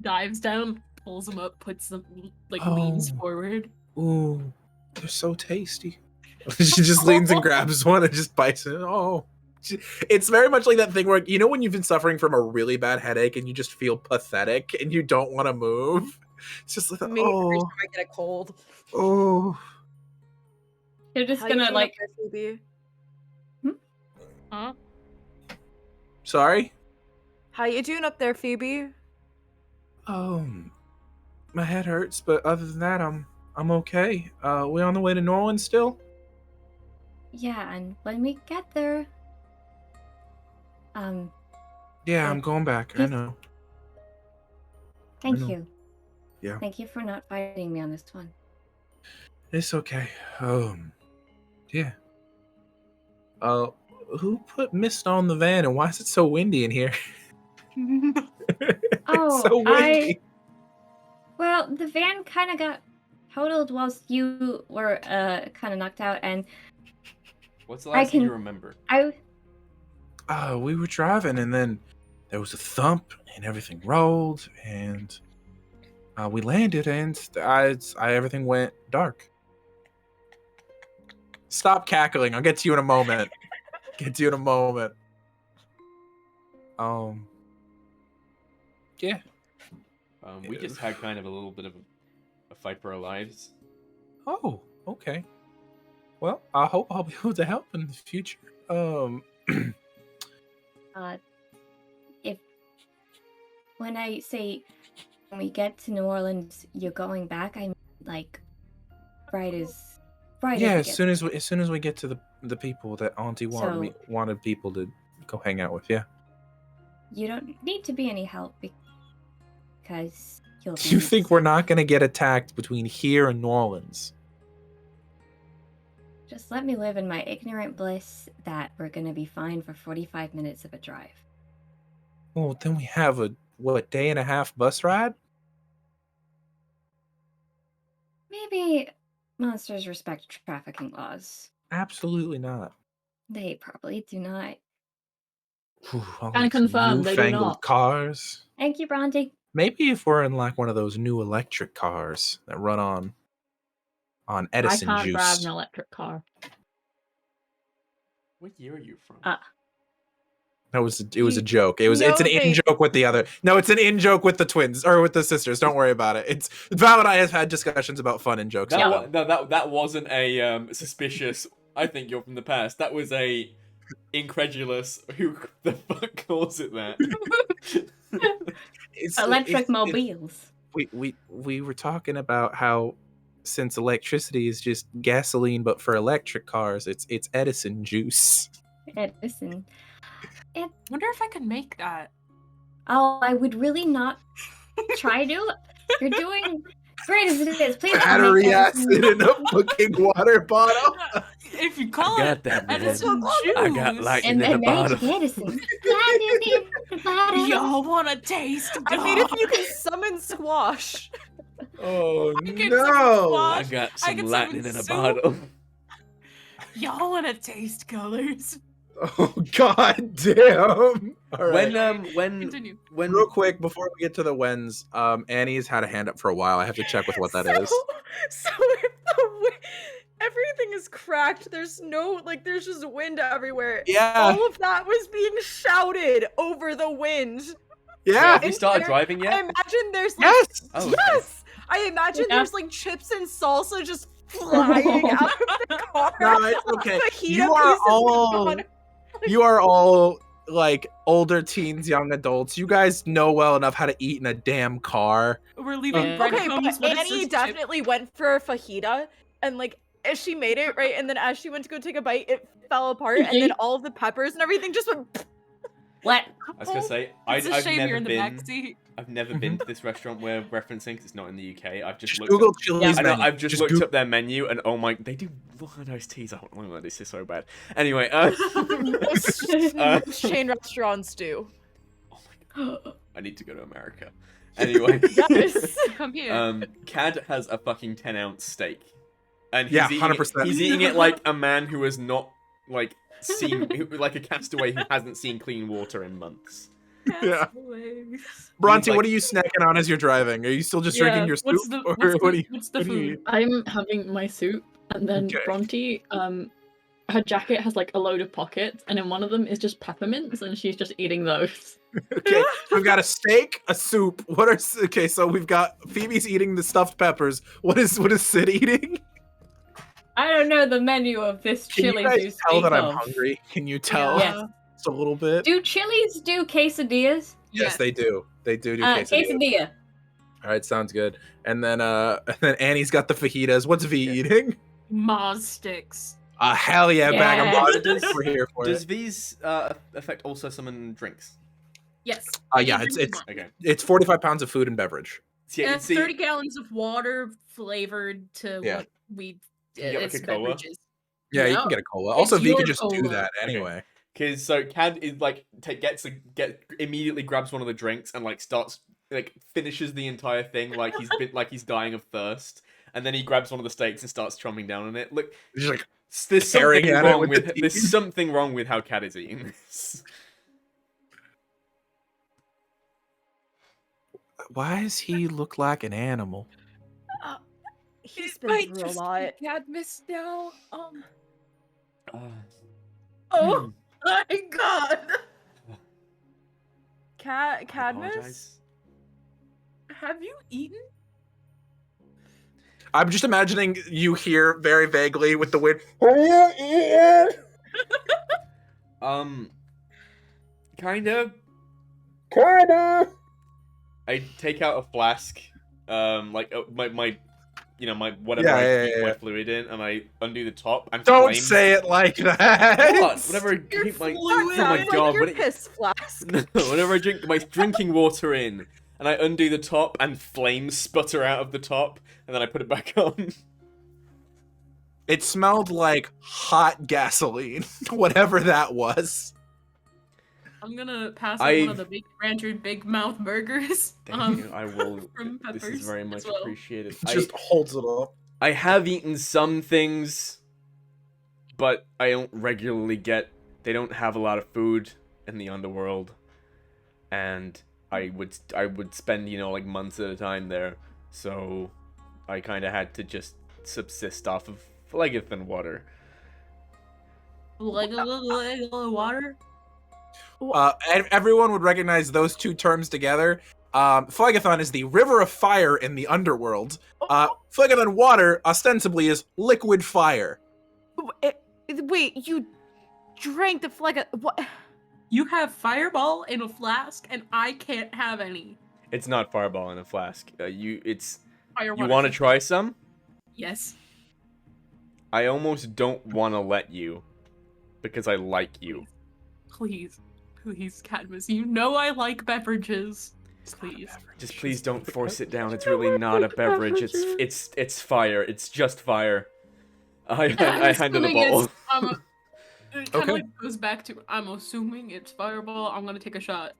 Dives down, pulls them up, puts them like Oh. leans forward. Ooh, they're so tasty. She just leans and grabs one and just bites it. Oh, it's very much like that thing where, you know, when you've been suffering from a really bad headache and you just feel pathetic and you don't want to move. It's just like, Me every oh, time I get a cold. oh. They're just How you gonna doing like up there, Phoebe? Huh? Sorry. How you doing up there, Phoebe? My head hurts, but other than that, I'm okay. We on the way to New Orleans still? yeah, and when we get there, Yeah, I'm going back. I Yes. know. thank know. you. Yeah. Thank you for not fighting me on this one. It's okay. Yeah. Who put mist on the van and why is it so windy in here? Oh, It's so windy. Well, the van kind of got totaled whilst you were kind of knocked out, and What's the last thing you can- remember? We were driving and then there was a thump and everything rolled and we landed and everything went dark. Stop cackling. I'll get to you in a moment. Yeah. We just had kind of a little bit of a fight for our lives. Oh, okay. Well, I hope I'll be able to help in the future. If when I say when we get to New Orleans, you're going back, I mean like right as yeah, we as get soon as we get to the people that Auntie wanted people to go hang out with you. You don't need to be any help because you'll be... Do you think we're not going to get attacked between here and New Orleans? Just let me live in my ignorant bliss that we're going to be fine for 45 minutes of a drive. Well, then we have a, day and a half bus ride? Maybe monsters respect trafficking laws. Absolutely not. They probably do not. Can confirm they do newfangled not. Cars. Thank you, Bronte. Maybe if we're in like one of those new electric cars that run on Edison I can't juice. drive an electric car. What year are you from? It was a joke. It's an in joke with the other. No, it's an in joke with the twins or with the sisters. Don't worry about it. Val and I have had discussions about fun and jokes. That wasn't a suspicious. I think you're from the past. That was a incredulous. Who the fuck calls it that? Electric mobiles. We were talking about how since electricity is just gasoline, but for electric cars, it's Edison juice. Edison. Wonder if I could make that. Oh, I would really not try to. You're doing great as it is. Please don't Battery make that. acid in a fucking water bottle. If you call it Edison juice. I got lightning And in a bottle. Edison. Lightning in the bottle. Y'all wanna taste God? I mean, if you can summon squash. Oh I can no! I squash. got some can lightning summon in a soup. bottle. Y'all wanna taste colors? Oh god damn! All right. When Continue. Real quick before we get to the whens, Annie's had a hand up for a while. I have to check with what that is. So if everything is cracked, there's there's just wind everywhere. Yeah. All of that was being shouted over the wind. Yeah. Have we started driving I yet? imagine there's Yes. Oh, yes. I imagine Yeah. there's chips and salsa just flying out of the car. No, it's okay. Fajita You are pieces all gone. you are all like older teens, young adults. You guys know well enough how to eat in a damn car. We're leaving Okay, Okay, breadcrumbs. but What is Annie this definitely went for a fajita, and as she made it, right, and then as she went to go take a bite, it fell apart, and then all of the peppers and everything just went. What? I was gonna say It's a I've shame never you're in the been. backseat. I've never been to this restaurant we're referencing because it's not in the UK. I've just looked Google up, Chili's I know, menu. I've just looked Google- up their menu and oh my, they do nice teas. I don't know, this is so bad. Anyway, Chain restaurants do. oh my god, I need to go to America. Anyway, Yes. Come here. Cad has a fucking 10-ounce steak, and he's Yeah, eating 100%. He's eating it like a man who has not seen like a castaway who hasn't seen clean water in months. Yeah. Castaways. Bronte, like- what are you snacking on as you're driving? Are you still just drinking your soup? What's the or what's what the, are you- what's the what are you- food? I'm having my soup, and then Okay. Bronte, her jacket has a load of pockets, and in one of them is just peppermints, and she's just eating those. Okay, we've got a steak, a soup. Okay? So we've got Phoebe's eating the stuffed peppers. What is Sid eating? I don't know the menu of this Can Chili's you guys you tell speak that I'm of. hungry? Can you tell? Yes. Just a little bit. Do Chili's do quesadillas? Yes, they do. They do quesadillas. Quesadilla. All right, sounds good. And then Annie's got the fajitas. What's V eating? Maz sticks. Hell yeah, bag of Yes. Mars. We're here for Does it. these affect also summon drinks? Yes. Yeah, Drink it's more. Okay. it's 45 pounds of food and beverage. See, And see, 30 gallons of water flavored to Yeah. what we. Can you get, like, it's a cola? beverages. Yeah, you Yeah. can get a cola. Also, It's V can your just do cola. that Okay. anyway. Because so Cad is immediately grabs one of the drinks and starts finishes the entire thing like he's dying of thirst, and then he grabs one of the steaks and starts chomping down on it. Look, He's just like, there's Staring something at it wrong with with the there's teeth. something wrong with how Cad is eating this. why does he look like an animal? He's It been might through a just be lot. Cadmus now. Hmm. Oh my god. I Cadmus? apologize. Have you eaten? I'm just imagining you here very vaguely with the wind. Kinda. Kinda. I take out a flask, my you know, my whatever I keep my fluid in, and I undo the top and Don't flames. say it like that. What? Whatever I keep my That sounds like your piss flask. No, whenever I drink my drinking water in, and I undo the top, and flames sputter out of the top, and then I put it back on. It smelled like hot gasoline, whatever that was. I'm gonna pass on one of the Big Rancher Big Mouth burgers. Thank you. I will. From Peppers This is very much appreciated. Just holds it up. I have eaten some things, but I don't regularly get. They don't have a lot of food in the underworld, and I would spend, you know, like months at a time there. So I kind of had to just subsist off of phlegethon water. Water. Everyone would recognize those two terms together. Phlegethon is the river of fire in the underworld. Phlegethon water ostensibly is liquid fire. Wait, you drank the phlegethon? What? You have Fireball in a flask, and I can't have any. It's not Fireball in a flask. You Firewater. You want to try some? Yes. I almost don't want to let you, because I like you. Please, Cadmus. You know I like beverages. Please. Just please don't force it down. It's really not a beverage. It's fire. It's just fire. I handed the bottle. It kind of like goes back to, I'm assuming it's Fireball. I'm gonna take a shot.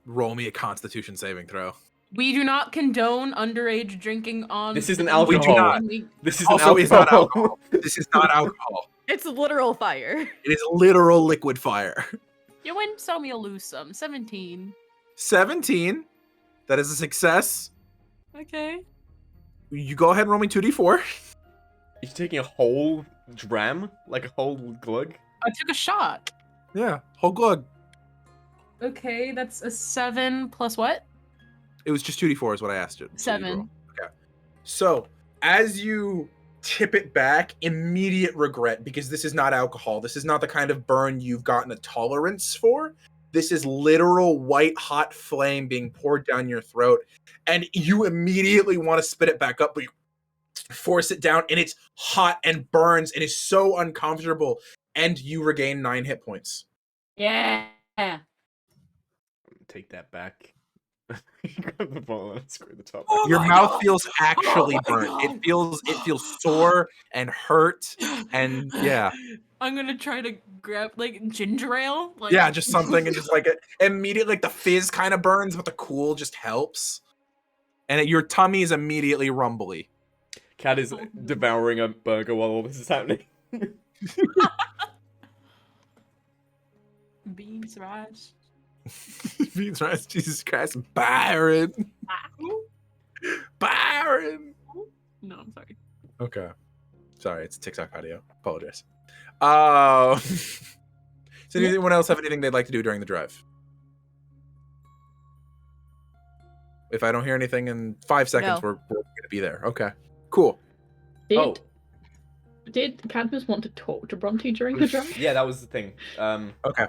Roll me a Constitution saving throw. We do not condone underage drinking on. This isn't alcohol. We do not. This is Also, an it's not alcohol. alcohol. This is not alcohol. It's literal fire. It is literal liquid fire. You win, so me a lose some. 17. 17. That is a success. Okay. You go ahead and roll me 2d4. You're taking a whole dram? Like a whole glug? I took a shot. Yeah, whole glug. Okay, that's a 7 plus what? It was just 2d4 is what I asked you. 7. Okay. So, as you tip it back, immediate regret, because this is not alcohol. This is not the kind of burn you've gotten a tolerance for. This is literal white hot flame being poured down your throat, and you immediately want to spit it back up, but you force it down, and it's hot and burns, and is so uncomfortable, and you regain 9 hit points. Yeah. Take that back. Grab the bottle and screw the top. Oh Your my mouth God. feels actually Oh my burnt. God. It feels sore and hurt, and yeah. I'm gonna try to grab like ginger ale. Like... Yeah, just something, and just like immediately, like the fizz kind of burns, but the cool just helps, and your tummy is immediately rumbly. Cat is devouring a burger while all this is happening. Beans, rice. Beans, rice, Jesus Christ, Byron. Byron. No, I'm sorry. Okay, sorry, it's TikTok audio. Apologize. Does anyone else have anything they'd like to do during the drive? If I don't hear anything in 5 seconds, No. we're gonna be there. Okay, cool. Did Cadmus want to talk to Bronte during the drive? Yeah, that was the thing. Okay.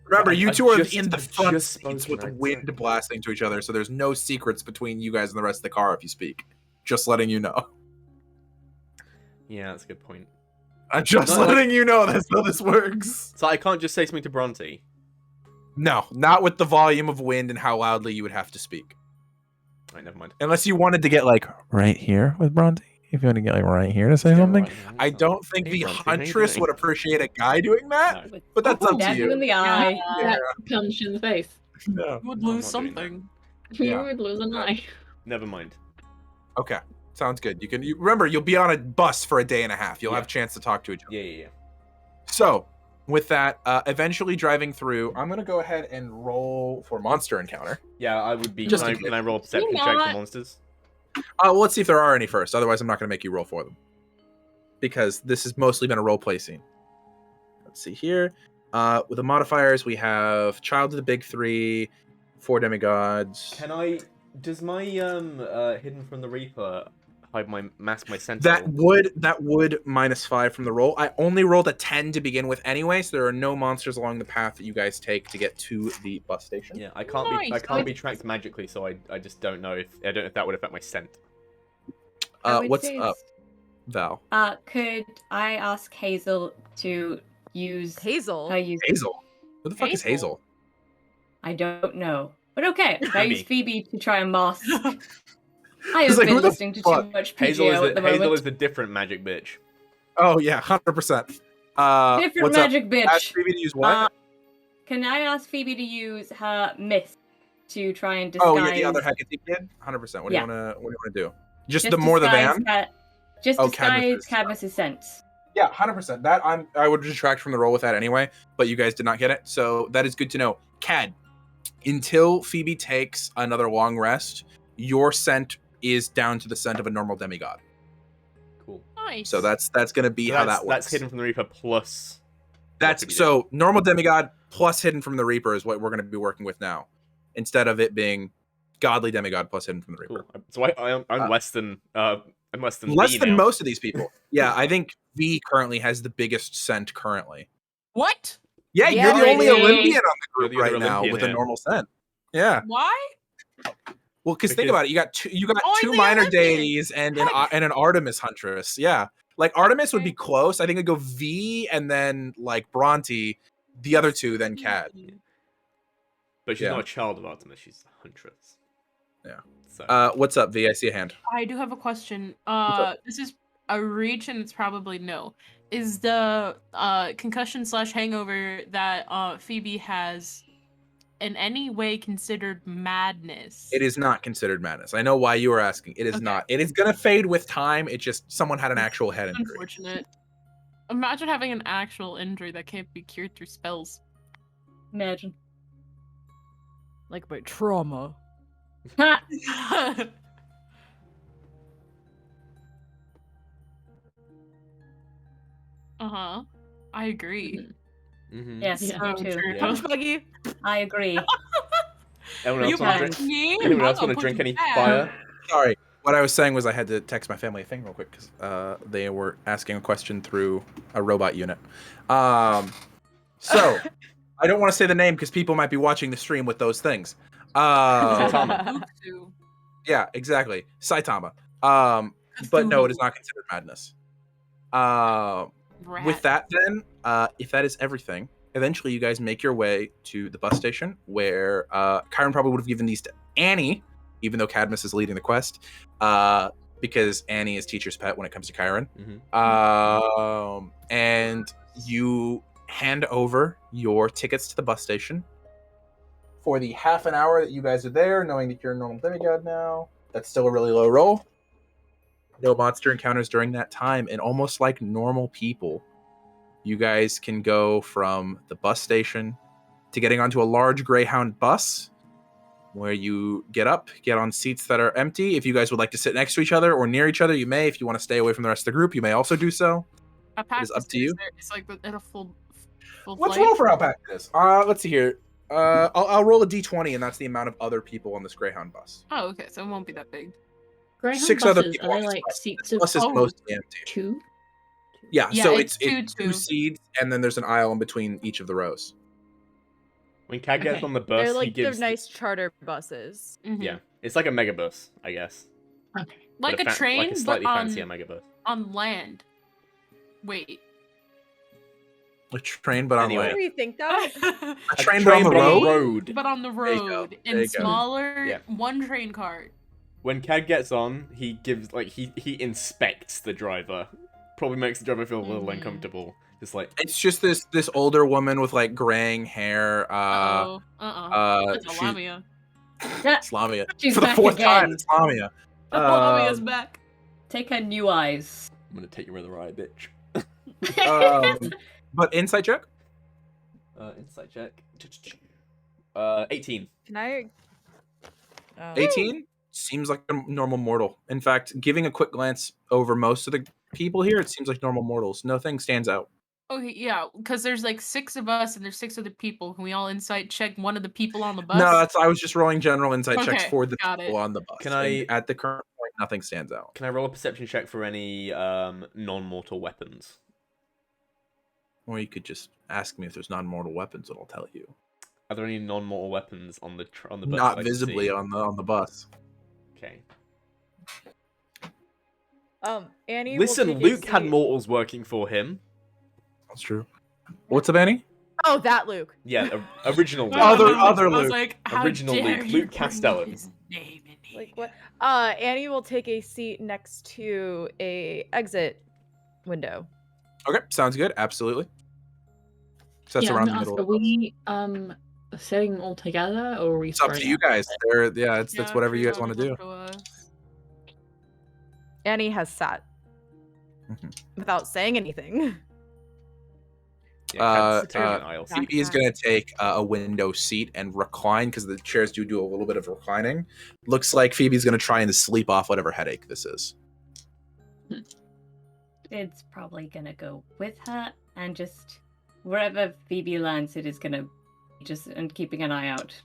Remember, you two are in the I've front just seats spoken, with the I'd wind say. blasting to each other, so there's no secrets between you guys and the rest of the car if you speak. Just letting you know. Yeah, that's a good point. I'm just No, letting you know that's how this works. So I can't just say something to Bronte. No, not with the volume of wind and how loudly you would have to speak. Alright, never mind. Unless you wanted to get like right here with Bronte. If you want to get like right here to say something. I don't think Hey, the Bronte, how you Huntress doing? would appreciate a guy doing that, No. but that's up to Dab you in you. the eye. Yeah. Punch in the face. No. You would I'm lose not doing that. something. You Yeah. would lose an eye. Never mind. Okay, sounds good. Remember, you'll be on a bus for a day and a half. You'll Yeah. have a chance to talk to each other. Yeah. So, with that, eventually driving through, I'm gonna go ahead and roll for monster encounter. Yeah, I would be. Just Can in I roll a perception You're check for not. monsters? Well, let's see if there are any first. Otherwise, I'm not gonna make you roll for them because this has mostly been a role play scene. Let's see here. With the modifiers, we have Child of the Big Three, 4 demigods. Does my Hidden from the Reaper hide my mask my sentinel? That would -5 from the roll. I only rolled a 10 to begin with anyway, so there are no monsters along the path that you guys take to get to the bus station. Yeah, I can't be Nice. be tracked magically, so I just don't know if that would affect my scent. What's up, Val? Could I ask Hazel to use Hazel? Hazel? Who the fuck is Hazel? I don't know. But okay, I use Phoebe to try and mask. I It's have like, been who the listening to fuck? too much Hazel PGO at the moment. Hazel is a different magic bitch. Oh yeah, 100%. Different what's magic up? bitch. Ask Phoebe to use what? Can I ask Phoebe to use her mist to try and disguise? Oh yeah, the other Hecate kid. 100%. What do you wanna do? Just the disguise van? Just disguise Cadmus's sense. Yeah, 100%. That I would detract from the roll with that anyway, but you guys did not get it, so that is good to know. Cad, until Phoebe takes another long rest, your scent is down to the scent of a normal demigod. Cool. Nice. So that's gonna be how that works. That's hidden from the Reaper plus. That's so normal demigod plus hidden from the Reaper is what we're gonna be working with now, instead of it being godly demigod plus hidden from the Reaper. Cool. So I'm less than less than most of these people. Yeah, I think V currently has the biggest scent currently. What? Yeah, you're the only Olympian on the group right now with a yeah. normal scent. Yeah. Why? Well, because think about it, you got two minor deities and an Artemis huntress. Yeah, like Artemis would be close. I think I'd go V and then like Bronte, the other two, then Cad. But she's not a child of Artemis; she's a huntress. Yeah. So. What's up, V? I see a hand. I do have a question. This is a reach, and it's probably no. Is the concussion/hangover that Phoebe has in any way considered madness? It is not considered madness. I know why you were asking. It is not. It is gonna fade with time. It just someone had an actual head injury. Unfortunate. Imagine having an actual injury that can't be cured through spells. Imagine. Like by trauma. Uh-huh. I agree. Mm-hmm. Yes, So me too. true. Punch buggy. I agree. Anyone else want to drink any bad. fire? Sorry. What I was saying was I had to text my family a thing real quick because they were asking a question through a robot unit. So I don't want to say the name because people might be watching the stream with those things. Saitama. Yeah, exactly. Saitama. But no, it is not considered madness. With that, then, if that is everything, eventually you guys make your way to the bus station where Chiron probably would have given these to Annie, even though Cadmus is leading the quest, because Annie is teacher's pet when it comes to Chiron. Mm-hmm. And you hand over your tickets to the bus station for the half an hour that you guys are there, knowing that you're a normal demigod now. That's still a really low roll. No monster encounters during that time, and almost like normal people, you guys can go from the bus station to getting onto a large Greyhound bus where you get on seats that are empty. If you guys would like to sit next to each other or near each other, you may. If you want to stay away from the rest of the group, you may also do so. It is up to you. It's like at a full Let's flight. roll for how packed it is. Let's see here. I'll roll a d20, and that's the amount of other people on this Greyhound bus. Oh, okay, so it won't be that big. Greyhound 6 buses, other people are on they this like bus. seats The of bus is mostly empty. two? Yeah, Yeah, so it's it's two two. seats, and then there's an aisle in between each of the rows. When Cad gets Okay. on the bus, They're he like gives the nice charter buses. Mhm. Yeah, it's like a megabus, I guess. Okay. Like But a train, like a slightly but fancier megabus. on land. Wait. A train, but on Anyway. land. What do you think that? A train, but on the road. road. But on the you go. road, There you in go. smaller, Yeah. one train cart. When Cad gets on, he gives he inspects the driver. Probably makes the driver feel a little uncomfortable. Just like It's just this older woman with like graying hair. That's she- Lamia. Islamia. She's For the back fourth again. time, Islamia. Lamia's back. Take her new eyes. I'm gonna take you where the right, bitch. But insight check. Insight check. 18. Can I? 18 seems like a normal mortal. In fact, giving a quick glance over most of the people here, it seems like normal mortals. Nothing stands out. Okay, yeah, because there's like 6 of us and there's 6 other people. Can we all insight check one of the people on the bus? No, I was just rolling general insight checks Okay, for the got people it. on the bus. Can And I- at the current point, nothing stands out. Can I roll a perception check for any non-mortal weapons? Or you could just ask me if there's non-mortal weapons, and I'll tell you. Are there any non-mortal weapons on the bus? Not that I can visibly see? on the bus. Okay. Annie. Listen, will take Luke a had seat- mortals working for him. That's true. What's up, Annie? Oh, that Luke. Yeah, original Luke. Other I was Luke. like, how Original dare Luke, you Luke bring Castellan. his name in Like here. what? Annie will take a seat next to a exit window. Okay, sounds good. Absolutely. So that's Yeah, around I'm the gonna middle. ask, are we sitting all together or are we It's up to spreading you out? guys. That's whatever you guys want to do. Annie has sat without saying anything. Yeah, Cad's sitting in an aisle. Phoebe is going to take a window seat and recline because the chairs do a little bit of reclining. Looks like Phoebe's going to try and sleep off whatever headache this is. It's probably gonna go with her, and just wherever Phoebe lands, it is gonna just and keeping an eye out.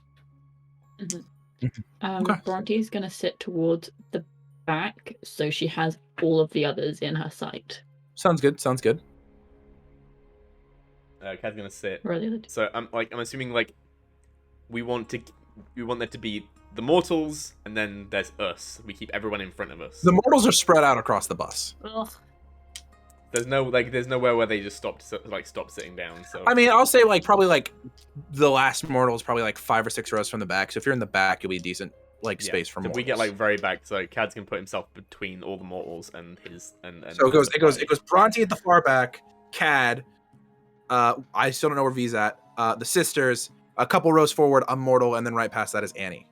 Okay. Bronte's gonna sit towards the back so she has all of the others in her sight. Sounds good. Sounds good. Cad's gonna sit. Where are the other two? So I'm assuming like we want there to be the mortals, and then there's us. We keep everyone in front of us. The mortals are spread out across the bus. Ugh. There's nowhere where they just stop sitting down. So I mean, I'll say probably the last mortal is probably 5 or 6 rows from the back. So if you're in the back, you'll be decent space for so mortals. we get very back. So Cad's gonna put himself between all the mortals and his and. So it goes Bronte at the far back, Cad. I still don't know where V's at. The sisters, a couple rows forward, a mortal, and then right past that is Annie.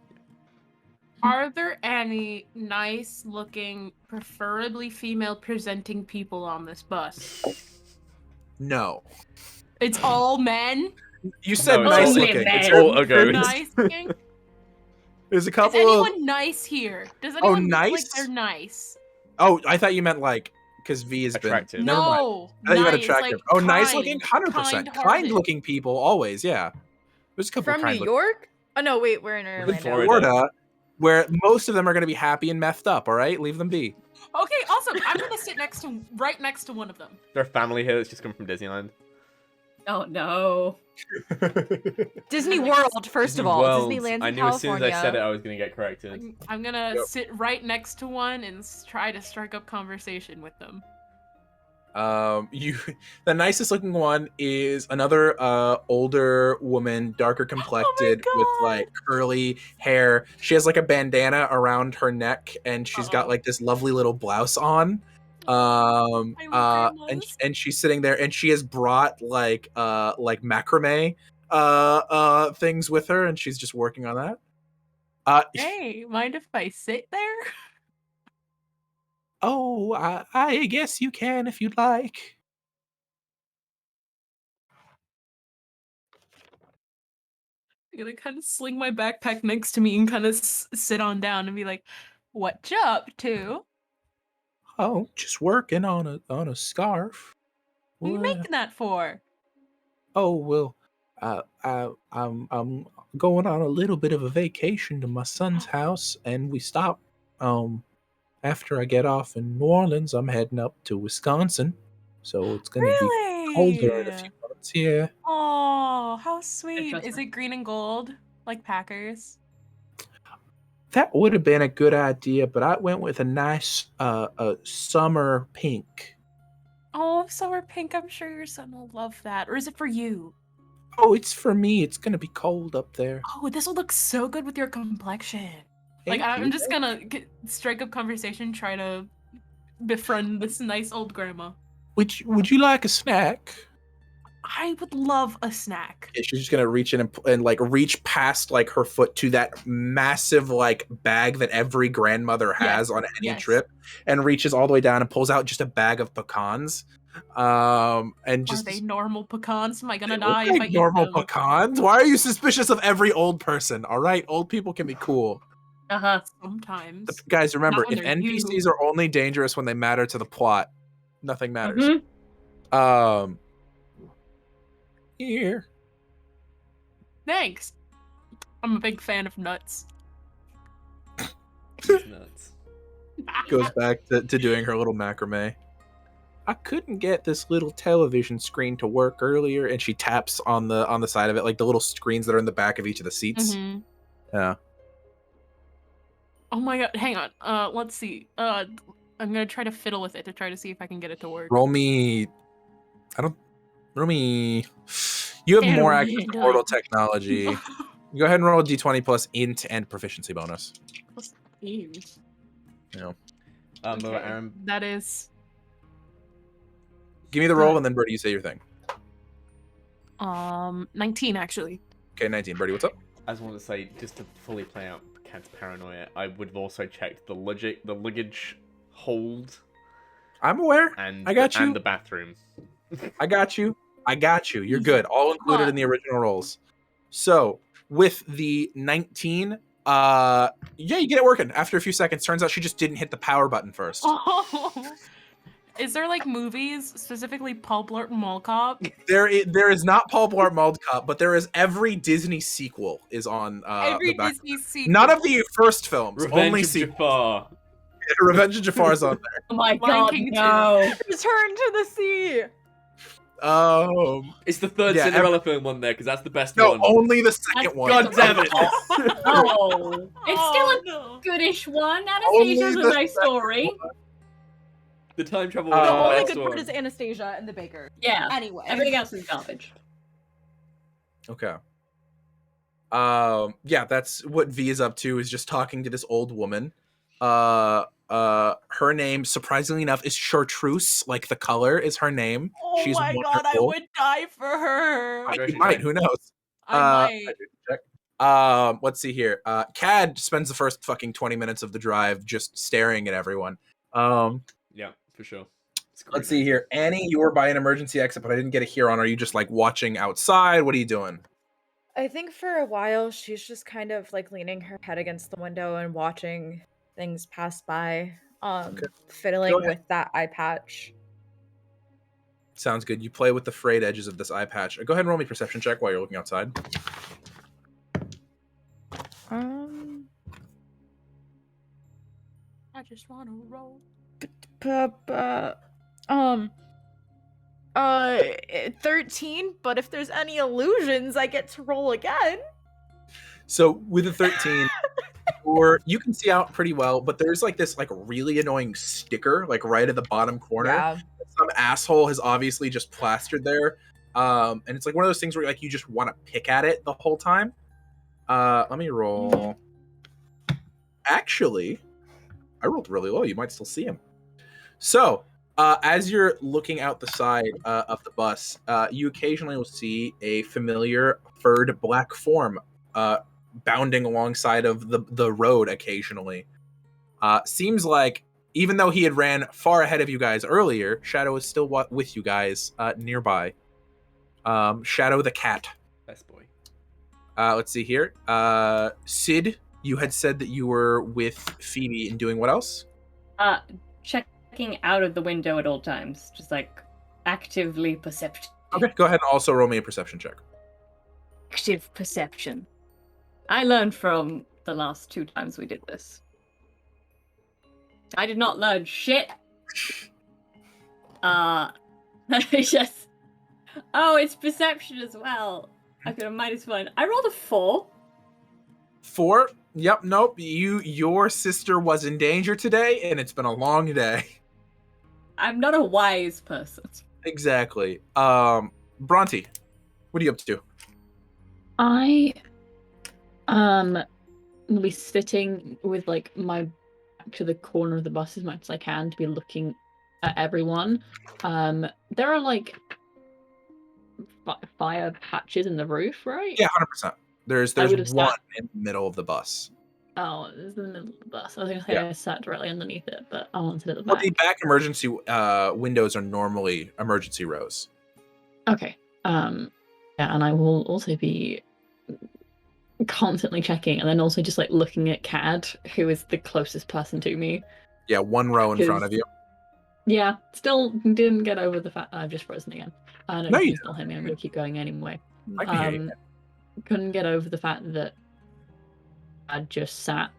Are there any nice-looking, preferably female-presenting people on this bus? No. It's all men? You said No, nice only looking. men. It's all all uggos. Nice-looking? There's a Is couple of. anyone nice here? Does anyone look like nice? they're nice? Oh, I thought you meant because V has Attractive. been. Never mind. No. I thought you meant nice, attractive. like Nice looking, kind, 100%. kind-hearted. Kind looking people, always. Yeah. There's a couple From kind New York? Oh no, wait, we're in Orlando. Florida. where most of them are going to be happy and methed up. All right, leave them be. Okay, awesome. I'm gonna sit right next to one of them. There are family here that's just come from Disneyland. Oh no. Disney World, first of all. World. Disneyland's I in knew as soon California. as I said it, I was gonna get corrected. I'm gonna Yep. sit right next to one and try to strike up conversation with them. The nicest looking one is another older woman, darker complected, with God. curly hair. She has a bandana around her neck, and she's got this lovely little blouse on. And she's sitting there, and she has brought macrame things with her, and she's just working on that. Hey, mind if I sit there? Oh, I guess you can if you'd like. I'm gonna kind of sling my backpack next to me and kind of sit on down and be like, "What you up to? Oh, just working on a scarf. What are you making that for?" Oh well, I'm going on a little bit of a vacation to my son's house, and we stop. After I get off in New Orleans, I'm heading up to Wisconsin, so it's gonna be colder in a few months. Yeah. Oh, how sweet! trust Is me. it green and gold like Packers? That would have been a good idea, but I went with a nice summer pink. Oh, summer pink. I'm sure your son will love that. Or is it for you? Oh, it's for me. It's gonna be cold up there. Oh, this will look so good with your complexion. Thank I'm you. just gonna strike up conversation, try to befriend this nice old grandma. Would you like a snack? I would love a snack. Yeah, she's just gonna reach in and reach past her foot to that massive bag that every grandmother has on any yes. trip, and reaches all the way down and pulls out just a bag of pecans. And just Are they normal pecans? Am I gonna They die look if I like eat normal them? pecans? Why are you suspicious of every old person? All right, old people can be cool. Uh-huh. Sometimes. Guys, remember, Not when if they're NPCs you. are only dangerous when they matter to the plot, nothing matters. Mhm. Here. Thanks. I'm a big fan of nuts. Nuts. Goes back to doing her little macrame. I couldn't get this little television screen to work earlier, and she taps on the side of it, the little screens that are in the back of each of the seats. Mhm. Yeah. Oh my god, hang on. Let's see. I'm gonna try to fiddle with it to try to see if I can get it to work. Roll me. Roll me. You have more access to portal technology. Go ahead and roll a d20 plus int and proficiency bonus. Plus int. Yeah. Okay, Aaron, that is. Give me the roll, and then Burrty, you say your thing. 19 actually. Okay, 19. Burrty, what's up? I just want to say, just to fully play out Cad's paranoia, I would have also checked the luggage hold. I'm aware. And I got you. And the bathroom. I got you. You're good. All included in the original rolls. So with the 19, yeah, you get it working after a few seconds. Turns out she just didn't hit the power button first. Oh. Is there like movies, specifically Paul Blart Mall Cop? There is not Paul Blart Mall Cop, but there is every Disney sequel is on every the back. Disney sequel. None of the first films. Revenge only of Jafar. Revenge of Jafar is on there. Oh my Lion god, King no. Return to the sea. It's the third Cinderella film on there because that's the best no, one. No, only the second one. God damn it! Oh, it's still a goodish one. Anastasia's a nice story. The time travel. The only best good part one. is Anastasia and the baker. Yeah. Anyway, Everything else is garbage. Okay. Yeah, that's what V is up to, is just talking to this old woman. Her name, surprisingly enough, is Chartreuse. Like the color is her name. Oh She's my god, I wonderful. would die for her. You might, who knows? I might. Let's see here. Cad spends the first fucking 20 minutes of the drive just staring at everyone. Yeah, for sure. Let's see here. Annie, you were by an emergency exit, but I didn't get a hear on. Are you just like watching outside? What are you doing? I think for a while she's just kind of like leaning her head against the window and watching things pass by. Fiddling with that eye patch. Sounds good. You play with the frayed edges of this eye patch. Go ahead and roll me a perception check while you're looking outside. I just want to roll. 13, but if there's any illusions, I get to roll again. So with a 13, or you can see out pretty well, but there's like this like really annoying sticker like right at the bottom corner. Yeah. Some asshole has obviously just plastered there. And it's like one of those things where like you just want to pick at it the whole time. Let me roll. Actually, I rolled really low. You might still see him. So, as you're looking out the side of the bus, you occasionally will see a familiar furred black form bounding alongside of the road occasionally. Seems like, even though he had ran far ahead of you guys earlier, Shadow is still with you guys nearby. Shadow the cat. Best boy. Let's see here. Syd, you had said that you were with Phoebe and doing what else? Checking out of the window at all times. Just like actively perception. Okay, go ahead and also roll me a perception check. Active perception. I learned from the last 2 times we did this. I did not learn shit. Yes. Oh, it's perception as well. I got a -1. I rolled a 4. 4? Yep, nope. Your sister was in danger today, and it's been a long day. I'm not a wise person. Exactly. Bronte, what are you up to? I will be sitting with like my back to the corner of the bus as much as I can to be looking at everyone. There are like fire patches in the roof, right? Yeah, 100%. There's one in the middle of the bus. Oh, it's in the middle of the bus. I was going to say I sat directly underneath it, but I wanted it at the Well, back. the back emergency windows are normally emergency rows. Okay. Yeah, and I will also be constantly checking, and then also just like looking at Cad, who is the closest person to me. Yeah, one row in front of you. Yeah, still didn't get over the fact I've just frozen again. I don't know No, if you you still hear me. I'm going to keep going anyway. I can hear you. Couldn't get over the fact that I just sat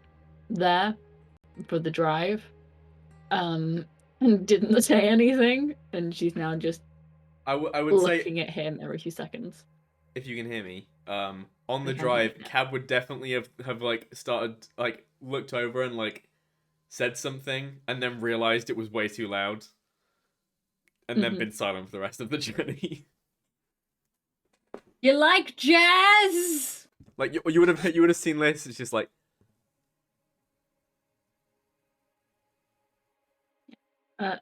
there for the drive, and didn't say anything, and she's now just I would looking say at him every few seconds. if you can hear me, on the I can drive, hear you. Cab would definitely have like started like looked over and like said something, and then realized it was way too loud, and then been silent for the rest of the journey. You like jazz? Like you would have seen this. It's just like.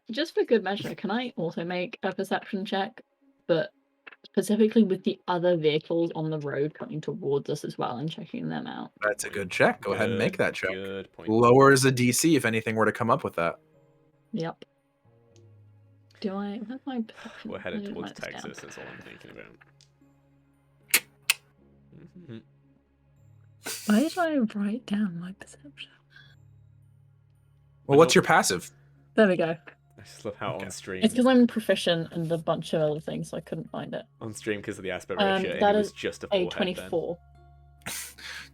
Just for good measure, can I also make a perception check, but specifically with the other vehicles on the road coming towards us as well and checking them out? That's a good check. Go ahead and make that check. Good point. Lowers the DC if anything were to come up with that. Yep. Do I have my perception? We're headed I didn't towards write this down. Texas. That's all I'm thinking about. Why did I write down my perception? Well, what's your passive? There we go. I just love how on stream. It's because I'm proficient and a bunch of other things, so I couldn't find it. On stream because of the aspect ratio. That It was is just a a forehead 24.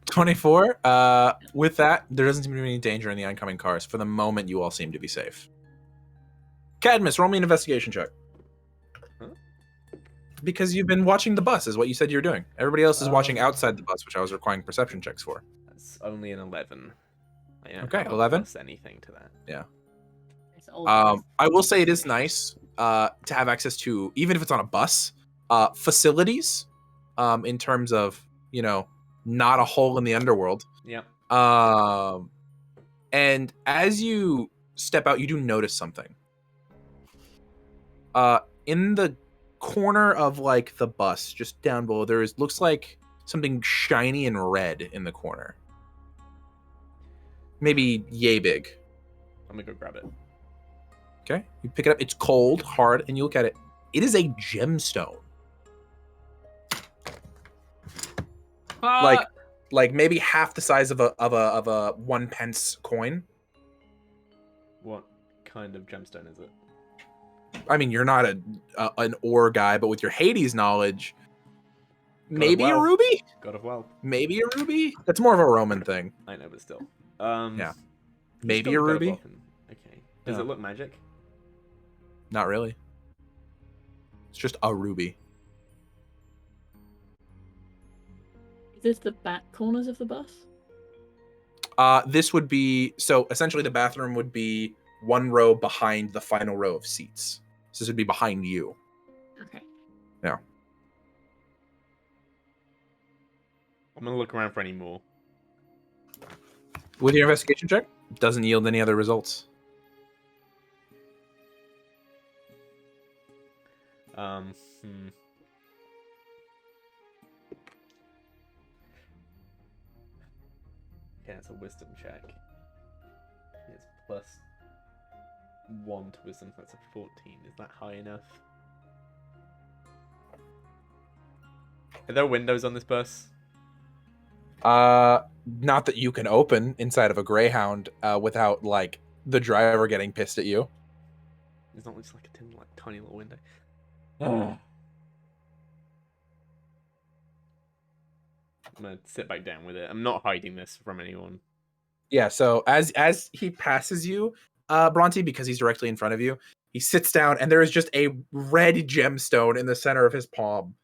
24. With that, there doesn't seem to be any danger in the oncoming cars. For the moment, you all seem to be safe. Cadmus, roll me an investigation check. Huh? Because you've been watching the bus, is what you said you were doing. Everybody else is watching outside the bus, which I was requiring perception checks for. That's only an 11. Okay, 11. Plus anything to that. Yeah. It's I will say it is nice to have access to, even if it's on a bus, facilities in terms of, you know, not a hole in the underworld. Yep. And as you step out, you do notice something. In the corner of like the bus, just down below, looks like something shiny and red in the corner. Maybe yay big. I'm gonna go grab it. Okay, you pick it up. It's cold, hard, and you look at it. It is a gemstone. Like maybe half the size of a 1 pence coin. What kind of gemstone is it? I mean, you're not an ore guy, but with your Hades knowledge, maybe a ruby. God of Wealth. Maybe a ruby. That's more of a Roman thing. I know, but still. Yeah. Maybe a ruby. Okay. Does it look magic? Not really. It's just a ruby. Is this the back corners of the bus? This would be, so essentially the bathroom would be one row behind the final row of seats. So this would be behind you. Okay. Yeah. I'm gonna look around for any more. With your investigation check, doesn't yield any other results. Yeah, it's a wisdom check. It's plus 1 to wisdom, so that's a 14. Is that high enough? Are there windows on this bus? Not that you can open inside of a Greyhound without like the driver getting pissed at you. It's not just like a tiny little window. I'm gonna sit back down with it. I'm not hiding this from anyone. Yeah, so as he passes you, Bronte, because he's directly in front of you, he sits down and there is just a red gemstone in the center of his palm.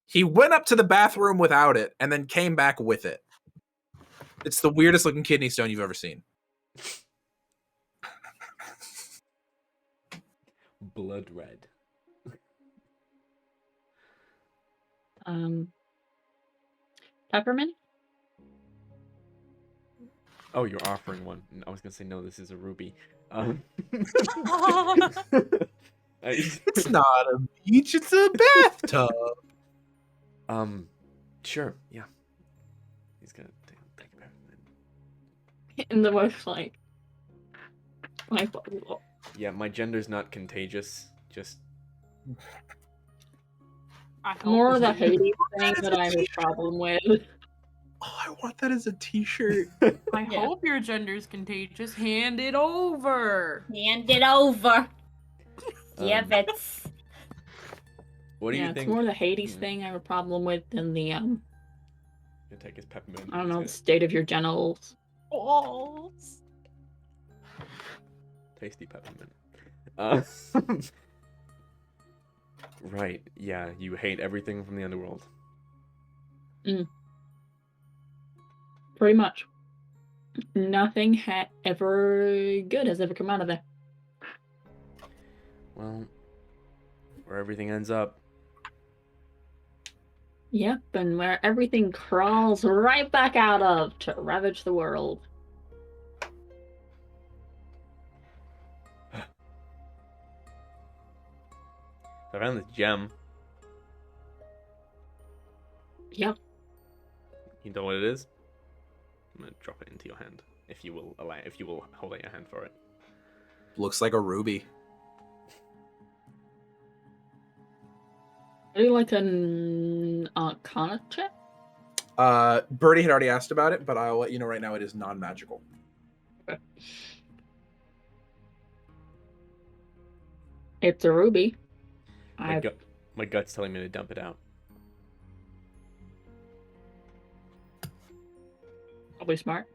He went up to the bathroom without it and then came back with it. It's the weirdest looking kidney stone you've ever seen. Blood red. Peppermint? Oh, you're offering one. I was gonna say no. This is a ruby. It's not a beach. It's a bathtub. Sure. Yeah. He's gonna take a peppermint. In the most like. Yeah, my gender's not contagious. Just. More of a Hades thing that I have a problem with. Oh, I want that as a t-shirt. I hope your gender's contagious. Hand it over. Hand it over. Yeah, that's. What do you think? It's more the Hades thing I have a problem with than the You take his peppermint. I don't know, the state of your genitals. Balls. Tasty peppermint. Right. Yeah, you hate everything from the underworld. Pretty much. nothing ever good has ever come out of there. Well, where everything ends up. Yep, and where everything crawls right back out of to ravage the world. I found this gem. Yep. You know what it is? I'm gonna drop it into your hand, if you will hold out your hand for it. Looks like a ruby. Are you like an Arcana check? Burrty had already asked about it, but I'll let you know right now it is non-magical. Okay. It's a ruby. My gut's telling me to dump it out. Probably smart.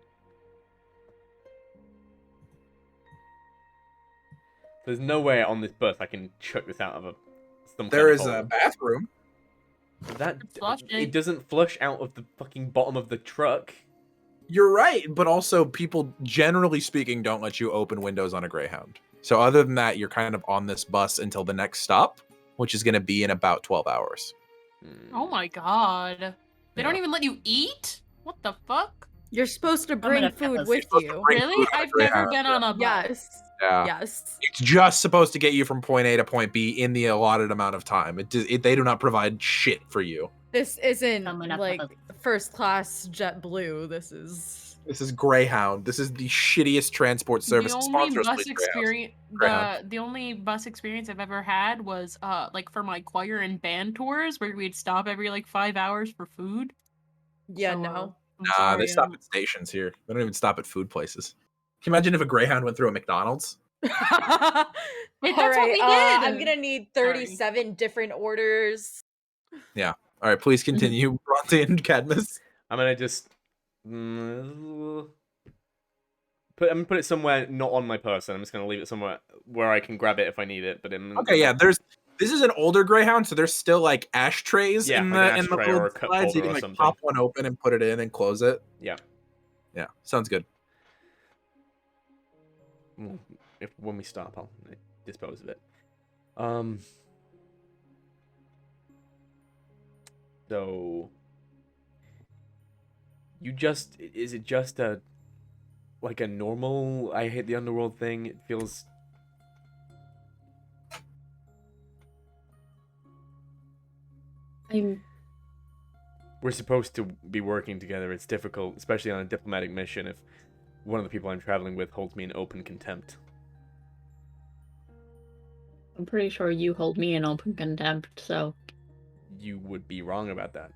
There's no way on this bus I can chuck this out of some There kind is of a hole. bathroom. It doesn't flush out of the fucking bottom of the truck. You're right, but also people, generally speaking, don't let you open windows on a Greyhound. So other than that, you're kind of on this bus until the next stop, which is going to be in about 12 hours. Oh my god. They don't even let you eat? What the fuck? You're supposed to bring food with you. Really? I've never been on a bus. Yes. Yeah. Yes. It's just supposed to get you from point A to point B in the allotted amount of time. They do not provide shit for you. This isn't like first class JetBlue. This is Greyhound. This is the shittiest transport service. The only bus experience, the only bus experience I've ever had was like for my choir and band tours, where we'd stop every like 5 hours for food. Yeah, So, no. Nah, they stop at stations here. They don't even stop at food places. Can you imagine if a Greyhound went through a McDonald's? Wait, All that's right, what we did. I'm gonna need 37 different orders. Yeah. All right, please continue, Bronte and Cadmus. I'm gonna just put it somewhere not on my person. I'm just gonna leave it somewhere where I can grab it if I need it. But okay, yeah. This is an older Greyhound, so there's still like ashtrays in the little slides. You can like pop one open and put it in and close it. Yeah. Yeah, sounds good. When we stop, I'll dispose of it. So is it just a normal I hate the underworld thing? It feels we're supposed to be working together. It's difficult, especially on a diplomatic mission, if one of the people I'm traveling with holds me in open contempt. I'm pretty sure you hold me in open contempt, so... You would be wrong about that.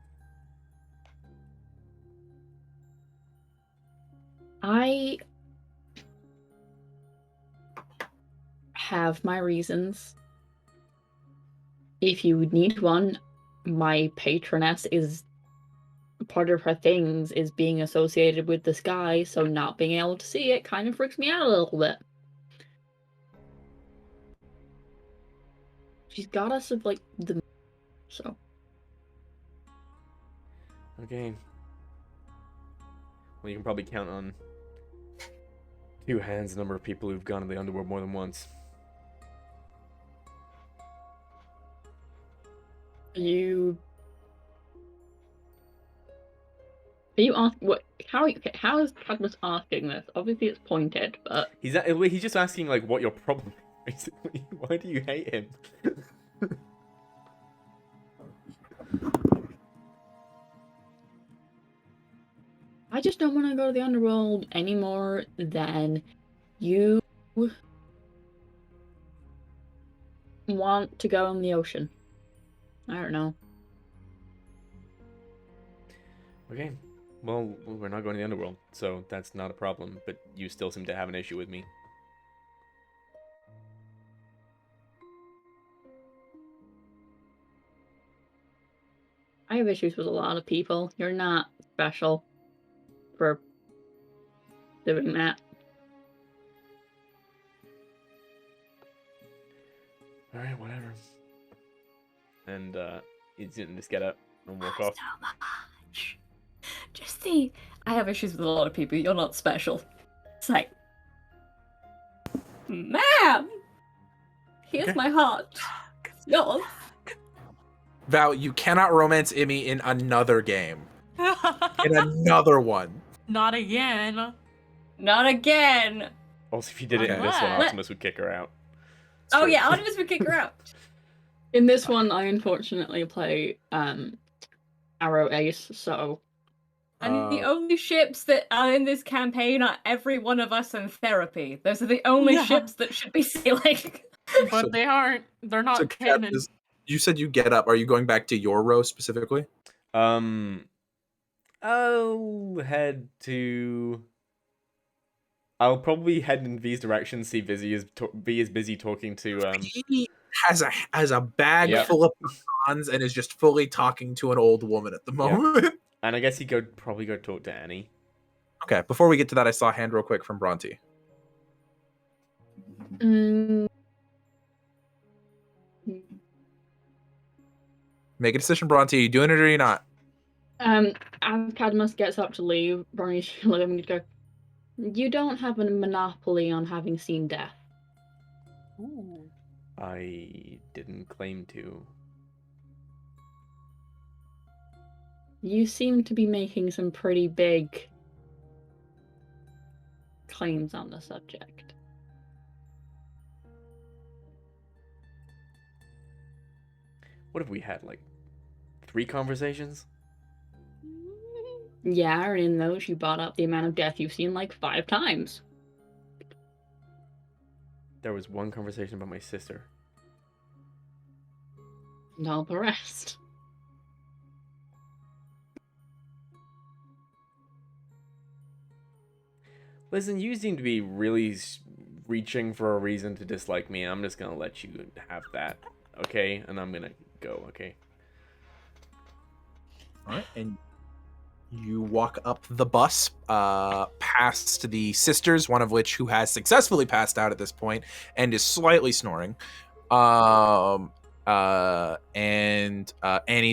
I have my reasons. If you need one, my patroness is... part of her things is being associated with the sky, so not being able to see it kind of freaks me out a little bit. She's got us of like the so. Okay. Well, you can probably count on 2 hands the number of people who've gone to the underworld more than once. Are you asking what? How is Cadmus asking this? Obviously, it's pointed, but He's just asking like what your problem is. Basically, why do you hate him? I just don't want to go to the underworld any more than you want to go in the ocean. I don't know. Okay. Well, we're not going to the underworld, so that's not a problem, but you still seem to have an issue with me. I have issues with a lot of people. You're not special for doing that. Alright, whatever. And he's gonna just get up and walk off. So much. Just the I have issues with a lot of people. You're not special. It's like, ma'am, here's my heart. It's yours. Val, you cannot romance Immy in another game. In another one. Not again. Not again. Also, if you did it in this one, Optimus would kick her out. Oh yeah, Optimus would kick her out. In this one, I unfortunately play Arrow Ace, so... And the only ships that are in this campaign are every one of us in therapy. Those are the only ships that should be sailing. But they aren't. They're not canon. Cadmus, you said you get up. Are you going back to your row specifically? I'll head to... I'll probably head in V's direction, see V is busy talking to... He has a bag full of pecans and is just fully talking to an old woman at the moment. Yeah. And I guess he'd probably go talk to Annie. Okay, before we get to that, I saw a hand real quick from Bronte. Make a decision, Bronte. Are you doing it or are you not? As Cadmus gets up to leave, Bronte's going to go, you don't have a monopoly on having seen death. Ooh. I didn't claim to. You seem to be making some pretty big claims on the subject. What have we had, like, 3 conversations? Yeah, and in those you brought up the amount of death you've seen like 5 times. There was one conversation about my sister. And all the rest. Listen, you seem to be really reaching for a reason to dislike me, and I'm just gonna let you have that, okay? And I'm gonna go, okay? Alright, and you walk up the bus, past the sisters, one of which who has successfully passed out at this point and is slightly snoring. And Annie's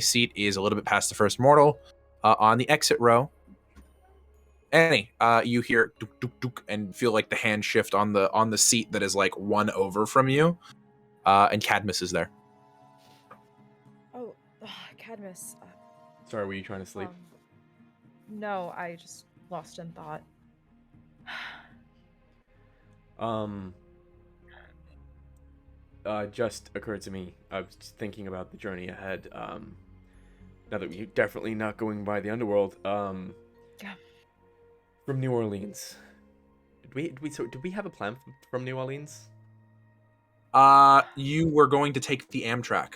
seat is a little bit past the first mortal. On the exit row, Annie, you hear duk, duk, duk, and feel like the hand shift on the seat that is like one over from you. And Cadmus is there. Oh, Cadmus. Sorry, were you trying to sleep? No, I just lost in thought. Just occurred to me. I was thinking about the journey ahead. Now that we're definitely not going by the underworld. From New Orleans. Did we have a plan from New Orleans? You were going to take the Amtrak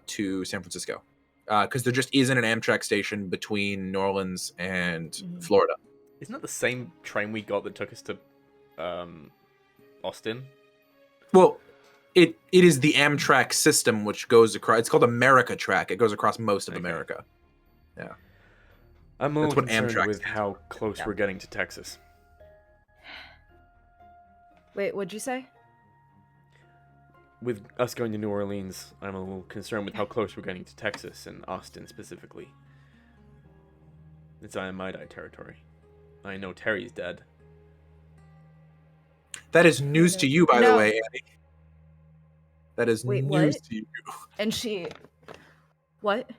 to San Francisco. Because there just isn't an Amtrak station between New Orleans and Florida. Isn't that the same train we got that took us to Austin? Well, it is the Amtrak system which goes across. It's called America Track. It goes across most of America. Yeah. I'm a little concerned with how close we're getting to Texas. Wait, what'd you say? With us going to New Orleans, I'm a little concerned with how close we're getting to Texas and Austin specifically. It's alienated territory. I know Terry's dead. That is news to you, by the way, Annie. That is news to you. And she... What?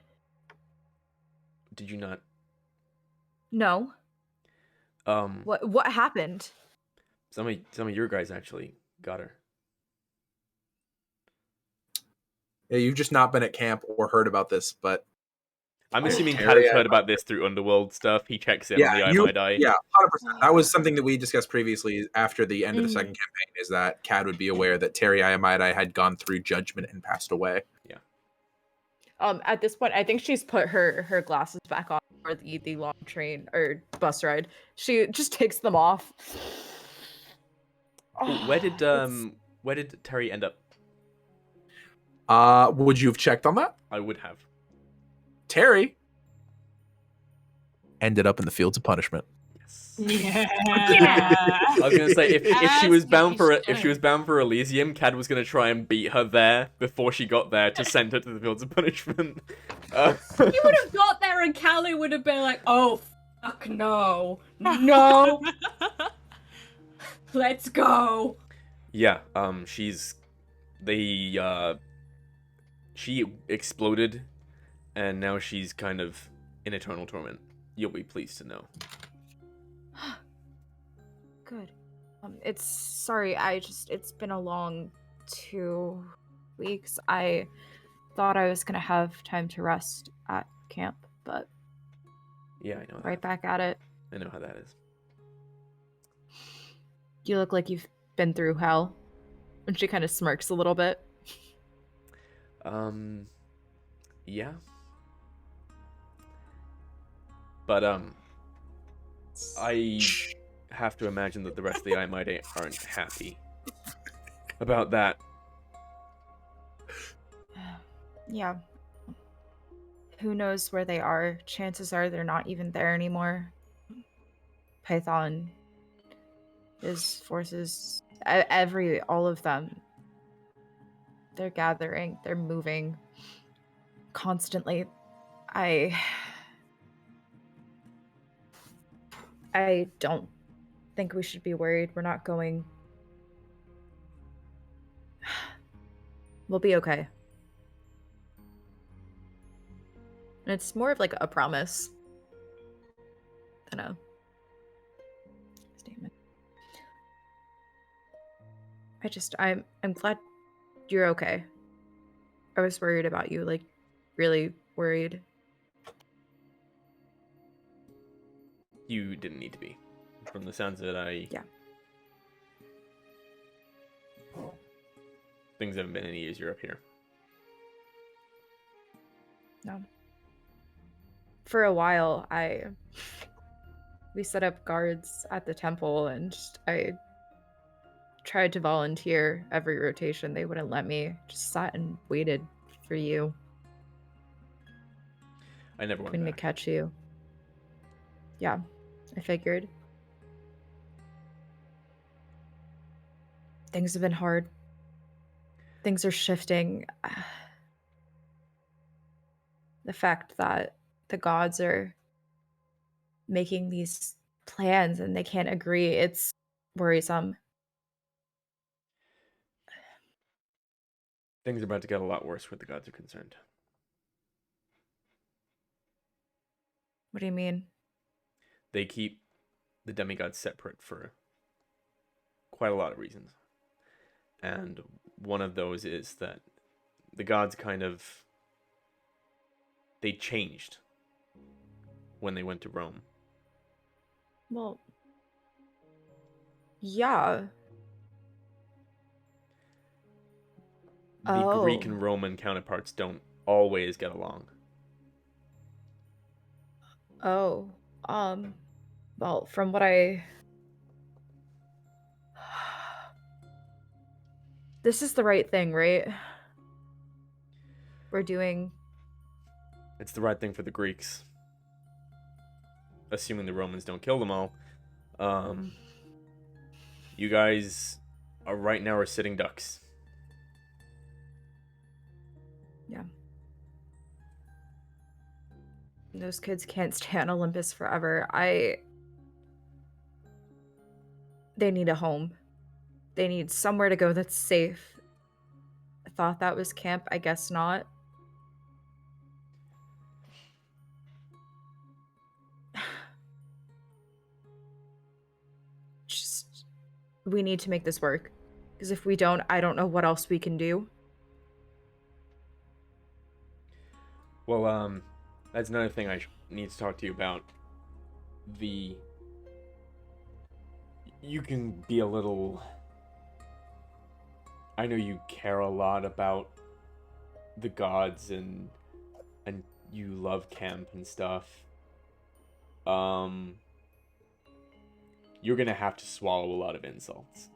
Did you not? No. What happened? Some of your guys actually got her. Yeah, you've just not been at camp or heard about this, but I'm assuming Cadmus heard about this through Underworld stuff. He checks in on the I. Yeah, 100%. That was something that we discussed previously after the end of the second campaign, is that Cad would be aware that Terry Iamidai had gone through judgment and passed away. Yeah. At this point, I think she's put her glasses back on for the long train or bus ride. She just takes them off. Where did Terry end up? Would you have checked on that? I would have. Terry ended up in the Fields of Punishment. Yes. Yeah. I was gonna say if she was bound for Elysium, Cad was gonna try and beat her there before she got there to send her to the Fields of Punishment. He would have got there and Callie would have been like, "Oh, Fuck no. No. Let's go. Yeah, she exploded, and now she's kind of in eternal torment. You'll be pleased to know. Good. It's been a long 2 weeks. I thought I was gonna have time to rest at camp, but Yeah, I know. Right back at it. I know how that is. You look like you've been through hell. And she kind of smirks a little bit. Yeah. But, I have to imagine that the rest of the I Might aren't happy about that. Yeah. Who knows where they are? Chances are they're not even there anymore. Python, his forces, all of them. They're gathering, they're moving constantly. I don't think we should be worried. We're not going. We'll be okay. And it's more of like a promise than a statement. I'm glad you're okay. I was worried about you, like really worried. You didn't need to be. From the sounds of it, Yeah. Things haven't been any easier up here. No. For a while, we set up guards at the temple, and I tried to volunteer every rotation. They wouldn't let me. Just sat and waited for you. I never went Hoping to back. catch you. Yeah, I figured. Things have been hard. Things are shifting. The fact that the gods are making these plans and they can't agree, it's worrisome. Things are about to get a lot worse where the gods are concerned. What do you mean? They keep the demigods separate for quite a lot of reasons. And one of those is that the gods they changed when they went to Rome. Well, yeah. The Greek and Roman counterparts don't always get along. Oh, well, from what this is the right thing, right? We're doing... It's the right thing for the Greeks. Assuming the Romans don't kill them all. You guys are right now are sitting ducks. Yeah. Those kids can't stay on Olympus forever. They need a home. They need somewhere to go that's safe. I thought that was camp. I guess not. Just, we need to make this work. Because if we don't, I don't know what else we can do. Well, that's another thing I need to talk to you about. You can be a little... I know you care a lot about the gods and you love camp and stuff. You're gonna have to swallow a lot of insults.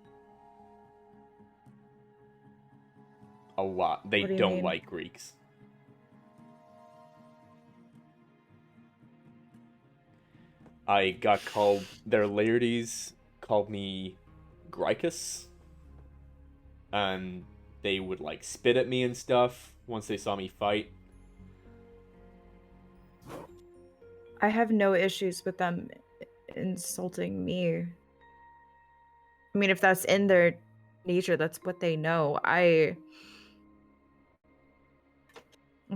A lot. They don't like Greeks. I got called... Their laertes called me Grycus. And they would, like, spit at me and stuff once they saw me fight. I have no issues with them insulting me. I mean, if that's in their nature, that's what they know.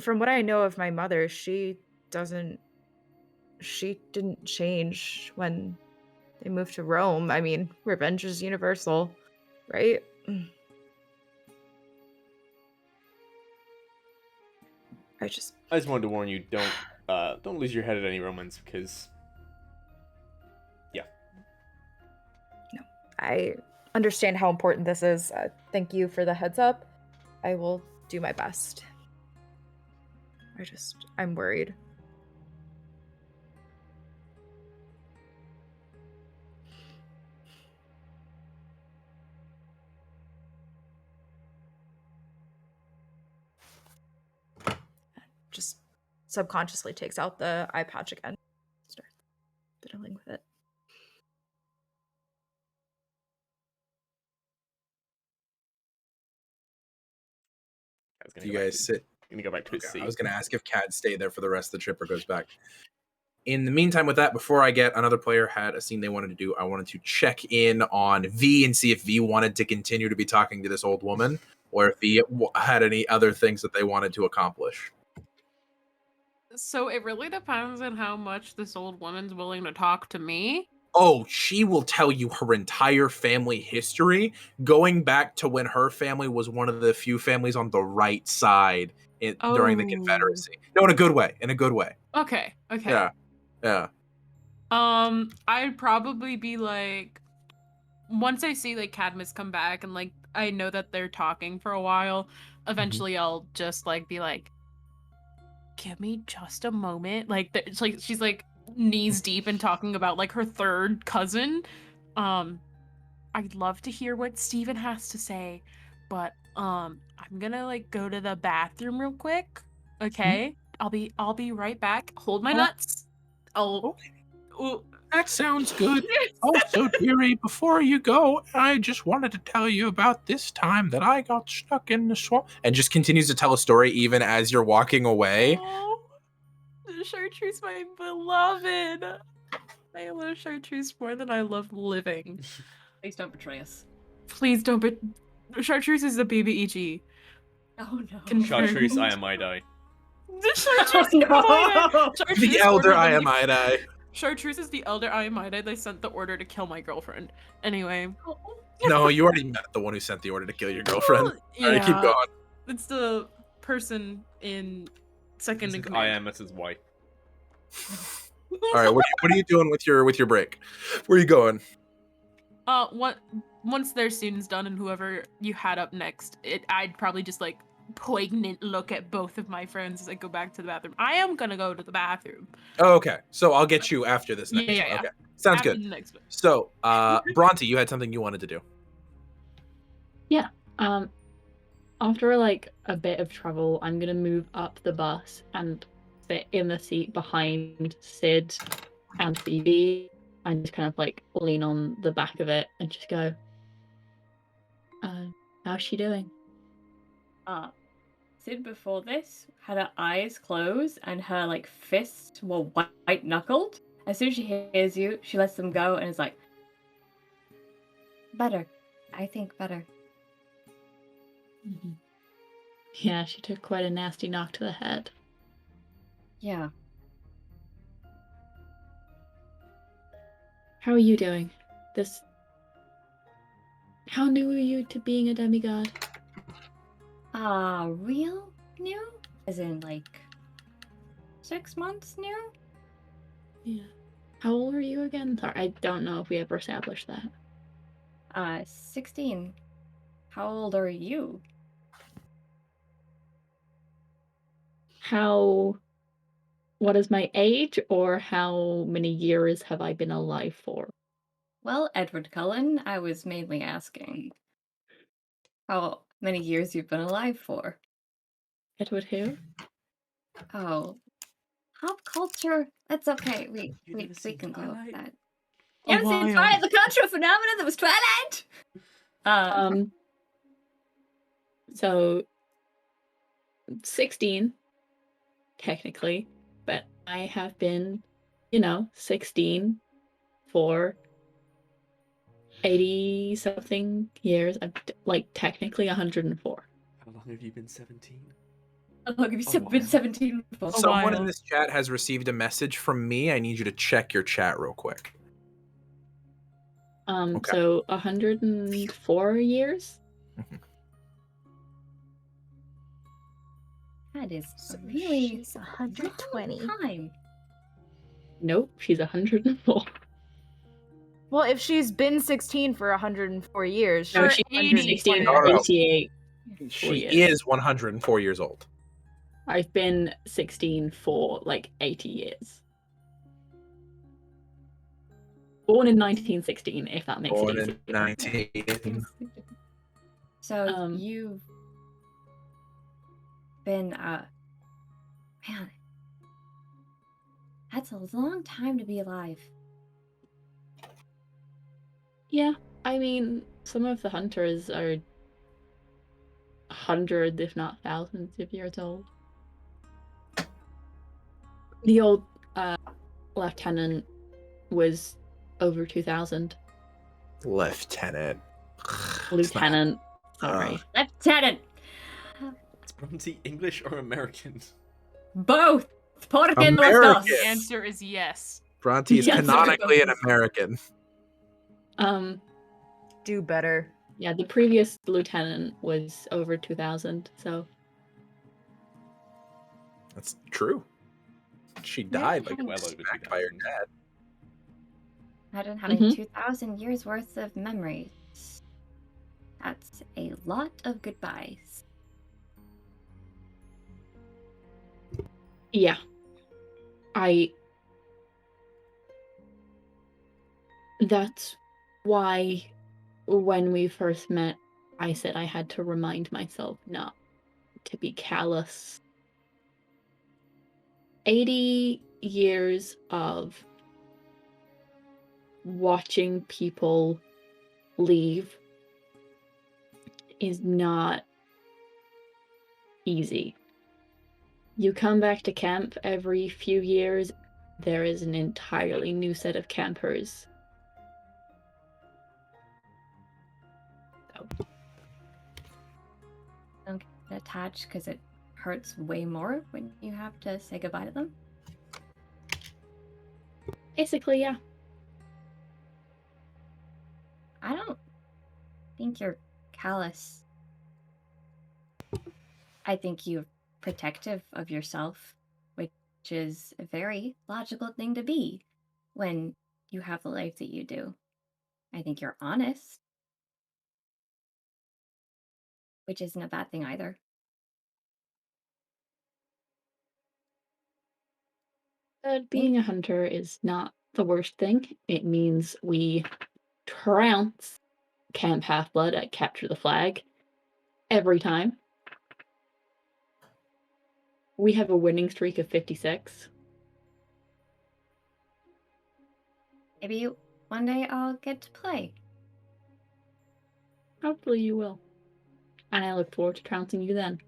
From what I know of my mother, she didn't change when they moved to Rome. I mean, revenge is universal, right? I just wanted to warn you, don't lose your head at any Romans, because I understand how important this is. Thank you for the heads up. I will do my best. I'm worried. Just subconsciously takes out the eye patch again. Start fiddling with it. Do you guys sit? I'm gonna go back to his seat. I was gonna ask if Cad stayed there for the rest of the trip or goes back. In the meantime, with that, before I get another player had a scene they wanted to do, I wanted to check in on V and see if V wanted to continue to be talking to this old woman, or if V had any other things that they wanted to accomplish. So it really depends on how much this old woman's willing to talk to me. Oh, she will tell you her entire family history, going back to when her family was one of the few families on the right side during the Confederacy. No, in a good way. In a good way. Okay. Yeah. I'd probably be like, once I see like Cadmus come back and like I know that they're talking for a while, eventually I'll just like be like, give me just a moment. Like it's like she's like knees deep and talking about like her third cousin. I'd love to hear what Steven has to say, but I'm gonna like go to the bathroom real quick. Okay? I'll be right back. Hold my nuts. That sounds good. Also, dearie, before you go, I just wanted to tell you about this time that I got stuck in the swamp. And just continues to tell a story even as you're walking away. Oh, Chartreuse, my beloved. I love Chartreuse more than I love living. Please don't betray us. Please don't. But Chartreuse is the baby EG. Oh no. Confirmed. Chartreuse, I am I. Chartreuse, The elder Iamide. Chartreuse is the elder Iamide. They sent the order to kill my girlfriend. Anyway. No, you already met the one who sent the order to kill your girlfriend. Yeah. Alright, keep going. It's the person in second in command. I am Mrs. White. Alright, what are you doing with your break? Where are you going? Once their scene's done and whoever you had up next, I'd probably just like poignant look at both of my friends as I go back to the bathroom. I am gonna go to the bathroom. Oh, okay. So I'll get you after this next one. Yeah. Okay. Sounds After good. the next one. So, Bronte, you had something you wanted to do. Yeah. After like a bit of travel, I'm gonna move up the bus and sit in the seat behind Syd and Phoebe and just kind of like lean on the back of it and just go, how's she doing? Syd before this had her eyes closed and her like fists were white knuckled. As soon as she hears you, she lets them go and is like, better. I think better. Mm-hmm. Yeah, she took quite a nasty knock to the head. Yeah. How are you doing? How new are you to being a demigod? Real new? As in like 6 months new? Yeah. How old are you again? Sorry, I don't know if we ever established that. 16. How old are you? What is my age, or how many years have I been alive for? Well, Edward Cullen, I was mainly asking how many years you've been alive for. Edward who? Oh, pop culture. That's okay. We can go with that. You ever seen Twilight, the cultural phenomenon that was Twilight? So 16, technically, but I have been 16 for 80 something years. I'm technically 104. How long have you been 17? How long have you been 17 for? Someone in while. this chat has received a message from me. I need you to check your chat real quick. Okay. So 104 years. That is So really she's 120. long time. Nope, she's 104. Well, if she's been 16 for 104 years, No, For she's 80 16 No, for no. 88. She years. is 104 years old. I've been 16 for 80 years. Born in 1916, if that makes Born it in easy. 19. So you've been man, that's a long time to be alive. Yeah, I mean, some of the hunters are hundreds, if not thousands of years old. The old lieutenant was over 2,000. Lieutenant. Lieutenant, sorry. Lieutenant! Is Bronte English or American? Both! Porque los American. dos! The answer is yes. Bronte is Yes. canonically an American. do better. Yeah, the previous lieutenant was over 2,000, so. That's true. She died having well over smacked by her 2,000. dad. Imagine having Mhm. 2,000 years worth of memories. That's a lot of goodbyes. Yeah. That's why when we first met, I said I had to remind myself not to be callous. 80 years of watching people leave is not easy. You come back to camp every few years, there is an entirely new set of campers. Don't get attached because it hurts way more when you have to say goodbye to them. Basically, yeah. I don't think you're callous. I think you're protective of yourself, which is a very logical thing to be when you have the life that you do. I think you're honest, which isn't a bad thing either. But being a hunter is not the worst thing. It means we trounce Camp Half-Blood at Capture the Flag every time. We have a winning streak of 56. Maybe one day I'll get to play. Hopefully you will. And I look forward to trouncing you then.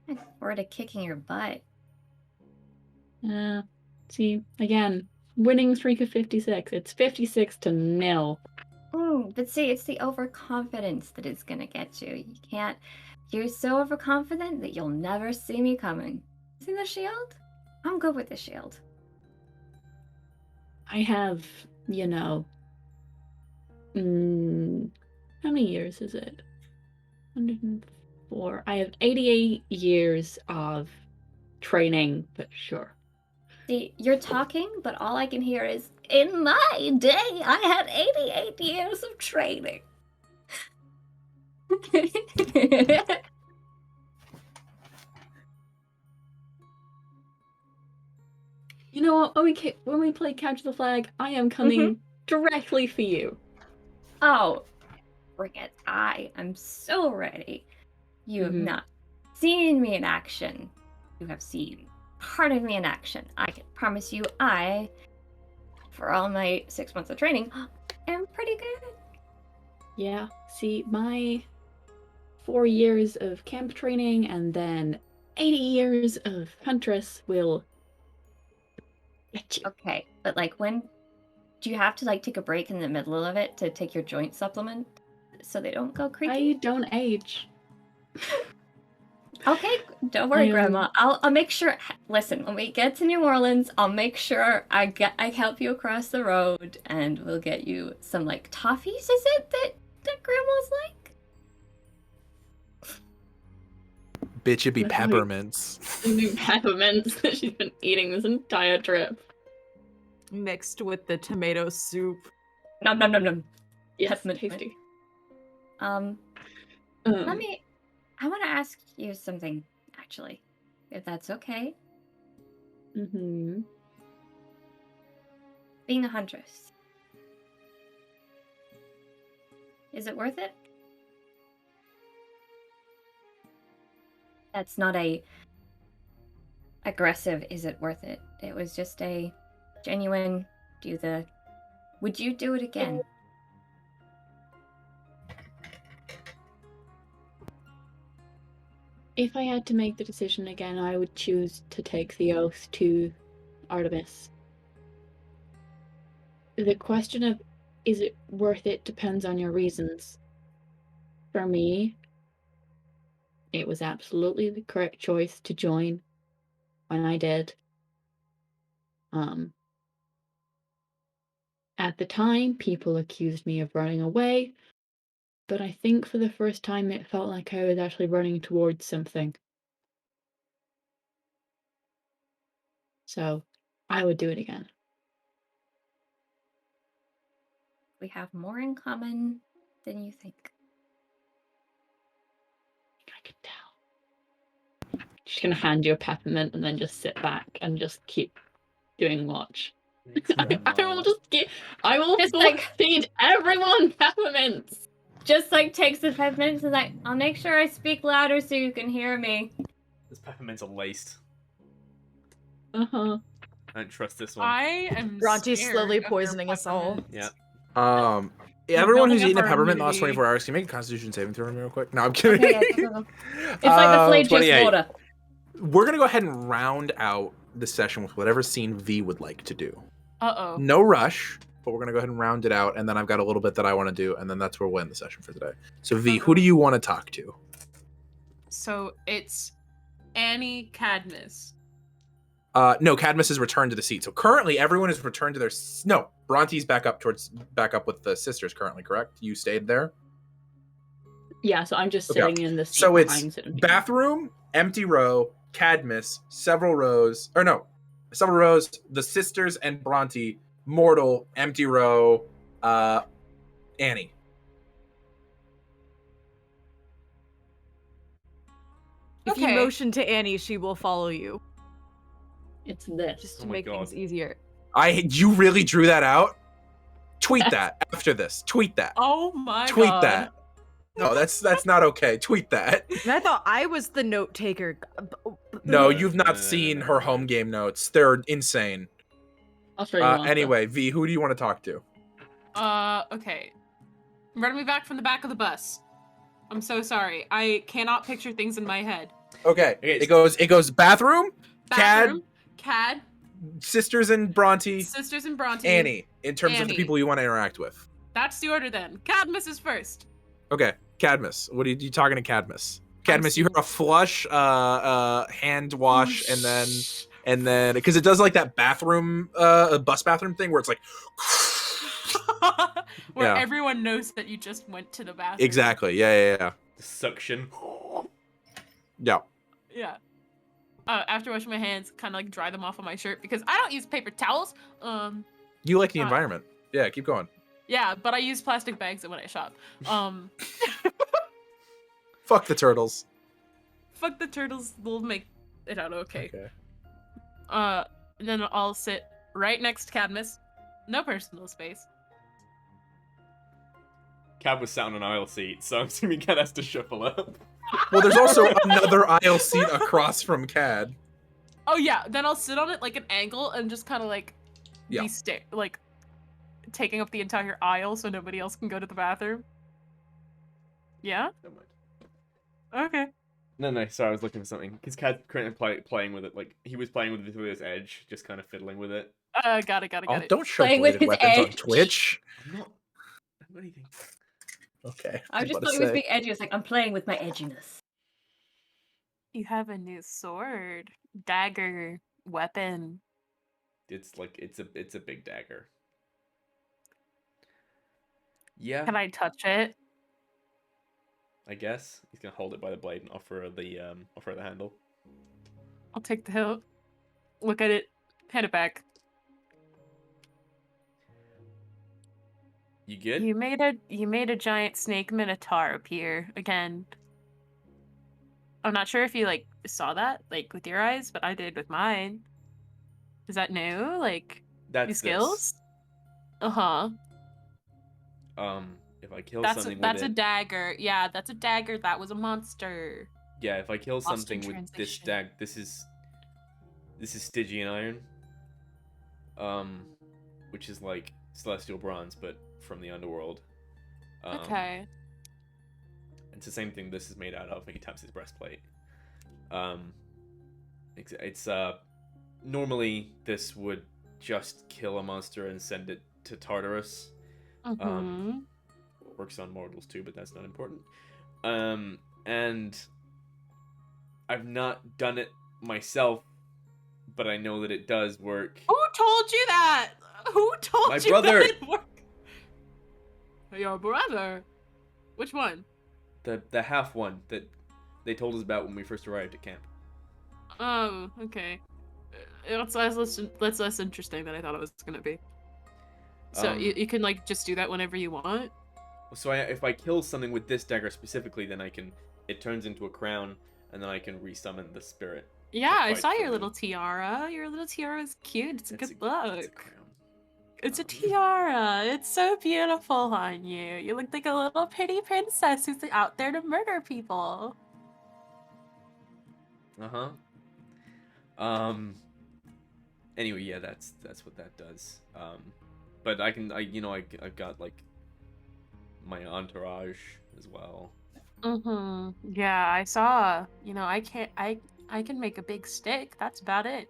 I look forward to kicking your butt. See, again, winning streak of 56. It's 56-0. But see, it's the overconfidence that is gonna get you. You're so overconfident that you'll never see me coming. See the shield? I'm good with the shield. I have, how many years is it? 104. I have 88 years of training, but sure. See, you're talking, but all I can hear is, in my day, I had 88 years of training. You know what? When we play Capture the Flag, I am coming directly for you. Oh, bring it. I am so ready. You have not seen me in action. You have seen part of me in action. I can promise you for all my 6 months of training, am pretty good. Yeah, see, my 4 years of camp training and then 80 years of Huntress will Okay, but like when do you have to like take a break in the middle of it to take your joint supplement so they don't go creaky? I don't age. Okay, don't worry, Grandma. I'll make sure. Listen, when we get to New Orleans, I'll make sure I help you across the road, and we'll get you some like toffees. Is it that Grandma's like? Bitch, it'd be Like- peppermints. Peppermints that she's been eating this entire trip. Mixed with the tomato soup. Nom nom nom nom. Yes, Peppermint. tasty. Let me. I want to ask you something, actually, if that's okay. Mm-hmm. Being a huntress, is it worth it? That's not a aggressive, is it worth it? It was just a genuine, would you do it again? If I had to make the decision again, I would choose to take the oath to Artemis. The question of is it worth it depends on your reasons. For me, it was absolutely the correct choice to join when I did. At the time, people accused me of running away, but I think for the first time it felt like I was actually running towards something. So, I would do it again. We have more in common than you think. I can tell. She's gonna hand you a peppermint and then just sit back and just keep doing watch. I will Just feed everyone peppermints. Just like takes the peppermints and like, I'll make sure I speak louder so you can hear me. This peppermints are laced. Uh-huh. I don't trust this one. I am Bronte's scared slowly of their poisoning us all. peppermints. Yeah. Everyone who's building eaten up a our peppermint in the last immunity. 24 hours, can you make a Constitution saving throw real quick? No, I'm kidding. Okay, yeah, go. It's like the flayed 28. water. We're gonna go ahead and round out the session with whatever scene V would like to do. Uh-oh. No rush, but we're gonna go ahead and round it out, and then I've got a little bit that I want to do, and then that's where we'll end the session for today. So V, who do you want to talk to? So it's Annie Cadmus. No, Cadmus has returned to the seat. So currently, everyone has returned to their. No, Bronte's back up with the sisters. Currently, correct? You stayed there. Yeah, so I'm just Okay. sitting in the seat So it's behind Sid. bathroom, empty row, Cadmus, several rows. The sisters and Bronte, mortal, empty row, Annie. If you Okay. motion to Annie, she will follow you. It's this. Just Oh to my make God. things easier. You really drew that out? Tweet that after this. Tweet that. Oh my Tweet god. that. No, that's not okay. Tweet that. And I thought I was the note taker. No, you've No, not no, seen no, her no. home game notes. They're insane. I'll show you one. Anyway, V, who do you want to talk to? Okay. Run me back from the back of the bus. I'm so sorry. I cannot picture things in my head. Okay, Okay, it goes bathroom, Bathroom, Cad, sisters and Bronte, sisters and Bronte. Annie, in terms of the Annie. people you want to interact with. That's the order then. Cadmus is first. Okay, Cadmus. What are you talking to Cadmus? Cadmus, you heard a flush, hand wash, and then because it does like that bathroom, bus bathroom thing where it's like, Where Yeah. everyone knows that you just went to the bathroom. exactly, yeah. The suction. Yeah. Yeah. After washing my hands, kind of like dry them off on my shirt because I don't use paper towels. You like the Uh, environment. Yeah, keep going. Yeah, but I use plastic bags when I shop. Fuck the turtles. Fuck the turtles. They'll make it out okay. Okay. Then I'll sit right next to Cadmus. No personal space. Cab was sat on an aisle seat, so I'm assuming Cad has to shuffle up. Well, there's also another aisle seat across from Cad. Oh yeah, then I'll sit on it like an angle and just kind of like Yeah. be like taking up the entire aisle so nobody else can go to the bathroom. Yeah? Never mind. Okay. No, sorry, I was looking for something. Because Cad currently playing with it, like, he was playing with it with his edge, just kind of fiddling with it. Got it. Oh, don't show Playing with bladed his weapons on edge. Twitch. I'm not. What do you think? Okay. I just thought he was being edgy. It's like, I'm playing with my edginess. You have a new sword, dagger, weapon. It's like it's a big dagger. Yeah. Can I touch it? I guess he's gonna hold it by the blade and offer the handle. I'll take the hilt. Look at it. Hand it back. You good? You made a giant snake minotaur appear again. I'm not sure if you like saw that like with your eyes, but I did with mine. Is that new? Like That's new skills? Uh-huh. If I kill That's something that's with a it, dagger. Yeah, that's a dagger. That was a monster. yeah, if I kill Lost in something with this translation. this is Stygian iron, which is like celestial bronze, but from the underworld. Okay. It's the same thing this is made out of. He taps his breastplate. It's normally this would just kill a monster and send it to Tartarus. Works on mortals too, but that's not important. And I've not done it myself, but I know that it does work. Who told you that? Who told My you brother! that it worked? Your brother? Which one? The half one that they told us about when we first arrived at camp. Oh, okay. That's less interesting than I thought it was gonna be. So you can like just do that whenever you want. So if I kill something with this dagger specifically, then it turns into a crown, and then I can resummon the spirit. Yeah, I saw your little tiara. Your little tiara is cute. It's a good look. It's a crown. It's a tiara. It's so beautiful on you. You look like a little pretty princess who's out there to murder people. Anyway, yeah, that's what that does. But I've got like my entourage as well. Yeah, I saw. I can make a big stick. That's about it.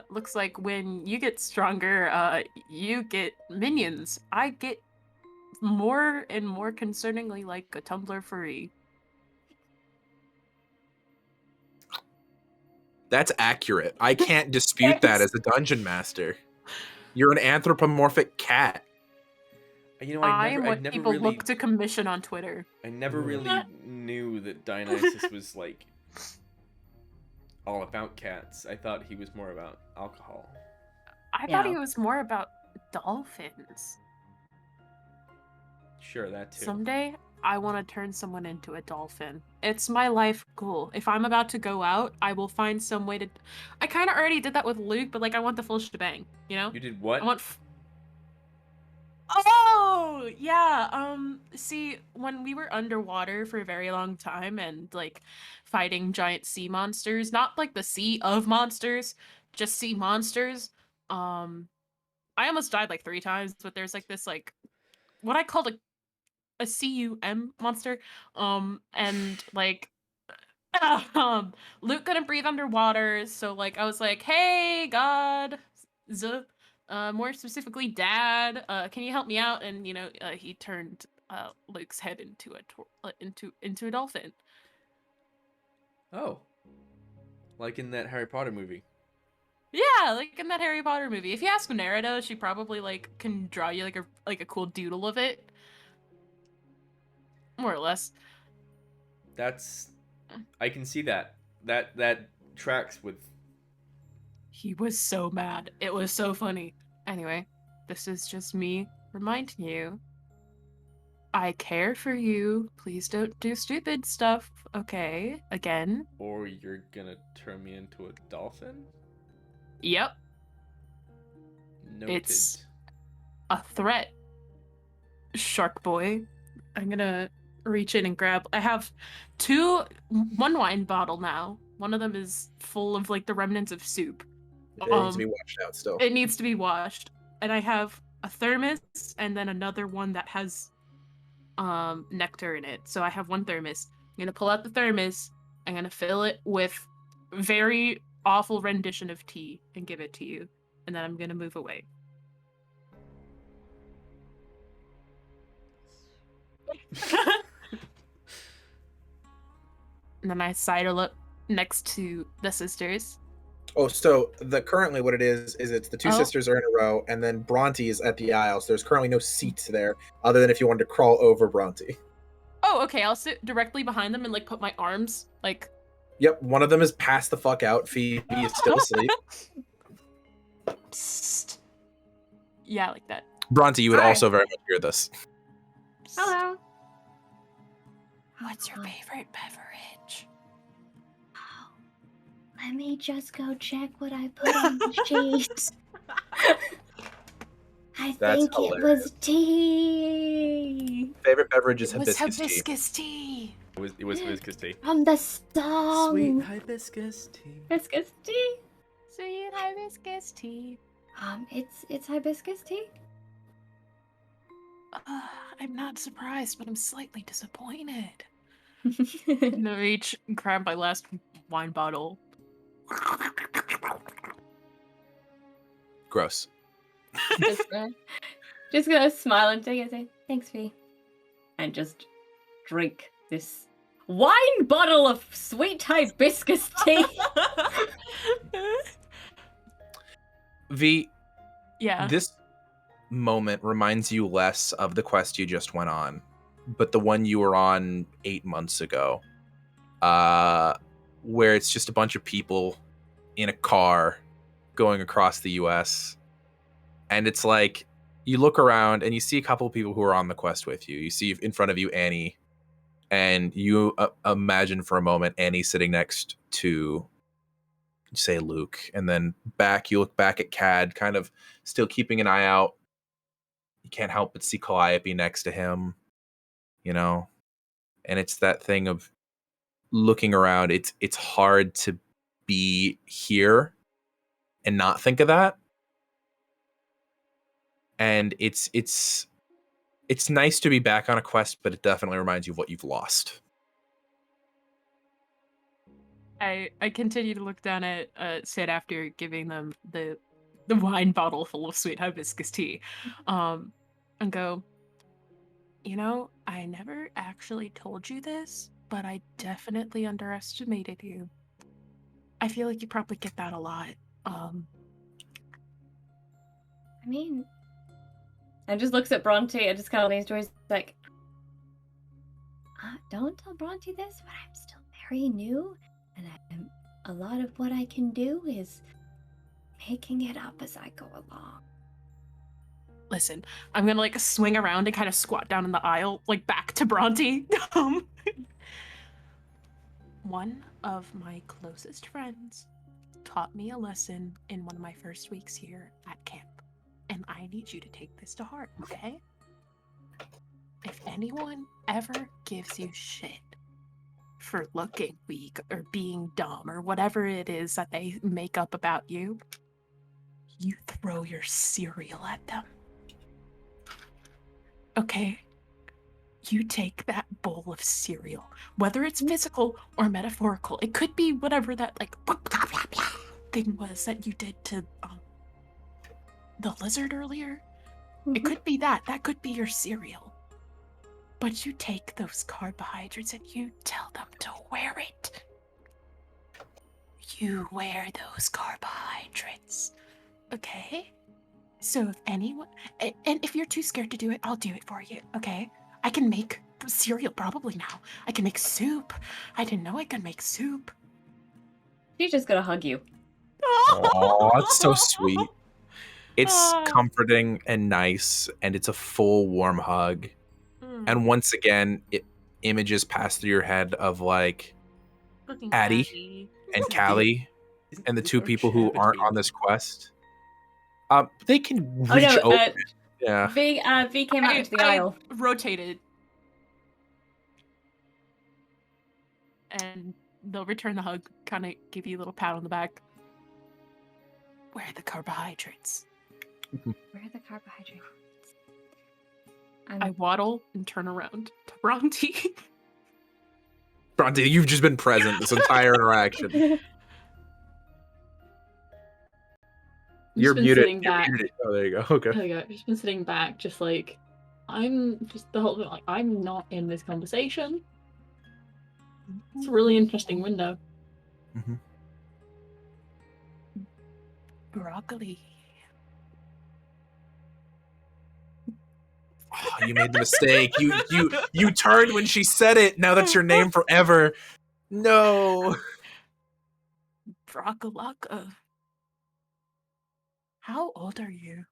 Looks like when you get stronger, you get minions. I get more and more concerningly like a Tumblr furry. That's accurate. I can't dispute that as a dungeon master. You're an anthropomorphic cat. I am what people really look to commission on Twitter. I never really knew that Dionysus was like all about cats. I thought he was more about alcohol. I thought he was more about dolphins. Sure, that too. Someday, I want to turn someone into a dolphin. It's my life goal. If I'm about to go out, I will find some way to... I kind of already did that with Luke, but like I want the full shebang, you know? You did what? I want... Oh, yeah. See, when we were underwater for a very long time and like fighting giant sea monsters, not like the sea of monsters, just sea monsters, I almost died like 3 times, but there's like this like what I called a CUM monster, and like Luke couldn't breathe underwater, so like I was like, hey God, more specifically Dad, can you help me out? And he turned Luke's head into into a dolphin. Oh, like in that Harry Potter movie. Yeah, like in that Harry Potter movie. If you ask Nerida, she probably like can draw you like a cool doodle of it. More or less. I can see that. That tracks with... He was so mad. It was so funny. Anyway, this is just me reminding you. I care for you. Please don't do stupid stuff, okay? Again. Or you're gonna turn me into a dolphin? Yep. Noted. It's a threat, Shark Boy. I'm gonna reach in and grab... I have one wine bottle now. One of them is full of like the remnants of soup. It needs to be washed out still. It needs to be washed. And I have a thermos and then another one that has nectar in it. So I have one thermos. I'm gonna pull out the thermos. I'm gonna fill it with very awful rendition of tea and give it to you. and then I'm gonna move away. And then I sidle up next to the sisters. Oh, so currently what it is it's the two sisters are in a row, and then Bronte is at the aisle. So there's currently no seats there, other than if you wanted to crawl over Bronte. Oh, okay. I'll sit directly behind them and like put my arms like. Yep, one of them is passed the fuck out. Phoebe is still asleep. Psst. Yeah, like that. Bronte, you would Hi. also very much hear this. Hello. What's your favorite beverage? Let me just go check what I put on the sheet. I That's think it was tea. Favorite beverage is It was hibiscus tea. hibiscus tea. It was hibiscus tea. From the song. Sweet hibiscus tea. Hibiscus tea. Sweet hibiscus tea. It's hibiscus tea. I'm not surprised, but I'm slightly disappointed. And I reach and grab my last wine bottle. Gross. just gonna smile and take it and say, thanks, Fee. And just drink this wine bottle of sweet hibiscus tea. V, Yeah. this moment reminds you less of the quest you just went on, but the one you were on 8 months ago, where it's just a bunch of people in a car going across the US. And it's like, you look around and you see a couple of people who are on the quest with you. You see in front of you Annie, and you imagine for a moment Annie sitting next to, say, Luke. And then you look back at Cad, kind of still keeping an eye out. You can't help but see Calliope next to him, you know? And it's that thing of looking around. It's hard to be here and not think of that. And it's nice to be back on a quest, but it definitely reminds you of what you've lost. I continue to look down at Syd after giving them the wine bottle full of sweet hibiscus tea, and go, you know, I never actually told you this, but I definitely underestimated you. I feel like you probably get that a lot. I mean, and just looks at Bronte and just kind of leans to her. He's like, don't tell Bronte this, but I'm still very new, and a lot of what I can do is making it up as I go along. Listen, I'm gonna like swing around and kind of squat down in the aisle, like back to Bronte. One of my closest friends taught me a lesson in one of my first weeks here at camp, and I need you to take this to heart, okay? If anyone ever gives you shit for looking weak or being dumb or whatever it is that they make up about you, you throw your cereal at them. Okay? You take that bowl of cereal, whether it's physical or metaphorical. It could be whatever that like thing was that you did to the lizard earlier. Mm-hmm. It could be that. That could be your cereal. But you take those carbohydrates and you tell them to wear it. You wear those carbohydrates. Okay? So if anyone, and if you're too scared to do it, I'll do it for you, okay? I can make cereal probably now. I can make soup. I didn't know I could make soup. She's just gonna hug you. Oh, it's so sweet. It's comforting and nice, and it's a full, warm hug. And once again, images pass through your head of like Addie and Callie and the two people who aren't on this quest. They can reach open. Yeah. V came out into the aisle. Rotated. And they'll return the hug, kind of give you a little pat on the back. Where are the carbohydrates? Where are the carbohydrates? I waddle and turn around to Bronte. Bronte, you've just been present this entire interaction. You're been muted. sitting You're back. muted. Oh, there you go. Okay. There we go. I've just been sitting back, just like I'm just the whole like I'm not in this conversation. It's a really interesting window. Mm-hmm. Broccoli. Oh, you made the mistake. You turned when she said it. Now that's your name forever. No. Broccolaka. How old are you?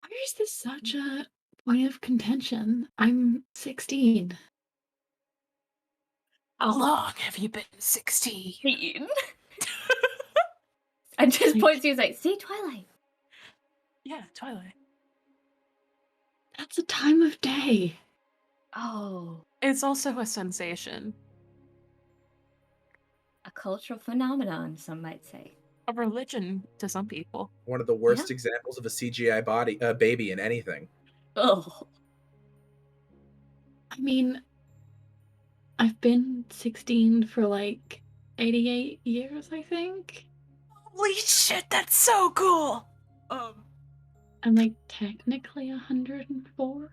Why is this such a point of contention? I'm 16. How long have you been 16? I just points to you like, see, Twilight. Yeah, Twilight. That's a time of day. Oh, It's also a sensation. a cultural phenomenon, some might say. A religion to some people. One of the worst examples of a CGI baby in anything. Oh, I mean, I've been 16 for like 88 years, I think. Holy shit, that's so cool! I'm like technically 104.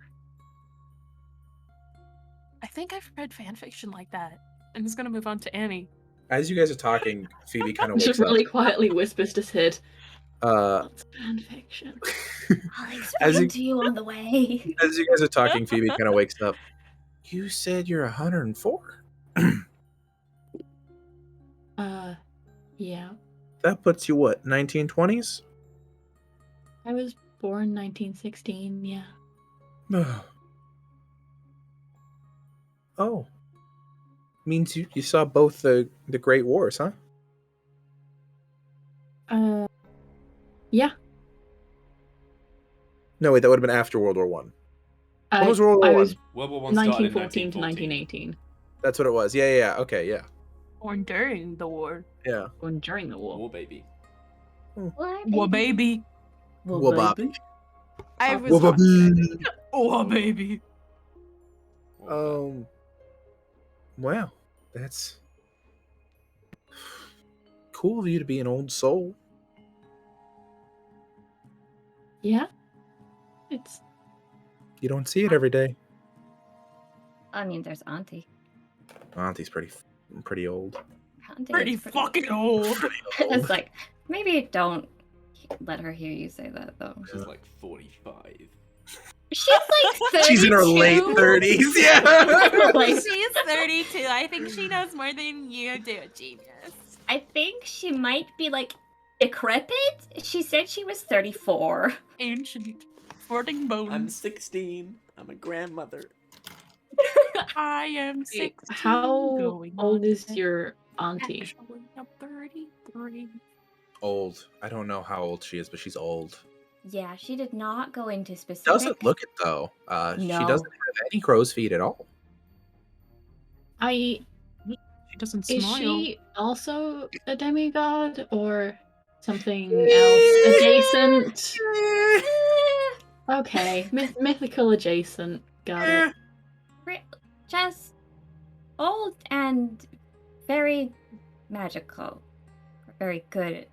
I think I've read fanfiction like that. I'm just gonna move on to Annie. As you guys are talking, Phoebe kind of wakes Just really quietly whispers to Syd. up. That's fanfiction. I'll As explain you- to you on the way. As you guys are talking, Phoebe kind of wakes up. You said you're 104. Yeah. That puts you what? 1920s? I was born 1916, yeah. Oh. Means you saw both the Great Wars, huh? Yeah. No, wait, that would have been after World War One. When was World War I One? was World War One started in 1914 to 1914. 1918. That's what it was. Yeah. Okay, yeah. Born during the war. Yeah. Born during the war. War baby. War baby. War baby. I was War baby. War baby. Wow. That's cool of you to be an old soul. Yeah. It's You don't see it every day. I mean, there's Auntie. Auntie's pretty old. Auntie Pretty is fucking old. It's like, maybe don't let her hear you say that, though. She's like 45. She's like 32. She's in her late 30s. Yeah. Like, She's 32. I think she knows more than you do, genius. I think she might be like decrepit. She said she was 34. Ancient. Sporting bones. I'm 16. I'm a grandmother. I am Wait, 16. how going old on is 10. your auntie? Actually, I'm 33. Old. I don't know how old she is, but she's old. Yeah, she did not go into specific. Doesn't look it though. She No. doesn't have any crow's feet at all. She doesn't Is smile. she also a demigod or something else adjacent? Okay, mythical adjacent. Got it. Just old and very magical. Very good at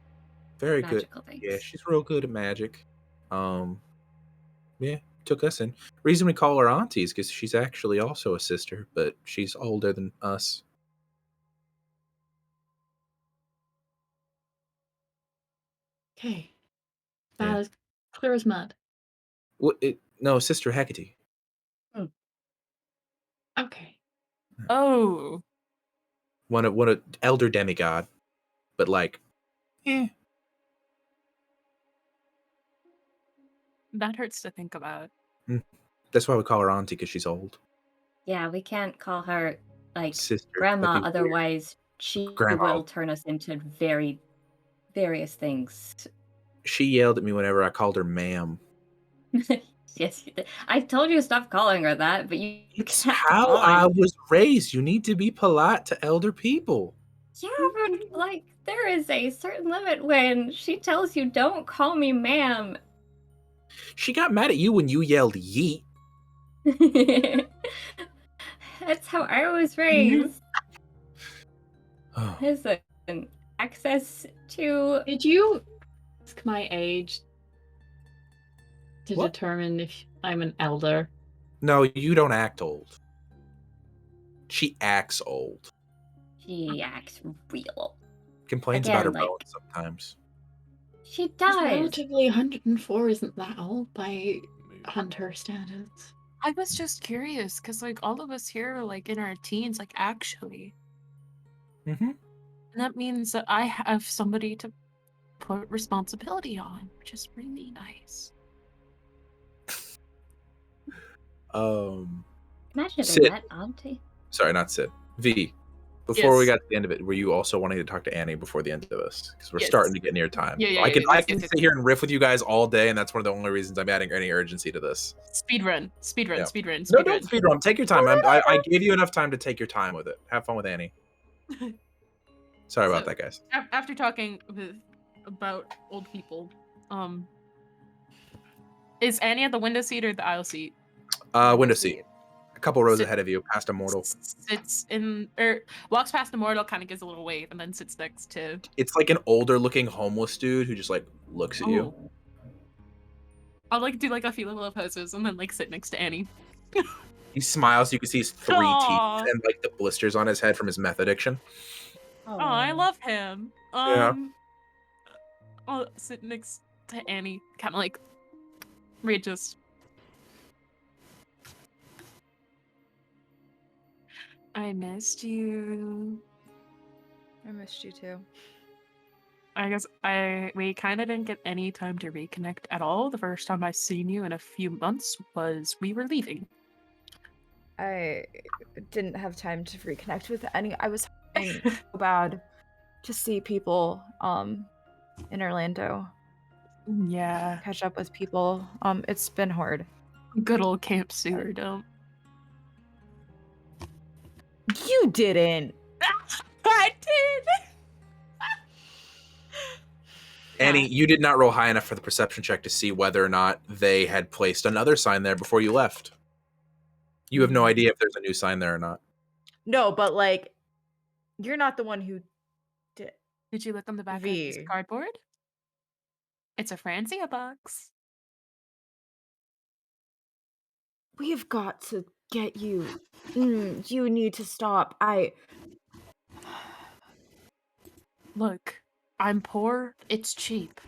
Very good. magical things. Yeah, she's real good at magic. Yeah, took us in. Reason we call her auntie is because she's actually also a sister, but she's older than us. Okay. Yeah. As clear as mud. No, Sister Hecate. Okay. Oh. One of elder demigod, but like, That hurts to think about. that's why we call her auntie because she's old. Yeah, we can't call her like Sister. grandma, that'd be weird. otherwise she Grandma. will turn us into various things. She yelled at me whenever I called her ma'am. Yes, you did. I told you to stop calling her that, but you It's kept how on. I was raised. You need to be polite to elder people. Yeah, but like there is a certain limit when she tells you don't call me ma'am. She got mad at you when you yelled yeet. That's how I was raised. Oh, Listen, access to. Did you ask my age to What? determine if I'm an elder? No, you don't act old. She acts old. She acts real. Complains Again, about her like- bones sometimes. She Because does. relatively 104 isn't that old by hunter standards. I was just curious because like all of us here are like in our teens, like actually, Mm-hmm. and that means that I have somebody to put responsibility on, which is really nice. Imagine Sid. that, Auntie. Sorry, not Sid. V. Before we Yes. got to the end of it, were you also wanting to talk to Annie before the end of this? Because we're Yes. starting to get near time. Yeah, yeah, I can yeah, I yes, can yes, sit here and riff with you guys all day, and that's one of the only reasons I'm adding any urgency to this. Speedrun, speedrun, Yeah. speedrun, No, speedrun. don't speedrun. Take your time. I gave you enough time to take your time with it. Have fun with Annie. Sorry about So- that, guys. After talking about old people, is Annie at the window seat or the aisle seat? Window seat. A couple rows Sit- ahead of you, past a mortal. Sits in, or walks past the mortal, kind of gives a little wave, and then sits next to. It's like an older looking homeless dude who just like looks at you. Oh. I'll like do like a few little poses and then like sit next to Annie. He smiles. You can see his 3 Aw. teeth and like the blisters on his head from his meth addiction. Oh, I love him. Yeah. I'll sit next to Annie, kind of like readjust. I missed you. I missed you too. I guess we kind of didn't get any time to reconnect at all. The first time I seen you in a few months was we were leaving. I didn't have time to reconnect with any. I was hoping so bad to see people in Orlando, Yeah, catch up with people. It's been hard. good old Camp Sewardome. You didn't. I did. Annie, you did not roll high enough for the perception check to see whether or not they had placed another sign there before you left. You have no idea if there's a new sign there or not. No, but like, you're not the one who did. Did you look on the back of this V. cardboard? It's a Francia box. We have got to get you. You need to stop. Look, I'm poor. It's cheap.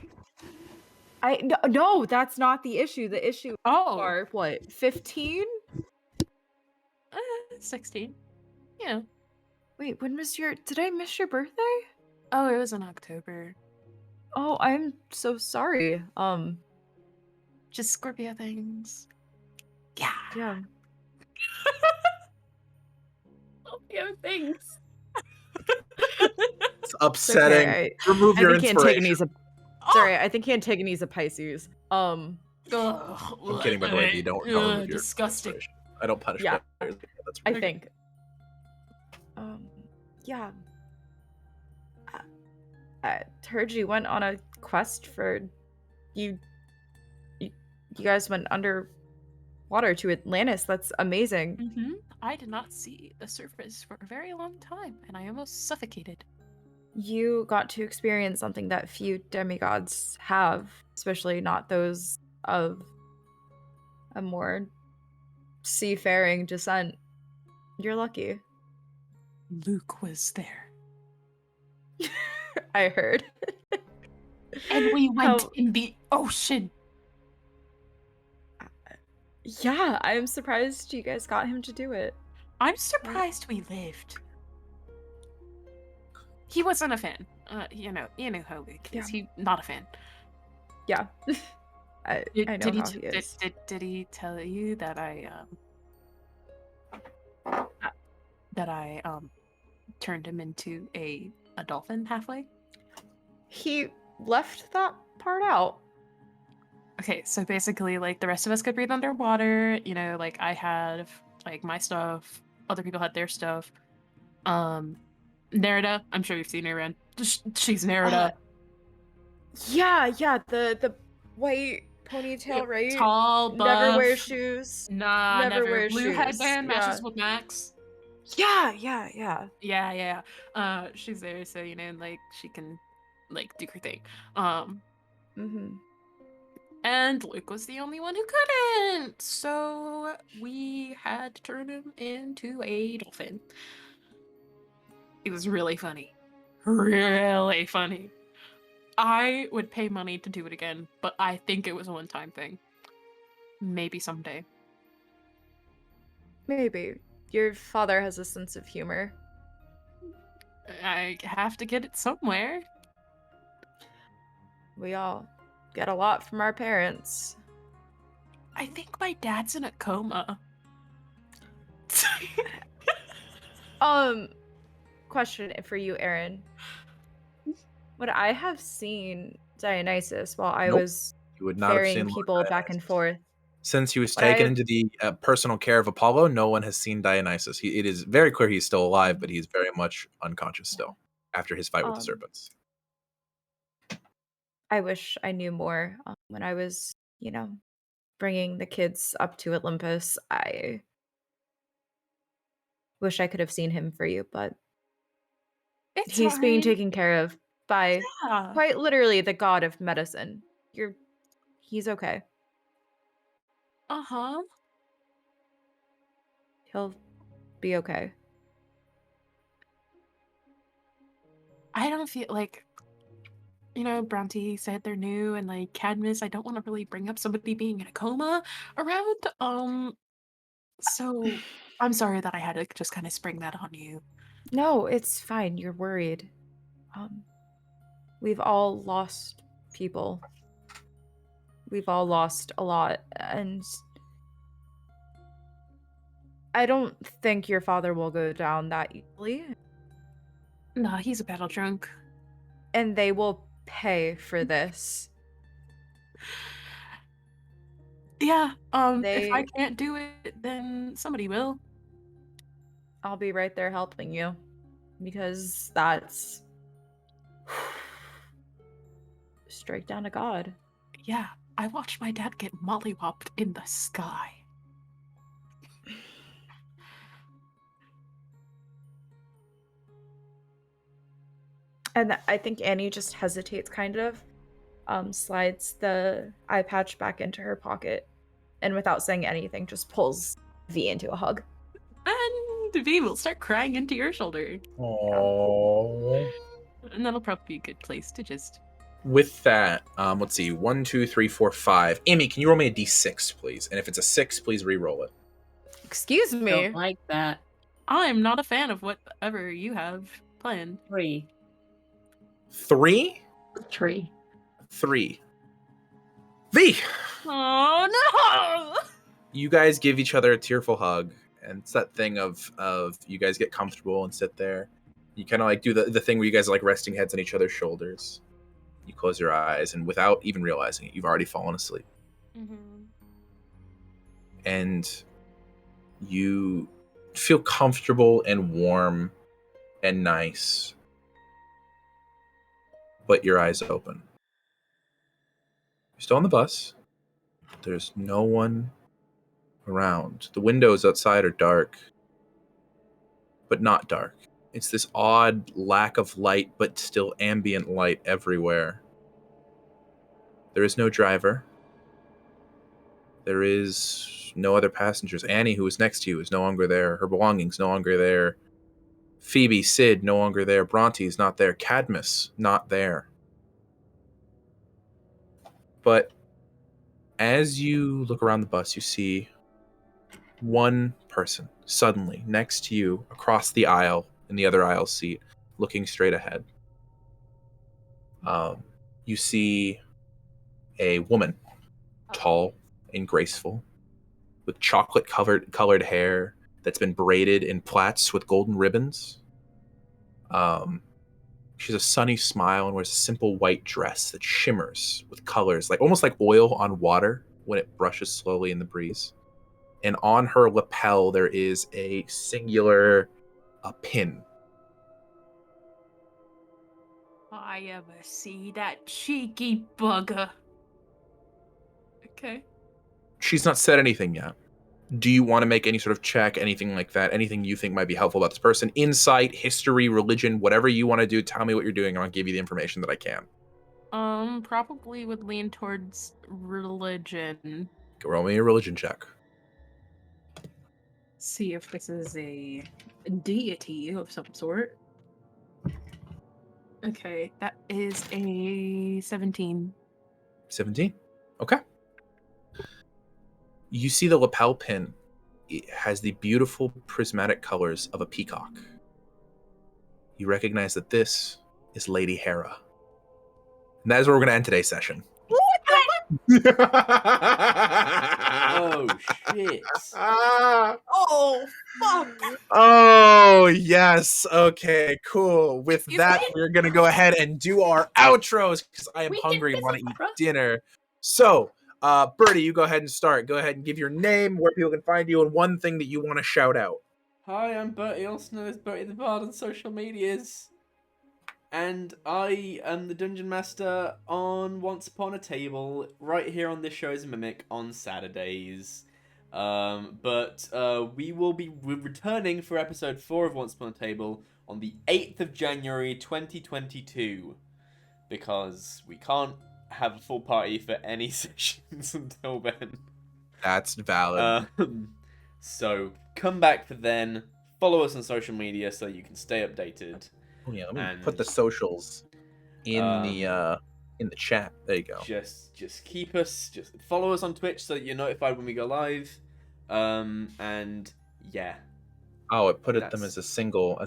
No, that's not the issue. The issue Oh, are what, 15? 16. Yeah. Wait, when was did I miss your birthday? Oh, it was in October. Oh, I'm so sorry. Just Scorpio things. Yeah. Yeah. Scorpio things. It's upsetting. Okay, Remove I your think inspiration. Antigone's sorry, I think Antigone's a Pisces. Ugh, I'm kidding, by the way. You don't remove your disgusting. inspiration. I don't punish Yeah. players. That's I rude. think. Yeah. I heard you went on a quest for you guys went underwater to Atlantis. That's amazing. Mm-hmm. I did not see the surface for a very long time, and I almost suffocated. You got to experience something that few demigods have, especially not those of a more seafaring descent. You're lucky. Luke was there. I heard. And we went How- in the ocean. Yeah, I'm surprised you guys got him to do it. I'm surprised we lived. He wasn't a fan. You know how Luke is. Yeah. He not a fan. Yeah. I know Did how he is. Did he tell you that I turned him into a dolphin halfway? He left that part out. Okay, so basically, like, the rest of us could breathe underwater. You know, like, I had, like, my stuff. Other people had their stuff. Nerida, I'm sure you've seen her around. She's Nerida. Yeah, the white ponytail, right? Tall, buff. Never wears shoes. Nah, never never. wears Blue shoes, headband matches yeah. with Max. Yeah. Yeah. She's there, so like she can like do her thing. Mm-hmm. And Luke was the only one who couldn't, so we had to turn him into a dolphin. It was really funny. Really funny. I would pay money to do it again, but I think it was a one-time thing. Maybe someday. Maybe. Your father has a sense of humor. I have to get it somewhere. We all get a lot from our parents. I think my dad's in a coma. Question for you, Aaron. Would I have seen Dionysus while I Nope. was You would not have ferrying seen people Lord back and Dionysus. forth? Since he was But taken into the personal care of Apollo, no one has seen Dionysus. It is very clear he's still alive, but he's very much unconscious still after his fight with the serpents. I wish I knew more when I was, bringing the kids up to Olympus. I wish I could have seen him for you, but It's he's being fine. taken care of by Yeah. quite literally the god of medicine. He's okay. Uh-huh. He'll be okay. I don't feel like, Bronte said they're new, and like Cadmus, I don't want to really bring up somebody being in a coma around. So I'm sorry that I had to just kind of spring that on you. No, it's fine. You're worried. We've all lost people. We've all lost a lot, and I don't think your father will go down that easily. Nah, he's a battle drunk. And they will pay for this. Yeah, if I can't do it, then somebody will. I'll be right there helping you, because that's straight down to God. Yeah, I watched my dad get mollywopped in the sky. And I think Annie just hesitates, kind of, slides the eye patch back into her pocket, and without saying anything, just pulls V into a hug. And V will start crying into your shoulder. Aww. And that'll probably be a good place to just... With that, let's see. 1, 2, 3, 4, 5. Immy, can you roll me a d6, please? And if it's a 6, please re-roll it. Excuse me. Don't like that. I'm not a fan of whatever you have planned. 3. 3? 3. 3. V! Oh, no! You guys give each other a tearful hug, and it's that thing of you guys get comfortable and sit there. You kind of like do the thing where you guys are like resting heads on each other's shoulders. You close your eyes, and without even realizing it, you've already fallen asleep. Mm-hmm. And you feel comfortable and warm and nice, but your eyes open. You're still on the bus. There's no one around. The windows outside are dark, but not dark. It's this odd lack of light, but still ambient light everywhere. There is no driver. There is no other passengers. Annie, who was next to you, is no longer there. Her belongings no longer there. Phoebe, Syd, no longer there. Bronte is not there. Cadmus, not there. But as you look around the bus, you see one person suddenly next to you across the aisle in the other aisle seat, looking straight ahead. You see a woman, tall and graceful, with chocolate colored hair that's been braided in plaits with golden ribbons. She has a sunny smile and wears a simple white dress that shimmers with colors, like almost like oil on water when it brushes slowly in the breeze. And on her lapel there is a singular pin. I ever see that cheeky bugger. Okay. She's not said anything yet. Do you want to make any sort of check, anything like that? Anything you think might be helpful about this person? Insight, history, religion, whatever you want to do. Tell me what you're doing, and I'll give you the information that I can. Probably would lean towards religion. Roll me a religion check. See if this is a deity of some sort. Okay, that is a 17. 17? Okay. You see the lapel pin. It has the beautiful prismatic colors of a peacock. You recognize that this is Lady Hera. And that is where we're going to end today's session. Oh, shit. Oh, fuck. Oh, yes. Okay, cool. With Excuse that, me? we're going to go ahead and do our outros because I am We did hungry and this want to eat opera? dinner. So, Burrty, you go ahead and start. Go ahead and give your name, where people can find you, and one thing that you want to shout out. Hi, I'm Burrty, also known as Burrty the Bard on social medias. And I am the Dungeon Master on Once Upon a Table, right here on This Show is a Mimic on Saturdays. But we will be returning for episode 4 of Once Upon a Table on the 8th of January 2022. Because we can't have a full party for any sessions until then. That's valid. So come back for then. Follow us on social media so you can stay updated. Oh, yeah, let me and, put the socials in the chat. There you go. Just keep us, just follow us on Twitch so that you're notified when we go live. And yeah. Oh, it put them as a single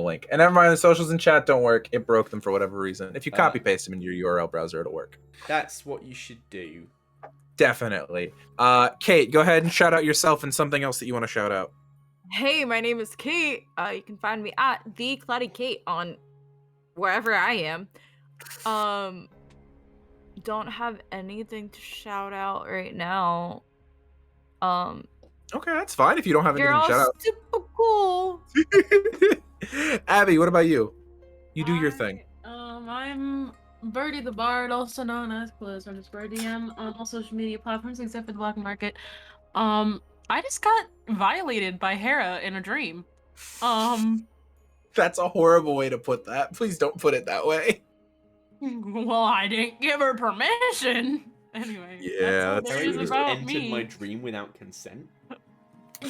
link. And never mind, the socials in chat don't work. It broke them for whatever reason. If you copy paste them in your URL browser, it'll work. That's what you should do. Definitely. Kate, go ahead and shout out yourself and something else that you want to shout out. Hey, my name is Kate. You can find me at the Cloudy Kate on wherever I am. Don't have anything to shout out right now. Okay, that's fine if you don't have anything You're to shout all out. super cool. Abby, what about you? You do your thing. I'm Burrty the Bard, also known as _DM on all social media platforms except for the Black Market. I just got violated by Hera in a dream. That's a horrible way to put that. Please don't put it that way. Well, I didn't give her permission. Anyway, Yeah, that's all that's there You is just about entered me. my dream without consent.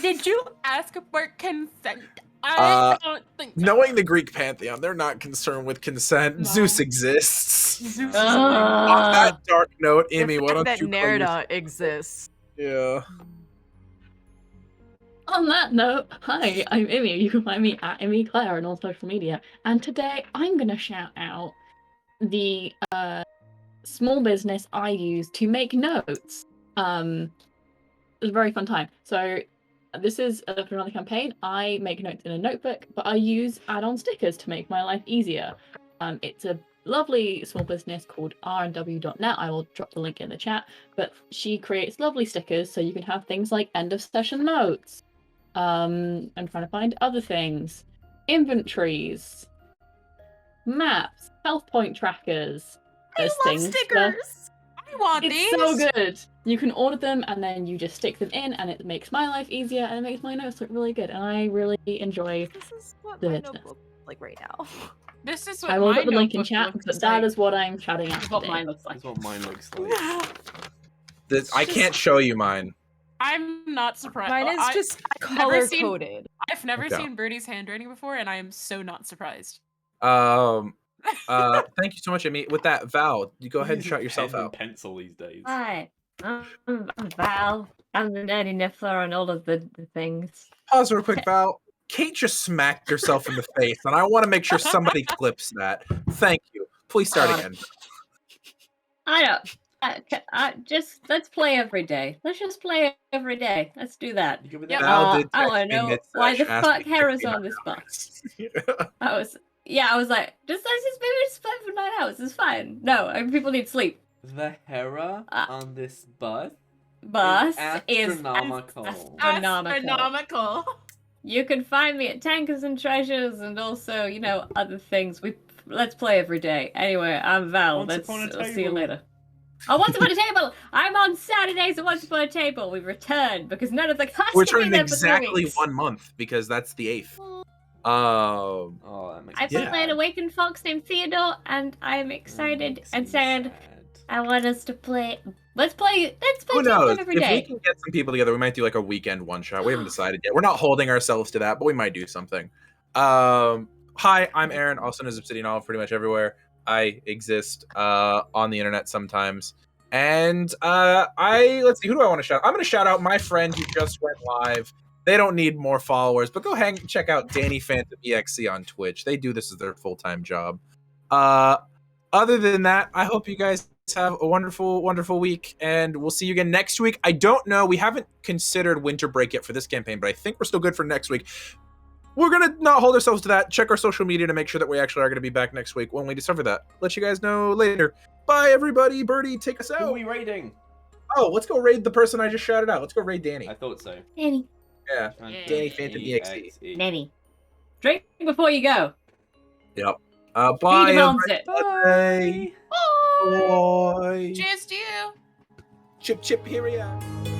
Did you ask for consent? I don't think so. Knowing the Greek pantheon, they're not concerned with consent. No. Zeus exists. Zeus is On that dark note, Immy, why don't that you play your- Nerda exists. Yeah. On that note, hi, I'm Immy. You can find me at Immy Claire on all social media. And today I'm going to shout out the small business I use to make notes. It was a very fun time. So this is for another campaign. I make notes in a notebook, but I use add-on stickers to make my life easier. It's a lovely small business called rnw.net. I will drop the link in the chat. But she creates lovely stickers so you can have things like end of session notes. I'm trying to find other things. Inventories. Maps. Health point trackers. I There's love things that- stickers. I want It's these. so good. You can order them and then you just stick them in and it makes my life easier and it makes my notes look really good. And I really enjoy. This is what the my business. notebook looks like right now. This is what I will my put the link in notebook chat, looks but that like. is what I'm shouting out That's what today. mine looks like. That's what mine looks like. I can't show you mine. I'm not surprised. Mine is just I've never color seen- coded. I've never Okay. seen Burrty's handwriting before, and I am so not surprised. Thank you so much, Immy. With that, Val, you go ahead and Using shout yourself pen and out. pencil these days. Hi, I'm Val. I'm the nerdy niffler on all of the things. Pause real quick, Val. Kate just smacked herself in the face, and I want to make sure somebody clips that. Thank you. Please start again. I don't. Just let's play every day. Let's just play every day. Let's do that. You good with Yep. that? Val did I want text to me know mid-sesh, why the asked me fuck to Hera's pick me on this up. box. Yeah. I was like, let's just maybe just play for 9 hours. It's fine. No, people need sleep. The Hera on this bus Bus is is astronomical. Astronomical. You can find me at Tankers and Treasures and also, other things. Let's play every day. Anyway, I'm Val. Once upon a I'll see you table. later. Oh, Once Upon a Table! I'm on Saturdays at Once Upon a Table. We returned because none of the cast We're can be turning there for 3 exactly weeks. 1 month because that's the 8th. Oh, that makes I me played sad. an awakened fox named Theodore, and I'm excited and sad. I want us to play. Let's play. Who knows? every If we day. can get some people together, we might do like a weekend one shot. We haven't decided yet. We're not holding ourselves to that, but we might do something. Hi, I'm Aaron, also known as Obsidian Olive pretty much everywhere. I exist on the internet sometimes. And let's see, who do I want to shout out? I'm going to shout out my friend who just went live. They don't need more followers, but go check out Danny Phantom EXE on Twitch. They do this as their full-time job. Other than that, I hope you guys have a wonderful, wonderful week, and we'll see you again next week. I don't know. We haven't considered winter break yet for this campaign, but I think we're still good for next week. We're going to not hold ourselves to that. Check our social media to make sure that we actually are going to be back next week when we discover that. Let you guys know later. Bye, everybody. Burrty, take us Who are out. we raiding? Oh, let's go raid the person I just shouted out. Let's go raid Danny. I thought so. Nanny. Yeah, Danny Phantom EXE. Nanny. Drink before you go. Yep. He Bye, demands it. everybody. Bye. Bye. Cheers to you. Chip, chip, here we are.